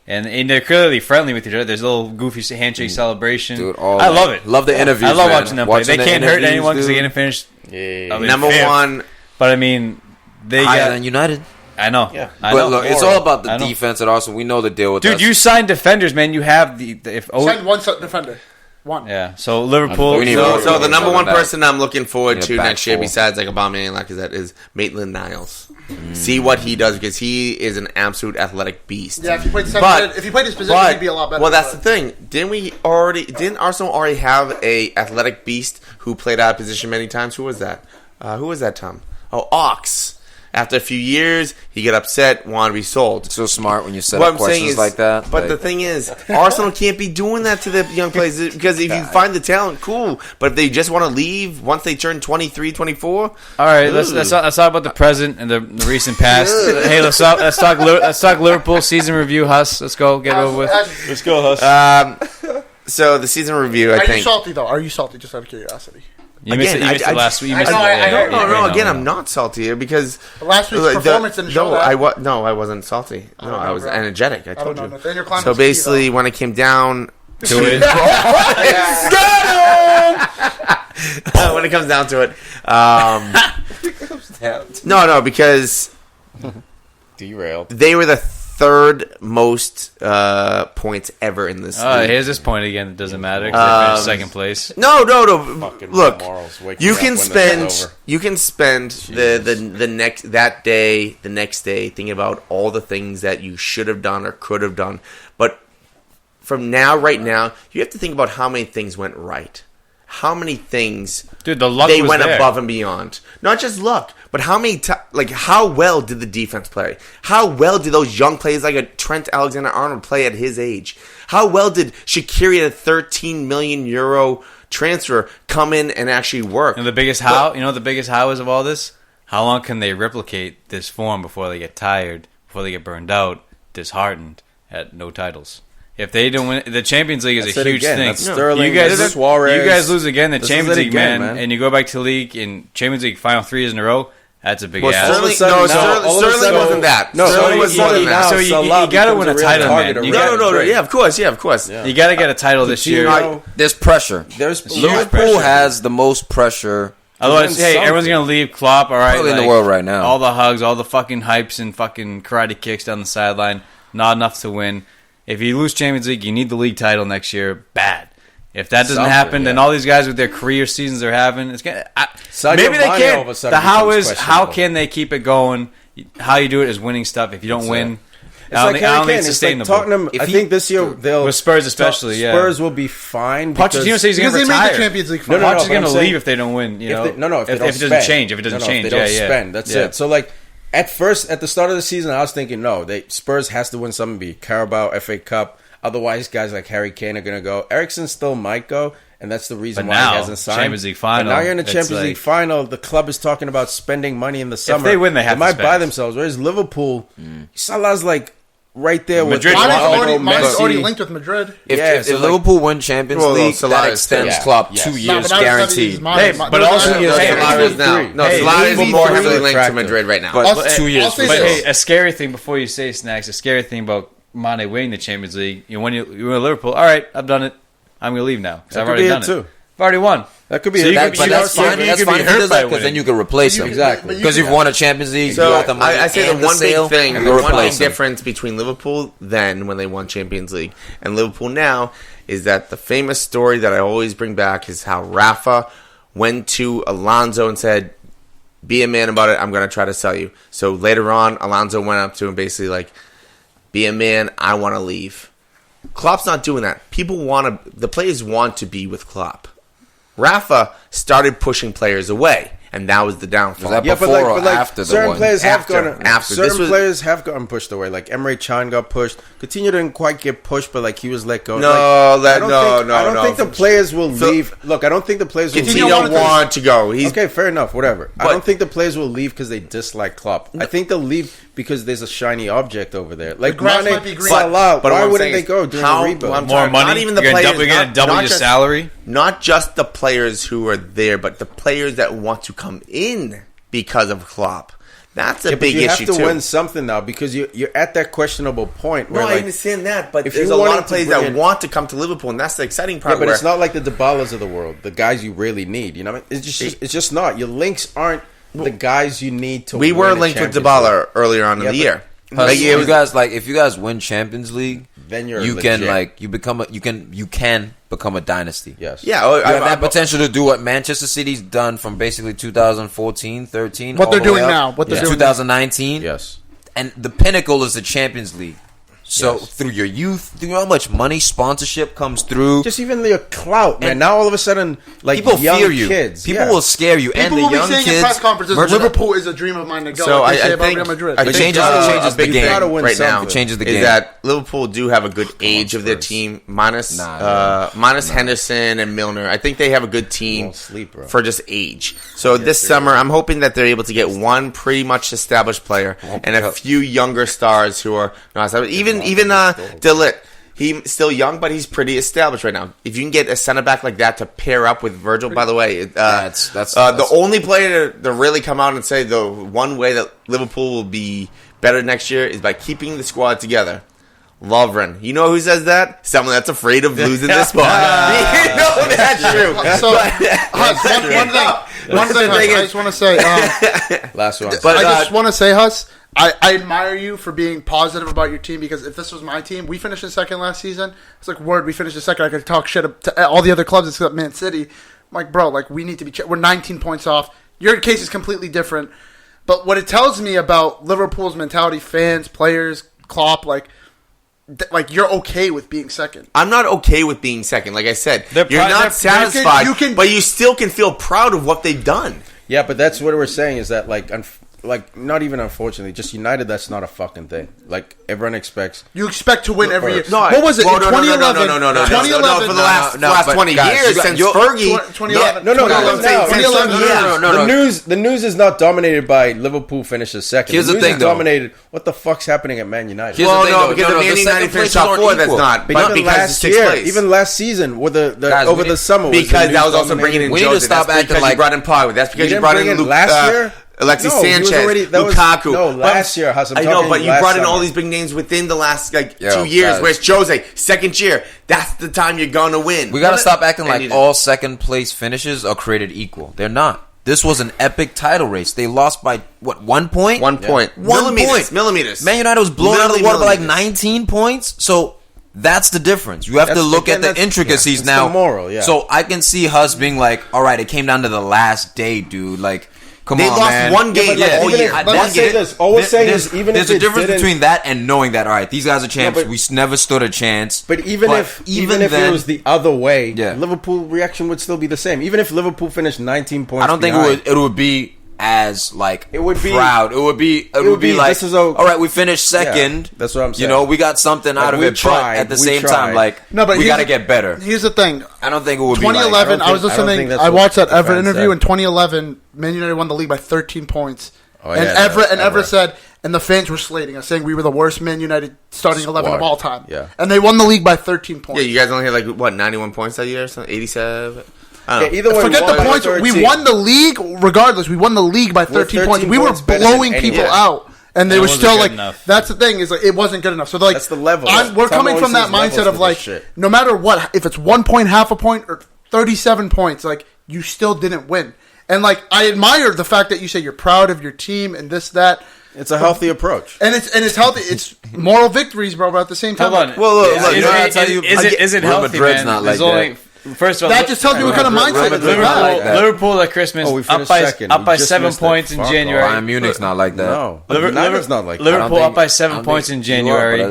and they're clearly friendly with each other. There's a little goofy handshake celebration. Dude, I love it. Love the interviews. I love man. watching them play. They the can't hurt interviews, anyone because they dude. didn't finish. Yeah. I mean, Number fifth. one, But I mean, they Higher got. than United. I know. Yeah. I But know. look, it's all about the I know. defense at Arsenal. We know the deal with Dude, us. you signed defenders, man. You have the if signed one defender. One. yeah. So Liverpool. We need so, more. so the number one Back. person I'm looking forward Yeah, to back next year four. besides like Aubameyang and Lacazette is Maitland-Niles. See what he does because he is an absolute athletic beast. Yeah, if he played But- if he played his position, he'd be a lot better. Well, that's the thing. Didn't Arsenal already have a athletic beast who played out of position many times? Who was that? Tom? Oh, Ox. After a few years, he got upset, wanted to be sold. so smart when you set What up I'm saying questions is, like that. But like, the thing is, Arsenal can't be doing that to the young players because if you find the talent, cool. But if they just want to leave once they turn 23, 24, All right, let's talk about the present and the recent past. Hey, let's talk Liverpool season review. Huss, let's go get it over with. Let's go, Huss. so the season review, I Are you think. salty though? Are you salty? Just out of curiosity. You missed Again, it last week. You I missed know, it. I know. No. Again, I'm not salty here because Last week's performance didn't show that. I wasn't salty. No, don't I know, was bro. energetic. I I don't told know. you. Nathaniel Klein So was key, basically, when it came down To it. when it comes down to it, no, because Derailed. they were the third most points ever in this league. Here's this point again. It doesn't matter because they finished second place. No. Fucking Look, morals waking you up can when this spend is over. the next day thinking about all the things that you should have done or could have done. But from right now, you have to think about how many things went right. How many things Dude, the luck they was went there. above and beyond. Not just luck, but how many how well did the defense play? How well did those young players like a Trent Alexander-Arnold play at his age? How well did Shaqiri, a 13 million euro transfer, come in and actually work? And the biggest how, the biggest how is of all this? How long can they replicate this form before they get tired, before they get burned out, disheartened at no titles? If they don't win, the Champions League is That's a it huge again. thing. That's Sterling, you that's Suarez. you guys lose again the This Champions is it League, again, man, man. and you go back to the league in Champions League final 3 years in a row. That's a big Well, ass. Sterling, sudden, no, now- all of a Sterling sudden- wasn't that. No, Sterling all was of a more sudden than that. now So you Salah gotta win a becomes real title, target man. of You Real gotta- No. Madrid. Yeah, of course. Yeah. You got to get a title this year. Coutinho, There's pressure. There's Liverpool pressure. has the most pressure. Otherwise, win hey, something. everyone's gonna leave Klopp. All right, Probably in the world right now. All the hugs, all the fucking hypes and fucking karate kicks down the sideline. Not enough to win. If you lose Champions League, you need the league title next year. Bad. If that doesn't Something, happen, then yeah. all these guys with their career seasons they're having, it's gonna. Sadio Maybe they Mane can. all of a sudden The how becomes is how questionable. can they keep it going? How you do it is winning stuff. If you don't win, It's I don't like think, I Harry don't think Kane. it's It's like sustainable. Tottenham. If I he- think this year they'll With Spurs especially, yeah. Spurs will be fine. Pochettino because- says he's Because gonna they made retire. the Champions League No, final. no, Pochettino's but I'm gonna saying- leave if they don't win. You know, if they don't if it doesn't spend. change. If it doesn't No, change, if they don't yeah. spend. That's Yeah. it. So like at first, at the start of the season, I was thinking, no, Spurs has to win something. Be Carabao, FA Cup. Otherwise, guys like Harry Kane are gonna go. Eriksson still might go, and that's the reason But why now, he hasn't signed. Champions League final, But now you're in the it's Champions like- League final. The club is talking about spending money in the summer. they win, they have to might spend. buy themselves. Whereas Liverpool, Salah's like right there Madrid with wants Mine's him. already Messi. linked with Madrid. If like- Liverpool win Champions Well, League, Salah that is extends still- Klopp yes. 2 No, years but I was guaranteed. Hey, but also No, hey, Salah is now. No, hey, Salah is even more more heavily linked to attractive. Madrid right now. But I'll- 2 years. I'll say But this. hey, a scary thing before you say snacks. A scary thing about Mane winning the Champions League. When you win Liverpool, all right, I've done it. I'm gonna leave now because That I've could already be it done too. I've already won. That could be So it. you could be- But that's you fine. could That's be fine if he hurt does by that because then winning. you can replace him. Exactly. Because you've won a Champions League, So you got the money. I say and the one sale, big thing, and the you one big replace him. difference between Liverpool then when they won Champions League and Liverpool now is that the famous story that I always bring back is how Rafa went to Alonso and said, "Be a man about it. I'm going to try to sell you." So later on, Alonso went up to him basically like, "Be a man. I want to leave." Klopp's not doing that. The players want to be with Klopp. Rafa started pushing players away, and that was the downfall. Was that Yeah, before or after the certain one? players After. have This certain was- players have gotten pushed away. Like Emre Can got pushed. Coutinho didn't quite get pushed, but like he was let go. No, like, I I don't think the players will leave. Look, I don't think the players will Coutinho leave. wanted to go. He's Okay, fair enough. Whatever. I But- don't think the players will leave because they dislike Klopp. I think they'll leave because there's a shiny object over there. Like grass Mane, might be green. Salah. But Why what I'm wouldn't saying they is go during how- the rebuild? I'm More sorry, money. not even the You're players. gonna double, not double your just- salary. Not just the players who are there, but the players that want to come in because of Klopp. That's a Yeah, but big you issue have to too. win something now because you're at that questionable point No, where I like, understand that, but if there's you a lot wanted of to players bring that in- want to come to Liverpool, and that's the exciting part. yeah, but where it's not like the Dybalas of the world, the guys you really need. You know, what I mean? It's just not. Your links aren't the guys you need to. we win were a linked with Champions Dybala League. earlier on in Yeah, the but- year. Plus, Like, it was- if you guys win Champions League, Then you're you legit. can you can become a dynasty. Yes. yeah, You have that potential to do what Manchester City's done from basically 2014, 13. What all they're the way doing up now, what they're to doing 2019. Yes. And the pinnacle is the Champions League. So Yes. through your youth, through how much money sponsorship comes through, Just even your clout, man. And Now all of a sudden, like people young fear you. kids, People yeah. will scare you, and People the will be young saying kids. in press conferences, merchandise- Liverpool is a dream of mine to go. So like they say I about think Real Madrid. I It think, changes a the big game. thing Gotta win right now something. It changes the is game. that Liverpool do have a good age of their team, minus Henderson and Milner. I think they have a good team Won't sleep, bro. for just age. So this summer, I'm hoping that they're able to get one pretty much established player and a few younger stars who are not established. Even De Ligt. He's still young, but he's pretty established right now. If you can get a center back like that to pair up with Virgil, by the way, That's the only player to really come out and say the one way that Liverpool will be better next year is by keeping the squad together. Lovren. You know who says that? Someone that's afraid of losing this spot. You know that's true. So, Huss, one thing, Huss, I just want to say, Last one. But, I just want to say, Huss, I admire you for being positive about your team because if this was my team, we finished in second last season. It's like, we finished in second. I could talk shit to all the other clubs except Man City. I'm like, bro, like we need to be. We're 19 points off. Your case is completely different. But what it tells me about Liverpool's mentality, fans, players, Klopp, like you're okay with being second. I'm not okay with being second. Like I said, you're not satisfied, but you still can feel proud of what they've done. Yeah, but that's what we're saying is that like not even unfortunately, just United. That's not a fucking thing. Like everyone expects. You expect to win every year. No, what was it? No, in 2011? No. 2011 For the last 20 years since Fergie. 2011. The news is not dominated by Liverpool finishes second. Here's the thing, is dominated. What the fuck's happening at Man United? Well, no, because the Man United finished top 4. That's not. But even last year, even last season, with over the summer, because that was also bringing in. We need to stop acting like you brought in Pogba. That's because you brought in last year. Alexis Sanchez, Lukaku. Last year, Huss, I know, but you brought in all these big names within the last 2 years. Whereas Jose, second year, that's the time you're gonna win. We gotta stop acting like all second place finishes are created equal. They're not. This was an epic title race. They lost by what? 1 point. 1 point. Yeah. Millimeters. Man United was blown out of the water by like 19 points. So that's the difference. You have to look at the intricacies now. The moral, So I can see Huss being like, "All right, it came down to the last day, dude." Like. They lost one game all year. Let's say this. All we're saying is even if there's a difference between that and knowing that, all right, these guys are champs. We never stood a chance. But even if it was the other way, Liverpool reaction would still be the same. Even if Liverpool finished 19 points, I don't think it would be as like it would be proud. It would be like, this is all right, we finished second. Yeah, that's what I'm saying. You know, we got something out of it, but at the same time, like we got to get better. Here's the thing. I don't think it would 2011, I was listening. I watched that Everett interview in 2011. Man United won the league by 13 points. Everett said, and the fans were slating us, saying we were the worst Man United starting 11 of all time. Yeah. And they won the league by 13 points. Yeah, you guys only had 91 points that year, or something, 87. Either way, forget the points. We won the league regardless. We won the league by 13 points. We were blowing people out. And they were still like, that's the thing, is like, it wasn't good enough. So like, that's the level. We're coming from that mindset of like, no matter what, if it's 1 point, half a point, or 37 points, like, you still didn't win. And like, I admire the fact that you say you're proud of your team and this, that. It's a healthy approach. And it's healthy. It's moral victories, bro, but at the same time. Hold on. Well, look, is it healthy, man? Not like that. First of all, that just tells you what kind of mindset it's Liverpool at Christmas up by 7 points in January. Bayern Munich's not like that. No, United's not like that. Liverpool up by 7 points in January.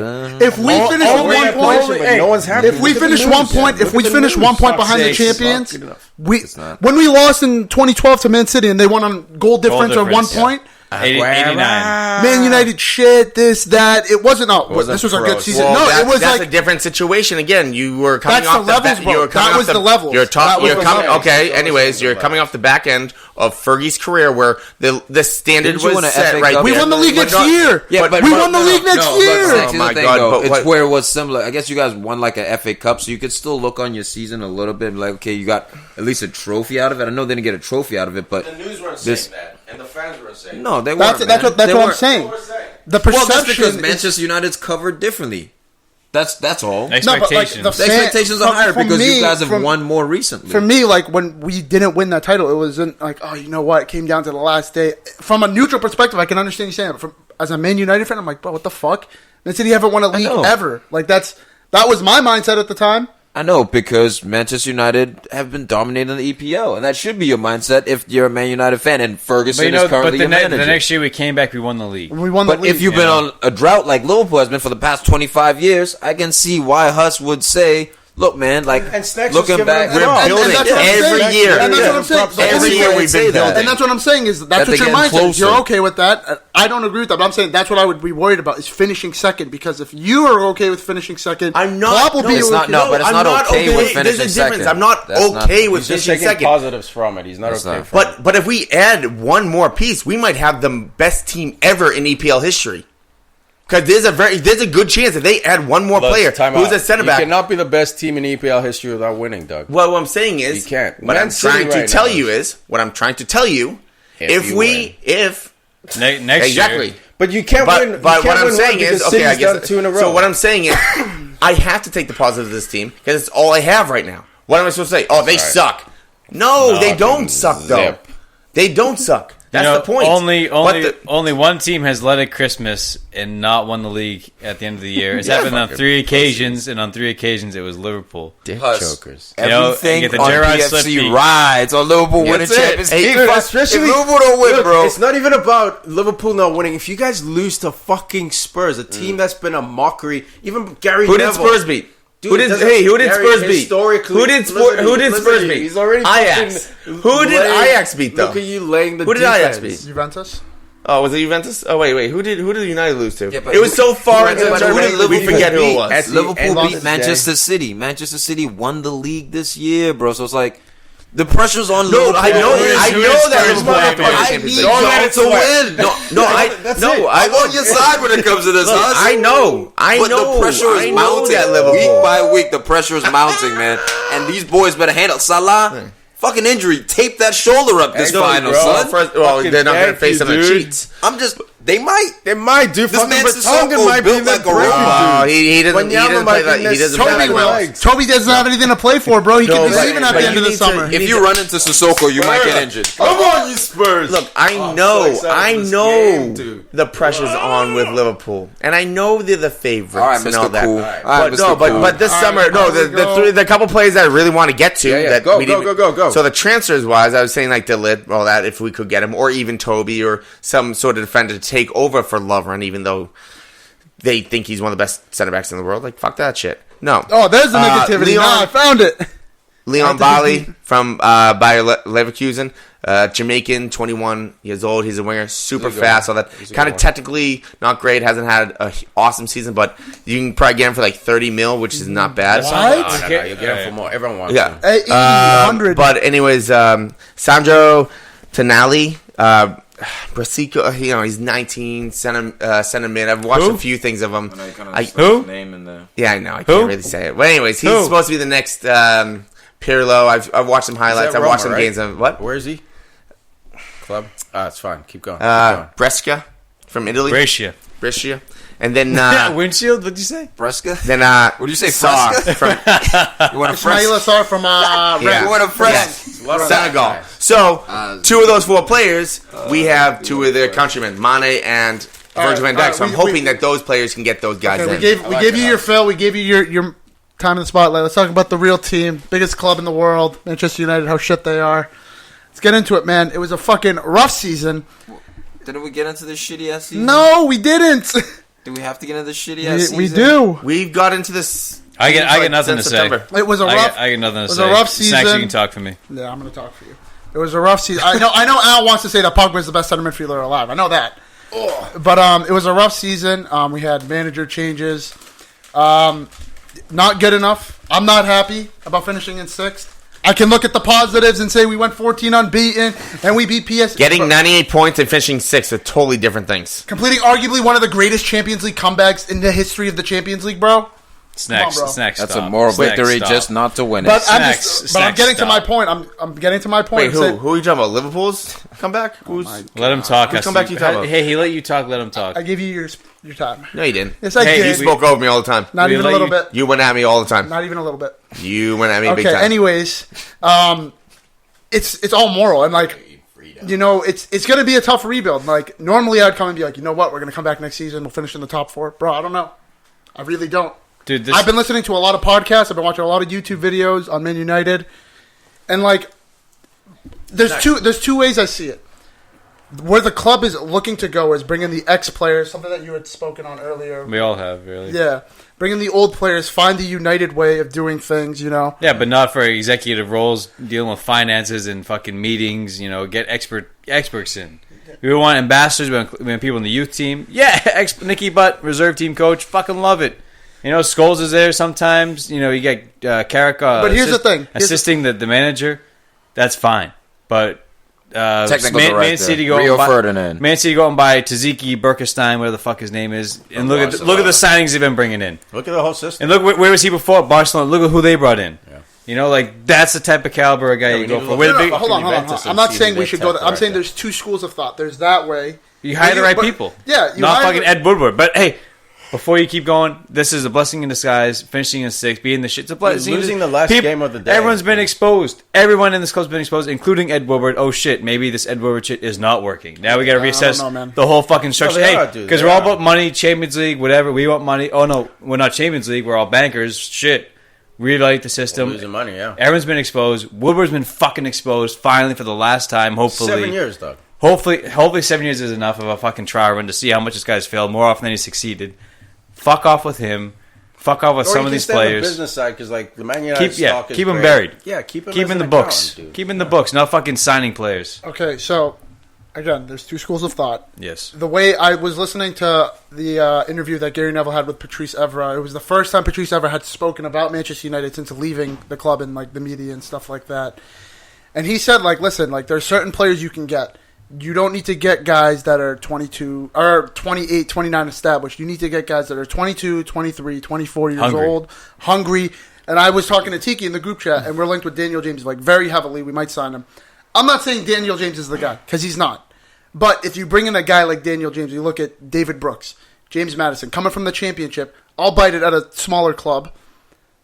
If we finish with 1 point, no one's happy. If we finish 1 point, if we finish 1 point behind the champions, when we lost in 2012 to Man City and they won on goal difference of 1 point. 89. Man United shit, this, that. It wasn't. This was a good season. Well, it was that's a different situation. Again, you were coming off the levels, bro. That was the levels. Okay. Anyways, you're coming off the back end of Fergie's career, where the standard was set right. We won the league next year. Yeah, but we won the league next year. Oh my god! It's where it was similar. I guess you guys won like a FA Cup, so you could still look on your season a little bit. Like, okay, you got at least a trophy out of it. I know they didn't get a trophy out of it, but the news weren't saying that. And the fans were saying no, they weren't. That's what I'm saying. The perception that's because Manchester United's covered differently. That's all. Expectations. The expectations are higher because you guys have won more recently. For me, like when we didn't win that title, it wasn't like, oh, you know what? It came down to the last day. From a neutral perspective, I can understand you saying it. As a Man United fan, I'm like, bro, what the fuck? Man City haven't won a league ever. Like that was my mindset at the time. I know, because Manchester United have been dominating the EPL, and that should be your mindset if you're a Man United fan, and Ferguson is currently your manager. The next year we came back, we won the league. But if you've been on a drought like Liverpool has been for the past 25 years, I can see why Huss would say, look, man, like, looking back, we're building every year. And that's what I'm saying. Every year we've been building. And that's what I'm saying is that's what your mindset is. You're okay with that. I don't agree with that, but I'm saying that's what I would be worried about is finishing second. Because if you are okay with finishing second, I'm not. But it's not okay with finishing second. I'm not okay with finishing second. Positives from it. He's not okay. But if we add one more piece, we might have the best team ever in EPL history. Because there's a good chance that they add one more player who's a center back. You cannot be the best team in EPL history without winning, Doug. Well, what I'm saying is, you can't. What I'm trying to tell you is, next year. But you can't win. But what I'm saying is, okay, I guess. 2 in a row. So what I'm saying is, I have to take the positive of this team because it's all I have right now. What am I supposed to say? Oh, they suck. No, they don't suck though. They don't suck. That's the point. Only one team has led at Christmas and not won the league at the end of the year. It's happened on 3 occasions, and on 3 occasions it was Liverpool. Dick Huss. chokers. Everything you get the on Gerrard PFC slip rides on Liverpool winning That's it. Champions Hey, League. dude, If especially Liverpool don't win, look, bro. It's not even about Liverpool not winning. If you guys lose to fucking Spurs, a team that's been a mockery, even Gary Who did Neville. Spurs beat? Dude, Who did Spurs beat? Who did Spurs beat? He's already Ajax. fucking Who did laying- Ajax beat though? Look at you laying the Who did defense. Ajax beat? Juventus. Oh, was it Juventus? Oh wait. Who did United lose to? Yeah, but it was so far who- into the but who tournament, did we Liverpool forget who it beat? was. Liverpool lost beat today. Manchester City. Manchester City won the league this year, bro. So it's like the pressure's on No, Liverpool. I know that Spurs Liverpool have to win the I Champions need League. y'all to win. I'm on your side when it comes to this. Look, Huss. I know. But the pressure is mounting. that Liverpool. Week by week, the pressure is mounting, man. And these boys better handle Salah. Fucking injury. Tape that shoulder up this final, son. They're not going to face him in cheats. I'm just. They might. They might do. This Fucking man's Vertonghen Sissoko might be built like like a robot. He doesn't. He Wanyama doesn't might play be that. He doesn't next- play Toby like will. that. Toby doesn't have anything to play for, bro. He No, could be but- leaving at but the end you of the need to- summer. you If you run into Sissoko, you might get injured. Come on, you Spurs. Look, I so know excited for this game, dude. the pressure's on with Liverpool, and I know they're the favorites All right, and all Mr. that. Cool. All right, But no, Mr. Cool. but this All summer, right, no, here we go. the couple plays that I really want to get to. Yeah, that go, we go, didn't- go. So the transfers wise, I was saying like Delit, all that, if we could get him, or even Toby, or some sort of defender to take over for Lovren, even though they think he's one of the best center backs in the world. Like, fuck that shit. No. Oh, there's the negativity. Leon- Nah, I found it. Leon Bali from Bayer Leverkusen, Jamaican, 21 years old. He's a winger, super fast. All that kind of technically not great. Hasn't had an awesome season, but you can probably get him for like 30 mil, which is not bad. What? No, you get him for more. Everyone wants Yeah. him. Hey, 100. But anyways, Sandro Tonali, Brasico, he's 19, center mid. I've watched Who? a few things of him. Who? Name in there. Yeah, I know. I Who? can't really say it. But anyways, he's Who? supposed to be the next Pirlo. I've watched some highlights. I've Roma, watched some right? games of what? Where is he? Club. It's fine. Keep going. Brescia from Italy. Brescia. Brescia. And then Windshield, what'd you say? Fresca? then What do you say, Sarr Fresca? from You want a Ismaila Fresca? Sarr from Yeah. You want a Fresca? Yes. lot of Senegal. guys. So, two of those 4 players, we have 2 of their countrymen, Mane and Virgil van Dijk. alright, So I'm we- hoping that those players can get those guys Okay, in. we gave you your fill. We gave you your time in the spotlight. Let's talk about the real team, biggest club in the world, Manchester United. How shit they are. Let's get into it, man. It was a fucking rough season. Didn't we get into this shitty ass season? No, we didn't. Do we have to get into this shitty ass season? we do. We've got into this. I get nothing to since say. September. It was a rough. I get nothing to was say. a rough Snacks, season. you can talk for me. Yeah, I'm going to talk for you. It was a rough season. I know Al wants to say that Pogba is the best center midfielder alive. I know that. But it was a rough season. We had manager changes. Not good enough. I'm not happy about finishing in 6th. I can look at the positives and say we went 14 unbeaten and we beat PS. Getting 98 points and finishing 6th are totally different things. Completing arguably one of the greatest Champions League comebacks in the history of the Champions League, bro. Snacks, Come on, bro. snacks. That's stop. a moral Snacks, victory stop. just not to win it. But Snacks, I'm getting to my stop. point. I'm getting to my point. Wait, who are you talking about? Liverpool's comeback? Who's? Let him talk. Who's come back to you talking about? Hey, he let you talk. Let him talk. I gave you your time. No, you didn't. Yes, I Hey, You did. spoke over me all the time. Not we even a let little you- bit. You went at me all the time. Not even a little bit. You went at me big Okay. time. Anyways, it's all moral and like, you know, it's gonna be a tough rebuild. Like normally, I'd come and be like, you know what, we're gonna come back next season. We'll finish in the top 4, bro. I don't know. I really don't. Dude, this, I've been listening to a lot of podcasts. I've been watching a lot of YouTube videos on Man United, and like, there's two ways I see it. Where the club is looking to go is bringing the ex players, something that you had spoken on earlier. we all have really. Yeah, bringing the old players, find the United way of doing things. You know, Yeah, but not for executive roles, dealing with finances and fucking meetings. You know, get experts in. We want ambassadors. We want people in the youth team. Yeah, Nicky Butt, reserve team coach. Fucking love it. You know, Scholes is there sometimes. You know, you get Carrick. But here's the thing. assisting the manager. That's fine, but. Technical Man director, City go Rio and buy, Ferdinand. Man City go and buy Taziki, Berkestein, whatever the fuck his name is, and look at the signings they've been bringing in. Look at the whole system. And look, where was he before? Barcelona. Look at who they brought in. Yeah. You know, like that's the type of caliber of guy we you go need to for. look With at a big, hold on. Juventus I'm not and saying see we the should go. tech I'm saying director. there's two schools of thought. There's that way. you hire the right but- people. Yeah, you not hire fucking Ed Woodward. But hey, before you keep going, this is a blessing in disguise. Finishing in 6th, being the shit. It's a blessing. Losing the last game of the day. Everyone's been exposed. Everyone in this club's been exposed, including Ed Woodward. Oh shit, maybe this Ed Woodward shit is not working. Now we got to reassess the whole fucking structure. Because we're all about money, Champions League, whatever. We want money. Oh no, we're not Champions League. We're all bankers. Shit. Really like the system. We're losing money, yeah. Everyone's been exposed. Woodward's been fucking exposed. Finally, for the last time. Hopefully, 7 years, dog. Hopefully 7 years is enough of a fucking trial run to see how much this guy's failed more often than he succeeded. Fuck off with him. Fuck off with some of these players. On the business side, because like the Man United stock is keep him great. buried. Yeah, keep him in the books. Keep in the books. Not fucking signing players. Okay, so again, there's two schools of thought. Yes. The way I was listening to the interview that Gary Neville had with Patrice Evra, it was the first time Patrice Evra had spoken about Manchester United since leaving the club and like the media and stuff like that. And he said, like, listen, like there's certain players you can get. You don't need to get guys that are 22 or 28, 29 established. You need to get guys that are 22, 23, 24 years old, hungry. And I was talking to Tiki in the group chat, and we're linked with Daniel James like very heavily. We might sign him. I'm not saying Daniel James is the guy, because he's not. But if you bring in a guy like Daniel James, you look at David Brooks, James Maddison, coming from the Championship, albeit at a smaller club,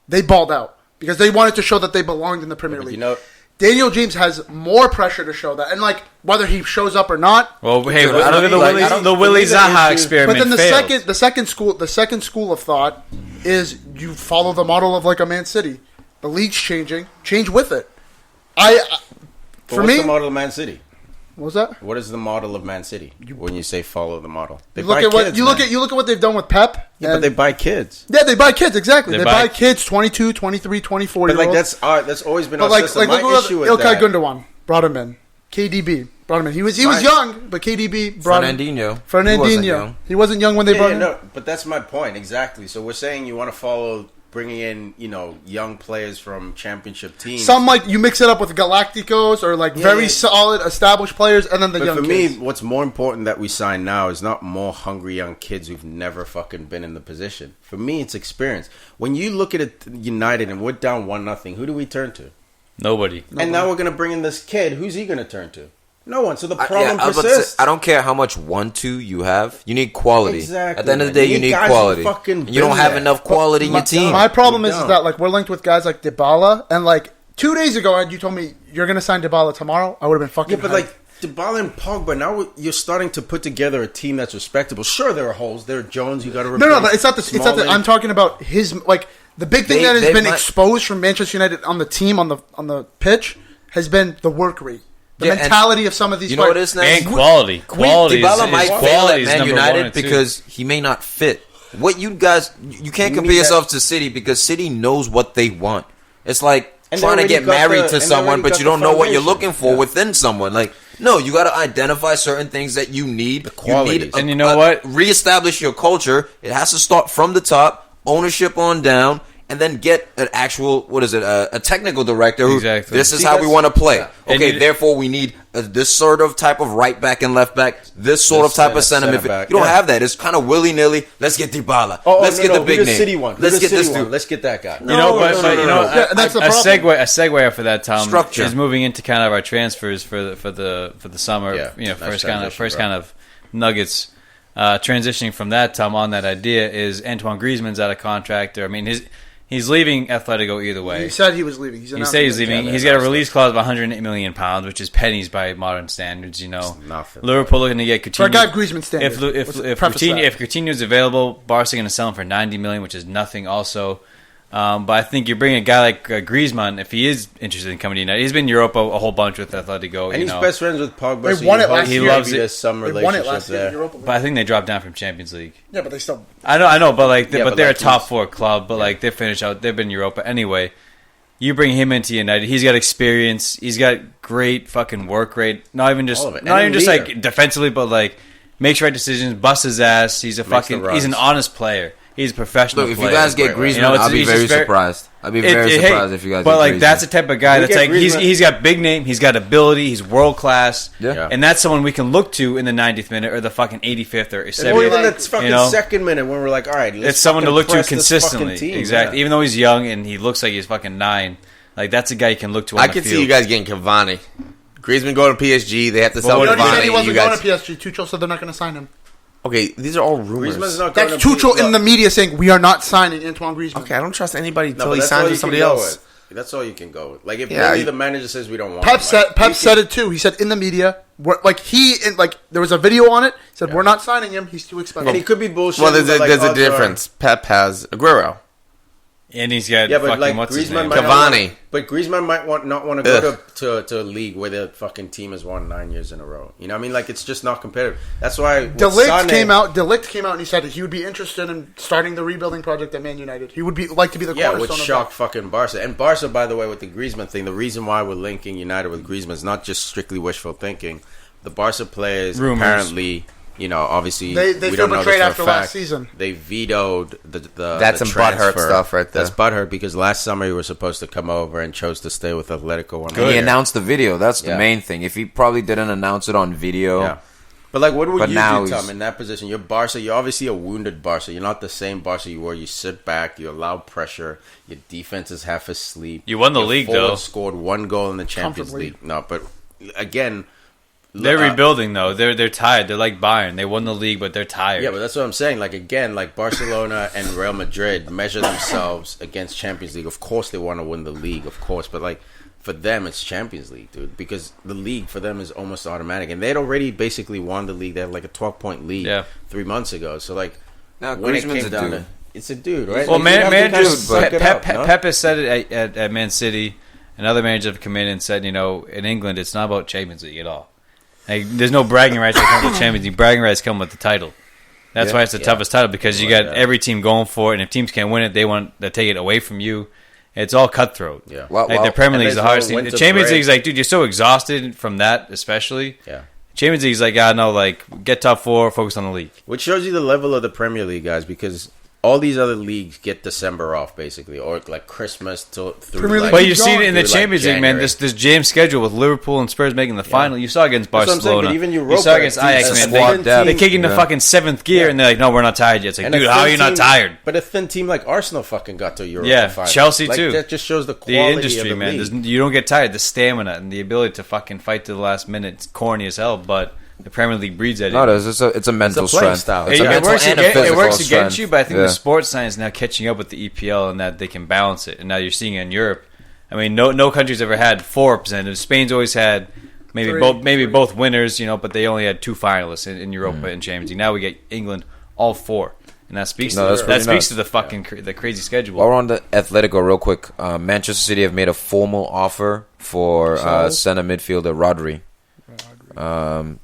they balled out because they wanted to show that they belonged in the Premier League. You know, Daniel James has more pressure to show that. And, like, whether he shows up or not. Well, hey, look at the Willie Zaha experiment. But then the second school of thought is you follow the model of, like, a Man City. The league's changing. Change with it. What's the model of Man City? What was that? What is the model of Man City when you say follow the model? You look at what they've done with Pep. Yeah, but they buy kids. Yeah, they buy kids, exactly. They buy kids 22, 23, 24 years old. That's always been our system. My issue with Ilkay that. Gundogan brought him in. KDB brought him in. He was young, but KDB brought him in. Fernandinho. He wasn't young when they brought him in. No, but that's my point, exactly. So we're saying you want to follow bringing in, young players from championship teams. Some, like, you mix it up with Galacticos or, like, very solid, established players, and then the young kids. For me, what's more important that we sign now is not more hungry young kids who've never fucking been in the position. For me, it's experience. When you look at it, United, and we're down 1-0, who do we turn to? Nobody. And now we're going to bring in this kid. Who's he going to turn to? No one. So the problem persists. I don't care how much 1-2 you have. You need quality. Exactly. At the end of the day, you need quality. And you don't have enough quality in your team. My problem is that, like, we're linked with guys like Dybala, and, like, 2 days ago, you told me you're going to sign Dybala tomorrow. I would have been fucking. Yeah, but like Dybala and Pogba, now you're starting to put together a team that's respectable. Sure, there are holes. There are Jones. You got to replace. No, it's not the. I'm talking about his, like, the big thing that has been exposed from Manchester United on the team on the pitch has been the work rate. The mentality of some of these players. You know what it is now? And quality. Dybala might fail at Man United because he may not fit. What you guys... You can't compare yourself to City because City knows what they want. It's like trying to get married to someone, but you don't know what you're looking for within someone. Like, no, you got to identify certain things that you need. You need and you know what? Reestablish your culture. It has to start from the top, ownership on down, and then get an actual, a technical director who, this is how we want to play. Yeah. Okay, therefore we need this sort of type of right back and left back, this sort of type of center midfield. You don't have that. It's kind of willy-nilly, let's get Dybala. Let's get the big name. City one. Let's get this dude. Let's get that guy. That's the problem. A segue for that, Tom, structure is moving into kind of our transfers for the summer. Yeah, first kind of nuggets. Transitioning from that, Tom, on that idea is Antoine Griezmann's out of contract. I mean, he's leaving Atletico either way. He said he was leaving. He said he's leaving. He's got a release clause of £108 million, which is pennies by modern standards. Nothing. Liverpool looking to get Coutinho. For a guy Griezmann standards. If Coutinho's available, Barca going to sell him for $90 million, which is nothing. Also, but I think you bring a guy like Griezmann, if he is interested in coming to United. He's been in Europe a whole bunch with Atletico. And he's best friends with Pogba. They won it last year. He loves it. There's some relationship there. But I think they dropped down from Champions League. Yeah, but they still. I know, but they're a top 4 club. But they finish out. They've been in Europa anyway. You bring him into United. He's got experience. He's got great fucking work rate. Not even just like defensively, but like makes right decisions, busts his ass. He's he's an honest player. He's a professional player. If you guys get Griezmann, I'll be very surprised. I'd be very surprised if you guys. But like that's the type of guy that's like he's got big name, he's got ability, he's world class, and that's someone we can look to in the 90th minute or the fucking 85th or 70th. Or even the fucking second minute when we're like, all right, it's someone to look to consistently. Exactly. Even though he's young and he looks like he's fucking 9, like that's a guy you can look to. I can see you guys getting Cavani. Griezmann going to PSG. They have to sell Cavani. He said he wasn't going to PSG. Tuchel said they're not going to sign him. Okay, these are all rumors. Griezmann's not That's going to Tuchel in the media saying we are not signing Antoine Griezmann. Okay, I don't trust anybody No, until but he that's signs all with you somebody can go else. with. That's all you can go with. Like if Yeah, really you- the manager says we don't want Pep him, like, said it too. He said in the media, there was a video on it. He said we're not signing him. He's too expensive. and he could be bullshit. Well, there's but, a odds are- difference. Pep has Aguero. And he's got Yeah, but fucking like what's his Griezmann name? might Cavani. but Griezmann might not want to go to a league where the fucking team has won 9 years in a row. You know what I mean? Like it's just not competitive. That's why Delict came out and he said he would be interested in starting the rebuilding project at Man United. He would like to be the Yeah, cornerstone which of shocked fucking Barca. And Barca, by the way, with the Griezmann thing, the reason why we're linking United with Griezmann is not just strictly wishful thinking. The Barca players Rumors. apparently, obviously They we feel don't know betrayed this for after a last fact. season. They vetoed the That's the some butthurt transfer. stuff right there. That's butthurt because last summer he was supposed to come over and chose to stay with Atletico. One He year. announced the video. That's the Yeah. main thing. If he probably didn't announce it on video, Yeah. But like, what would But you now do, Tom, he's- in that position? You're Barca. You're obviously a wounded Barca. You're not the same Barca you were. You sit back. You allow pressure. Your defense is half asleep. You won the Your league, forward though. Scored 1 goal in the Champions Comfortably. League. No, but again, They're rebuilding though. They're tired. They're like Bayern. They won the league, but they're tired. Yeah, but that's what I'm saying. Like again, like Barcelona and Real Madrid measure themselves against Champions League. Of course, they want to win the league, of course, but like for them, it's Champions League, dude, because the league for them is almost automatic, and they'd already basically won the league. They had like a 12-point lead 3 months ago. So like, now when it Griezmann's came a down dude. to, it's a dude, right? Well, Like, you have to kinda managers, suck it up, no? Pep has said it at Man City, and other managers have come in and said, in England, it's not about Champions League at all. Like, there's no bragging rights that come with Champions League. Bragging rights come with the title. That's why it's the toughest title, because you got every team going for it, and if teams can't win it, they want to take it away from you. It's all cutthroat. Yeah. Like, the Premier League is the there's hardest no thing. The winter Champions break. League is like, dude, you're so exhausted from that, especially. Yeah. Champions League is like, get top 4, focus on the league. Which shows you the level of the Premier League, guys, because all these other leagues get December off, basically, or like Christmas through. Premier League like, But you see it in the through, like, Champions League, man. January. This James schedule with Liverpool and Spurs making the final. You saw against That's what I'm saying, Barcelona. but even you Europa, saw against it's Ajax, a man. squad depth. They kick into fucking 7th gear, and they're like, "No, we're not tired yet." It's like, And a dude, how are thin you not team- tired? But a thin team like Arsenal fucking got to Europa. Yeah, final. Chelsea Like, too. That just shows the The quality industry, of the man. league. You don't get tired. The stamina and the ability to fucking fight to the last minute. It's corny as hell, but the Premier League breeds at it. No, it's a mental playing strength. style. It's It a mental works, and a against, physical it works against strength. you, but I think Yeah. the sports science is now catching up with the EPL and that they can balance it. And now you're seeing it in Europe. I mean, no country's ever had 4 representatives. Spain's always had maybe both winners, but they only had 2 finalists in Europa and Champions League. Now we get England all 4, and that speaks No, that's to pretty nuts. the fucking the crazy schedule. While we're on the Atletico, real quick, Manchester City have made a formal offer for center midfielder Rodri.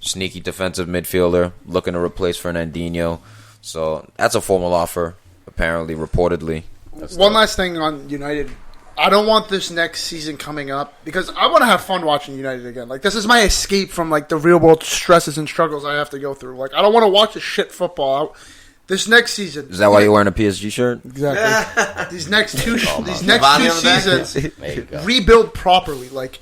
Sneaky defensive midfielder, looking to replace Fernandinho. So that's a formal offer, apparently, reportedly. One last thing on United. I don't want this next season coming up because I want to have fun watching United again. Like, this is my escape from like the real world stresses and struggles I have to go through. Like, I don't want to watch this shit football. This next season. Is that why you're wearing a PSG shirt? Exactly. these next two Cavani on the back? seasons, There you go. rebuild properly. Like,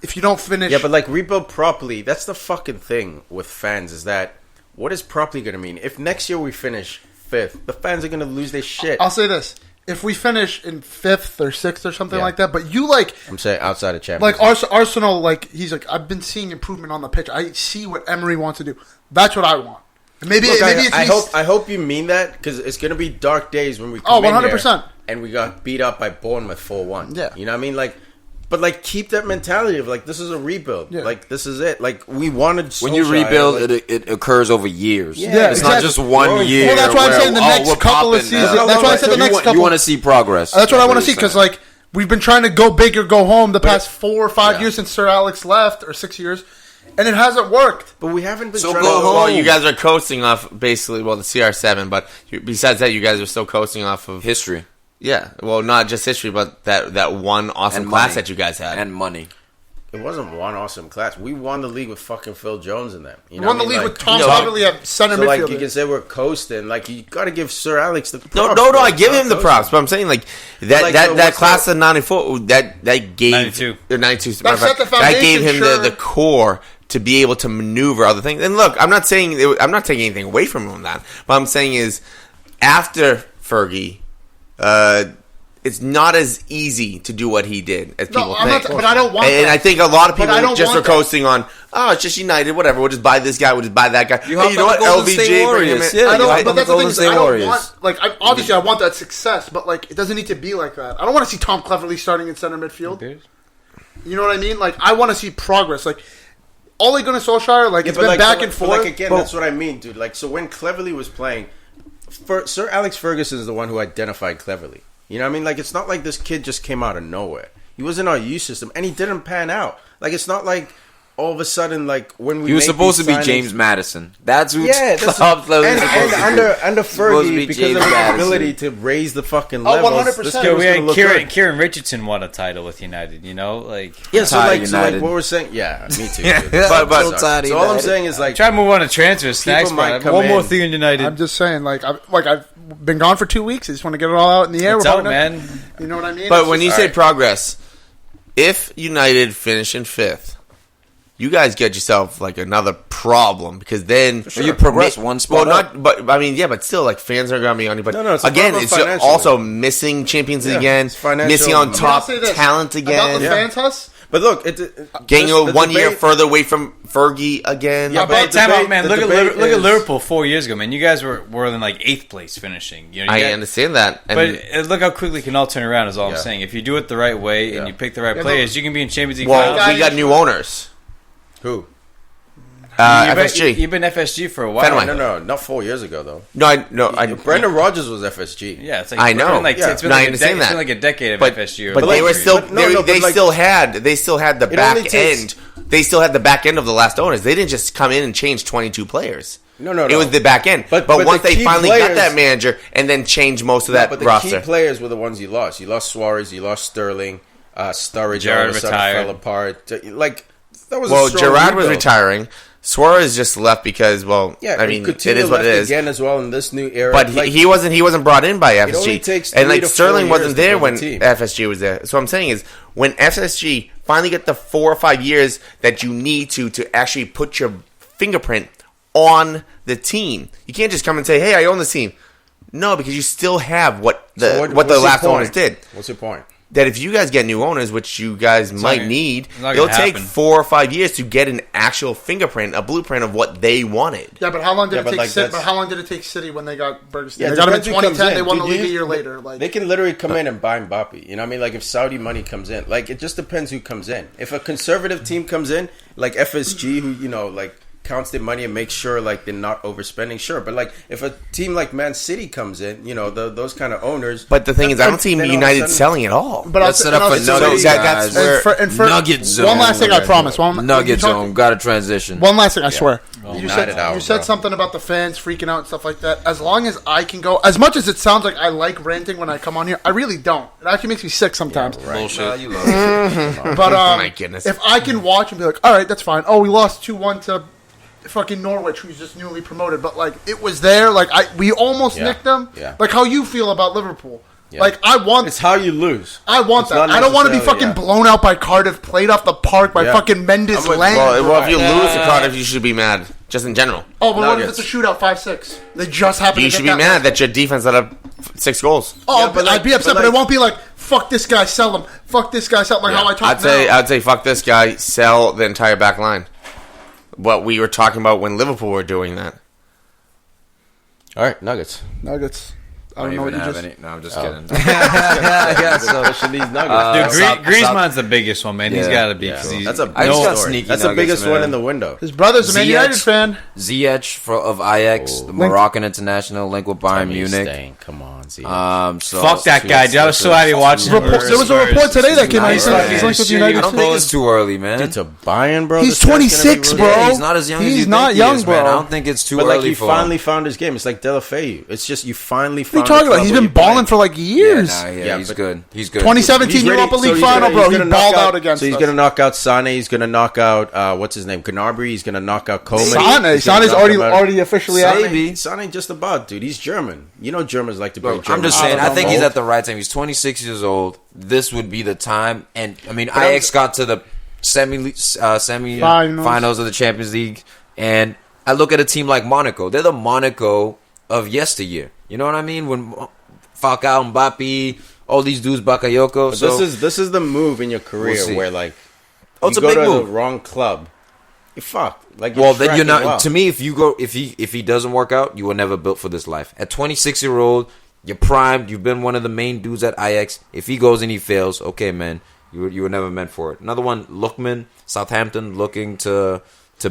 if you don't finish, Yeah, but like rebuild properly. That's the fucking thing with fans is that what is properly going to mean? If next year we finish 5th, the fans are going to lose their shit. I'll say this: if we finish in 5th or 6th or something Yeah. like that, but you like. I'm saying outside of Champions Like League. Arsenal, like he's like, I've been seeing improvement on the pitch. I see what Emery wants to do. That's what I want. And maybe Look, maybe if he's, I hope you mean that because it's going to be dark days when we Oh, come in 100%. here and we got beat up by Bournemouth 4-1. Yeah. You know what I mean? Like, but like keep that mentality of like this is a rebuild. Yeah. Like this is it. Like we wanted. When you Solskjaer, rebuild, like, it occurs over years. Yeah, it's not exactly. just one Well, year. that's why I'm where, saying the next we're couple of popping now. seasons- that's why I said the next couple- You want to see progress. that's what I want to see you're because saying. like we've been trying to go big or go home the past 4 or 5 Yeah. years since Sir Alex left, or 6 years, and it hasn't worked. But we haven't been So trying go to home. Well, you guys are coasting off basically, the CR7, but besides that, you guys are still coasting off of history Yeah, well, not just history, but that one awesome and class money. that you guys had. and money. It wasn't one awesome class. We won the league with fucking Phil Jones in them. You We know won the what I mean? league Like, with Tom you know, Connolly at center So midfielder. like you can say we're coasting. Like you got to give Sir Alex the props. No, bro. I give We're him the not props, coasting. but I'm saying like that Like, that so that what's class the- of '94 that gave 92. 92 That set the that gave foundation, him sure. the core to be able to maneuver other things. And look, I'm not taking anything away from him on that, but I'm saying is after Fergie, it's not as easy to do what he did as people I'm think. not, but I don't want And that. I think a lot of people But I don't just are want that. coasting on, it's just United, whatever. We'll just buy this guy. We'll just buy that guy. You Hey, you know hop what? on the Golden LVG, State bring him Warriors. in. Yeah, I you don't, hop but on that's the the thing. Golden Is State I don't Warriors. want obviously I want that success, but it doesn't need to be like that. I don't want to see Tom Cleverley starting in center midfield. You know what I mean? I want to see progress. Ole Gunnar Solskjaer, it's been back and forth. Again, that's what I mean, dude. So when Cleverley was playing, Sir Alex Ferguson is the one who identified Cleverley. You know what I mean? It's not like this kid just came out of nowhere. He was in our youth system, and he didn't pan out. It's not like all of a sudden, when we He was make supposed to these be signings- James Madison. That's who Yeah, Tom Cleverley was supposed to be. under Supposed to Fergie, be because James of his Madison. ability to raise the fucking Oh, levels. 100%. This Yeah, kid Yeah, was we gonna had look Kieran, good. Kieran Richardson won a title with United, Yeah, so Tired United. what we're saying, yeah, me too. Yeah, Dude. but- So tired all I'm United. saying is Try to move on to transfer snacks, might but come one more in. thing on United. I'm just saying, I've been gone for 2 weeks. I just want to get it all out in the air. It's We're out, gonna- man. You know what I mean? But It's when just- you say progress, if United finish in 5th, you guys get yourself another problem because then You progress one spot Well, up. not, but I mean, yeah, but still, fans are gonna be on you. But No, it's a again, problem it's just financially. also missing Champions League Yeah, again, it's financial. missing on But I'll top say this talent about again, the fans, Huss. But look, getting the 1 year debate- further away from Fergie again. Yeah, But the time out, debate- man. the Look at debate look at is- Liverpool 4 years ago, man. You guys were in 8th place finishing. You I guys- understand that, and But look how quickly it can all turn around. Is all Yeah. I'm saying. If you do it the right way and Yeah. you pick the right Yeah, players, you can be in Champions League. well, finals. we got new owners. Who? FSG. You've been FSG for a while. Fenway. No, not 4 years ago though. I Brendan Rodgers was FSG. Yeah, it's I know. It's been No, I like understand it's that. been like a decade of but FSG. but they were Lakers. still But no, they but still had the It back only takes- end. They still had the back end of the last owners. They didn't just come in and change 22 players. No. It was the back end. But once the they key finally got players- that manager and then changed most of that but the roster. key players were the ones you lost. You lost Suarez. You lost Sterling. Sturridge Gerrard all of a sudden retired. fell apart. That was Well, a strong Gerrard was rebuild. retiring. Suarez just left because, Yeah, I mean, Coutinho it is what it left is. again as well in this new era. But he wasn't brought in by FSG. only takes and 3 to 4 Sterling wasn't years to there build a when team. FSG was there. So what I'm saying is when FSG finally get the 4 or 5 years that you need to actually put your fingerprint on the team, you can't just come and say, "Hey, I own the team." No, because you still have what the what's your last point? owners did. What's your point? That if you guys get new owners, which you guys might gonna- need, it's not it'll gonna take happen. 4 or 5 years to get an actual fingerprint, a blueprint of what they wanted. Yeah, but how long did Yeah, it but take? like City, that's- but how long did it take City when they got Bergstein? Yeah, they got him in depends who comes 2010. They in. won the Dude, league a you- year later. They can literally come in and buy Mbappe. You know what I mean? If Saudi money comes in, it just depends who comes in. If a conservative team comes in, like FSG, who counts their money and makes sure they're not overspending, sure. But if a team like Man City comes in, those kind of owners. But the thing is, I don't see then all of a United sudden- selling at all. But Let's set up for So Nugget that's guys. where Nugget zone. One last thing, I promise. Nugget zone. Got to transition. One last thing, I swear. You United out, said bro. something about the fans freaking out and stuff like that. As long as I can go, as much as it sounds like I like ranting when I come on here, I really don't. It actually makes me sick sometimes. Bullshit. You love it. But My goodness. if I can watch and be like, all right, that's fine. Oh, we lost 2-1 to fucking Norwich, who's just newly promoted. But it was there. We almost Yeah. nicked them. Yeah. How you feel about Liverpool? Yeah. I want. It's how you lose. I want It's that. not I don't want to be fucking necessarily, blown out by Cardiff, played off the park by Yeah. fucking Mendes I'm with- Land. well, if you Yeah. lose to Cardiff, you should be mad. Just in general, Oh, but what if Nuggets. it's a shootout 5-6? They just happen you to should get be that mad that your defense let up 6 goals. Oh, Yeah, but I'd be upset, but but it won't be like, fuck this guy, sell him. Fuck this guy, sell him. Like how I talk now. I'd say fuck this guy, sell the entire back line. What we were talking about when Liverpool were doing that. All right, Nuggets. Nuggets. I I don't don't know what even you have just... any. No, I'm just Oh. kidding. yeah, so, Especially these Nuggets. Dude, South- Griezmann's the biggest one, man. He's Yeah. got to be. Yeah. 'cause he's- That's a I big just got story. sneaky That's the Nuggets, biggest man. one in the window. His brother's a Man Ziyech. United fan. Ziyech of Ajax, the Moroccan international, linked with Bayern Munich. Come on, Z. So Fuck that guy, dude. I was so happy watching him. There was a report today that came out. He's Nice. linked with I United. don't think it's too early, man. Dude, to Bayern, bro. He's this guy's gonna be 26, really bro. good. He's not as young as He's you not think young, he is, man. bro. I don't think it's too But early he for finally him. found his game. It's like Delafeu. It's just you finally What are you found. talking the about? He's club been where you balling for years. Yeah, he's but- good. He's good. 2017 He's ready- Europa League so he's final, gonna- bro. he's He gonna balled knock out against So he's us. going to knock out Sane. He's going to knock out what's his name, Gnabry. He's going to knock out Coleman. Sane's already officially out. Maybe. Sane just about, dude. He's German. You know Germans like to play Bro, German. I'm just saying. I I don't think know. he's at the right time. He's 26 years old. This would be the time. And I mean, I'm- Ajax got to the semi-finals of the Champions League, and I look at a team like Monaco. They're the Monaco of yesteryear. You know what I mean? When Falcao, Mbappe, all these dudes Bakayoko. But So this is the move in your career We'll see. where like Oh, you it's a go big to move. the wrong club Oh, it's you a go big to move. the wrong club. You're fucked. Like Well, then you're not. tracking well. To me, if he doesn't work out, you were never built for this life. At 26-year-old, you're primed. You've been one of the main dudes at Ajax. If he goes and he fails, okay, man, you were never meant for it. Another one, Lookman, Southampton looking to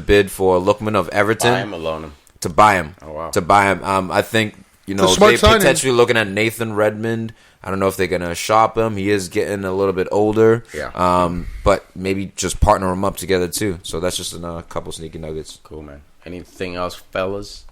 bid for Lookman of Everton Buy him, loan him. to buy him. Oh, wow. To buy him. I think a they're smart signing. potentially looking at Nathan Redmond. I don't know if they're gonna shop him. He is getting a little bit older. Yeah. But maybe just partner them up together too. So that's just a couple sneaky nuggets. Cool, man. Anything else, fellas?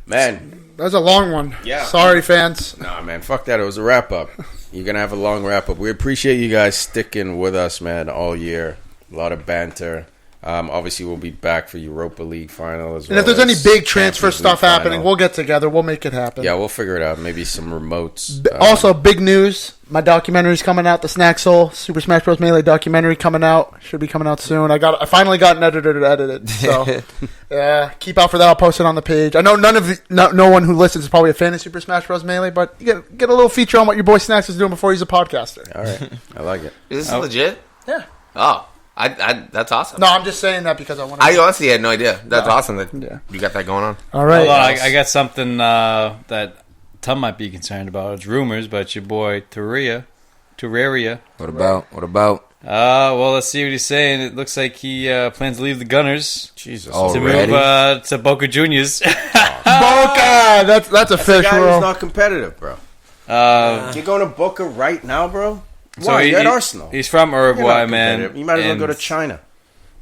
Man, That's a long one. Yeah. Sorry, fans. nah, man, fuck that. It was a wrap up. You're gonna have a long wrap up. We appreciate you guys sticking with us, man, all year. A lot of banter. Obviously, we'll be back for Europa League final as well. And if there's any as big transfer Champions stuff League happening, final. we'll get together. We'll make it happen. Yeah, we'll figure it out. Maybe some remotes. Also, big news. My documentary's coming out. The Snack Soul Super Smash Bros. Melee documentary coming out. Should be coming out soon. I finally got an editor to edit it. So, keep out for that. I'll post it on the page. I know no one who listens is probably a fan of Super Smash Bros. Melee, but you get a little feature on what your boy Snacks is doing before he's a podcaster. All right, I like it. Is this legit? Yeah. Oh, I that's awesome. No, I'm just saying that because I want to. I honestly had no idea. That's No. awesome that Yeah. you got that going on. All right. Hold on, I got something that Tom might be concerned about. It's rumors, but it's your boy Terraria. What about? Well, let's see what he's saying. It looks like he plans to leave the Gunners Jesus. Oh, to Already? move to Boca Juniors. Boca! That's a fish Guy who's roll. not competitive, bro. You're going to Boca right now, bro? So Why? he- You're at he- Arsenal. He's from You're Uruguay, not man. competitive. You might as well and go to China.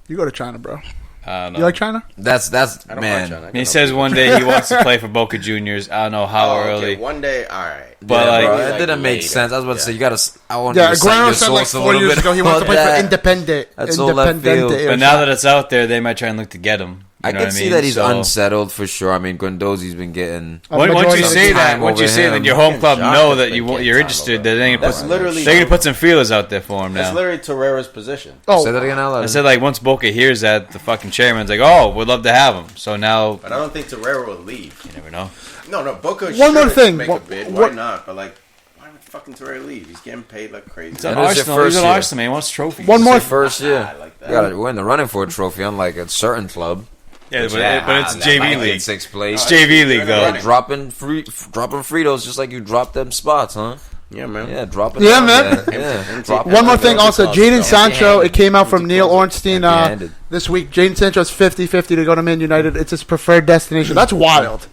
You go to China, bro. I don't know. You like China? That's I don't like man. China. I He don't says know. one day he wants to play for Boca Juniors. I don't know how Oh, okay, early. one day, all right. But, Yeah, like- bro, maybe, that didn't make later. sense. I was about to say you gotta. I want Yeah, you to cite Aguero your said like source a 4 little years bit ago he wants to about play for that. Independente. That's all left field. Independente or But now something. that it's out there, they might try and look to get him. You I know can what see mean? that he's So- unsettled for sure. I mean, Guendouzi's been getting. A Once majority you of the say time that, once you over say him. that your home club Jacques know has that been you're getting interested, time they're going That's literally to put some feelers out there for him That's now. literally Torreira's position. Oh, Say that again out loud. I said like once Boca hears that, the fucking chairman's like, "Oh, we'd love to have him." So now But I don't think Torreira will leave. you never know. No, Boca One more should thing. make What- a bid. Why what- not? But like, why would fucking Torreira leave? He's getting paid like crazy. It's on That is your Arsenal. first He's on year. Arsenal, man. He wants trophies. one more. It's your first year. I like that. We're in the running for a trophy, unlike a certain club. Yeah, but it's JV Like in league. sixth place. It's JV league though. running. Dropping Fritos just like you dropped them spots, huh? Yeah, man. Yeah, dropping. Yeah, them man. there. Yeah, Empty- dropping One more them thing there. also, Jadon Sancho, it came out from Empty Neil closet. Ornstein Empty-handed. this week. Jadon Sancho's 50-50 to go to Man United. It's his preferred destination. That's wild.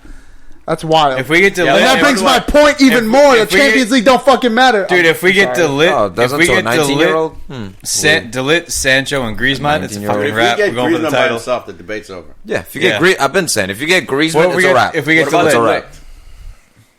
That's wild. If we get to and that if- brings my point even if- more. if The we Champions get- League don't fucking matter. dude, if we get Sorry. Delit, Oh, if doesn't we to a get 19-year-old? Delit, Sancho, and Griezmann, it's a 19-year-old. fucking If we wrap. We're get going for the Griezmann by title. himself, the debate's over. Yeah, if you Yeah. get I've been saying if you get Griezmann, What if we it's get- a wrap. if we get What about it's a Delit? wrap.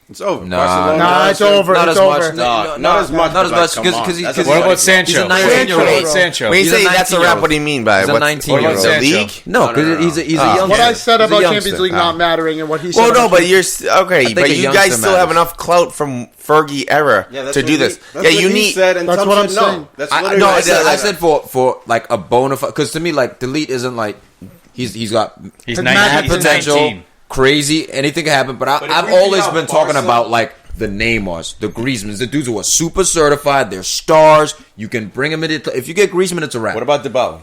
It's over. Nah. Barcelona, Nah, it's over. Not It's as over. much. Not as much. Not as but much come because on. because That's he's What about He's a Sancho? 19-year-old. What about Sancho? When you He's a say that's a wrap, 19-year-old. what do you mean by He's a what? 19-year-old. The Sancho? league? No, No, because no, no. he's a Oh. youngster. What I said He's a about youngster. Champions League not mattering and what he said. Well, no, about but you're okay. think But a you youngster guys still have matters. enough clout from Fergie era Yeah, that's to what do he- this. that's Yeah, what you he need. said, and That's Tom what I'm said no. saying. That's I literally no, what I he said. I said for like a bona fide because to me like Delete isn't like he's got He's It's 19. mad He's potential, 19. crazy, anything can happen. But if I've we beat always out been talking Barca- about like the Neymars, the Griezmanns, the dudes who are super certified. They're stars. You can bring them in. If you get Griezmann, it's a wrap. What about Dybala?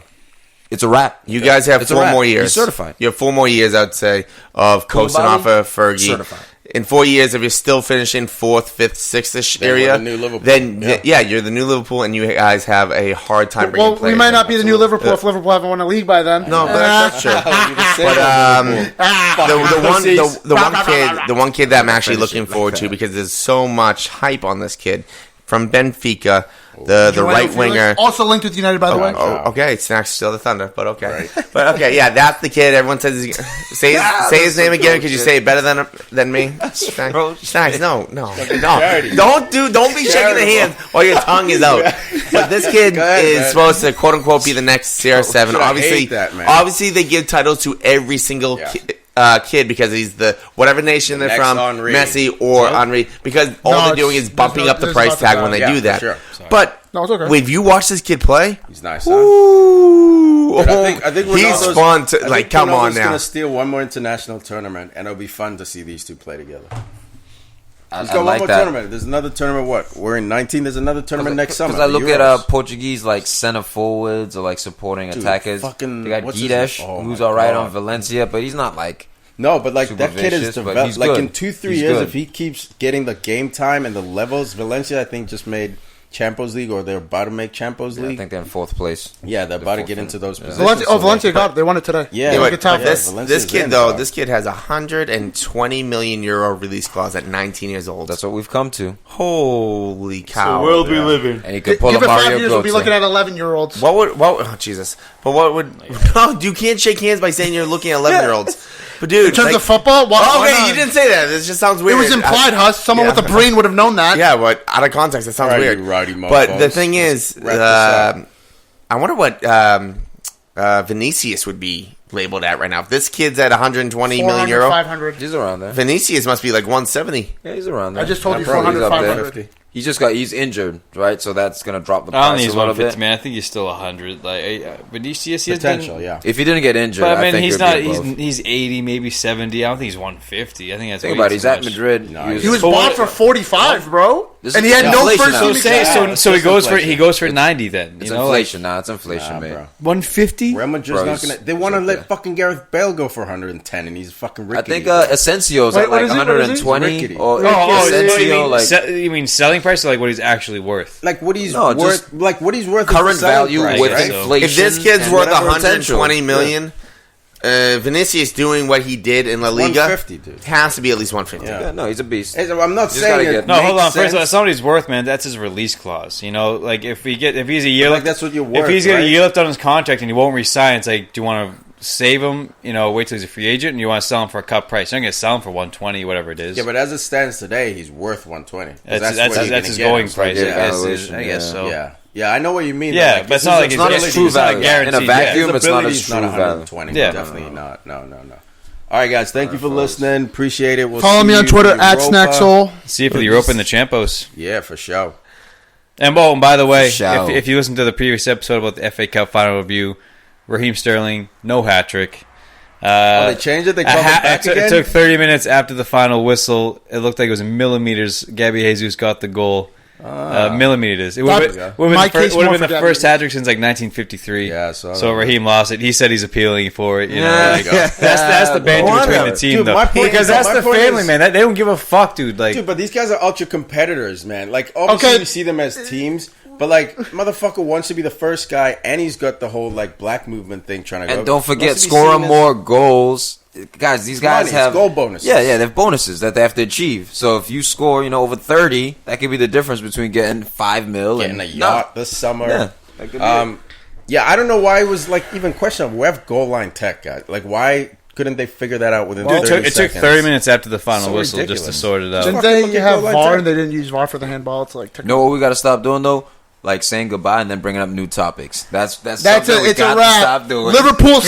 It's a wrap. You guys have It's a 4 wrap. more He's years. certified. You have 4 more years, I'd say, of coasting Koulibaly? off of Fergie. Certified. In 4 years, if you're still finishing 4th, 5th, 6th-ish Then we're area, the new Liverpool. then Yeah. you're the new Liverpool, and you guys have a hard time bringing Well, we players might in. not be the new Liverpool if Liverpool haven't won a league by then. No, but that's true. But the one kid that I'm actually looking forward to because there's so much hype on this kid from Benfica, the right winger. Also linked with United, by the way. Oh, okay, Snacks still the Thunder, but okay, but okay, yeah, that's the kid. Everyone says say his name again because you say it better than me. Snacks, no, don't be shaking the hands while your tongue is out. But this kid is supposed to quote unquote be the next CR7. Shit, I hate that, man. Obviously they give titles to every single kid because he's the whatever nation they're next from, Henry. Messi or Henry, because all No, they're doing is bumping up the there's price nothing tag about when they it. do Yeah, that. for sure. But No, it's okay. if you watch this kid play, He's nice, huh? ooh, Dude, I think he's Ronaldo's- fun to I like. think Come on Ronaldo's now. gonna steal one more international tournament, and it'll be fun to see these two play together. He's I got one like more that. tournament. There's another tournament. What? We're in 19. There's another tournament next summer. Because I the look Euros. at Portuguese like center forwards or like supporting Dude, attackers. fucking- They got what's his Guedes, name? Oh who's my all right God. on Valencia, but he's not like No, but like super that kid is vicious, but developed. he's Like good. in 2-3 He's years, good. if he keeps getting the game time and the levels, Valencia I think just made Champions League, or they're about to make Champions I League. think they're in 4th place. Yeah, they're about to fourth get one. into those Yeah. positions. Valencia got it. They won it today. Yeah, Yeah, like, but top this Valencia's kid in, though, dog. this kid has 120 million euro release clause at 19 years old. That's what we've come to. Holy cow! we live in. And he could pull Give a it 5 Mario years, we'll be looking Götze. at 11-year-olds. What would? Oh Jesus! But what would? No, you can't shake hands by saying you're looking at 11-year-olds. But dude, In terms like- of football, why Oh, why okay, not? you didn't say that. This just sounds It weird. was implied, Huss. Someone yeah. with a brain would have known that. Yeah, but out of context, it sounds Alright, weird. you rowdy But the mofos. thing is, Let's wrap this up. I wonder what Vinicius would be labeled at right now. If this kid's at 120 million 400, euro, 500. He's around there. Vinicius must be like 170. Yeah, he's around there. I just told you probably 400, he's up there. 500. He's injured, right? So that's gonna drop the I don't price think he's a little 150, bit. man. I think he's still 100. Like Vinicius, he has Potential, been, yeah. If he didn't get injured, But I mean, think he's it'd not. be above. He's 80, maybe 70. I don't think he's 150. I think that's Think way about it. too He's at much. Madrid. No, He was But bought what- for 45, bro. This And is he had no inflation first now. team So experience. he It's goes for inflation. 90 then. It's You know, inflation now. It's inflation, Nah, mate. bro. 150. Real Madrid's Bro, not he's- gonna. They want to he's let okay. fucking Gareth Bale go for 110, and he's fucking I rickety. think Asensio's Wait, at what like is it? What is it? 120 Rickety. or you Asensio you mean selling price or like what he's actually worth? like what he's No, worth. just Like what he's worth. is current the selling value price, with right? So- inflation. If this kid's and worth whatever 120 potential. million, Vinicius doing what he did in La Liga 150, dude. has to be at least 150. Yeah. Yeah, no, he's a beast. I'm not Just saying gotta it get- No, hold makes on. First of all, sense. that's not what he's worth, man. That's his release clause. You know, like if he's a year Like left, that's what you're if worth. he's got right? a year left on his contract and he won't resign, it's like, do you want to save him? You know, wait till he's a free agent, and you want to sell him for a cut price. You're not going to sell him for 120, whatever it is. Yeah, but as it stands today, he's worth 120. 'Cause that's what that's you're his gonna going get. price. Yeah, I guess, valuation, I guess yeah. so. Yeah, yeah, I know what you mean. Yeah, though. but it's not like It's not it's his true it's not value. In a guaranteed. vacuum, His it's not ability's his true not value. 120. Yeah. Definitely not. No. All right, guys. Thank you for listening. Appreciate it. We'll Follow see me on you Twitter in at Europa. Snacksole. See you for the Europa and the Champos. Yeah, for sure. And by the way, Shout. if you listen to the previous episode about the FA Cup final review, Raheem Sterling, no hat trick. They changed it. They called it back It again. took 30 minutes after the final whistle. It looked like it was in millimeters. Gabby Jesus got the goal. Millimeters. It would have That- been, my the, case would have more been for the Gabby first Jesus. hat trick since like 1953. Yeah, so Raheem lost it. He said he's appealing for it. You know, Yeah. like, that's the banter Whatever. between the team, Dude, though. my point Because is- that's my the point family, is- man. They don't give a fuck, dude. Like, Dude, but these guys are ultra competitors, man. Like, obviously, Okay. we see them as teams, but like, motherfucker wants to be the first guy, and he's got the whole like black movement thing trying to go. And don't forget, Wants to be scoring seen as- more goals. Guys, these guys money, have it's goal bonuses. Yeah, they have bonuses that they have to achieve. So if you score, over 30, that could be the difference between getting 5 mil getting and a yacht this summer. Yeah, that could be it. Yeah, I don't know why it was like even questionable. We have goal line tech, guys. Like, why couldn't they figure that out within? dude, 30 it took seconds? 30 minutes after the final So whistle just to ridiculous. sort it out. Didn't fucking look they at have goal line VAR tech. and they didn't use VAR for the handball? It's like You know what we got to stop doing though? Like saying goodbye and then bringing up new topics. That's that's something it. we It's a got to wrap. stop doing. Liverpool.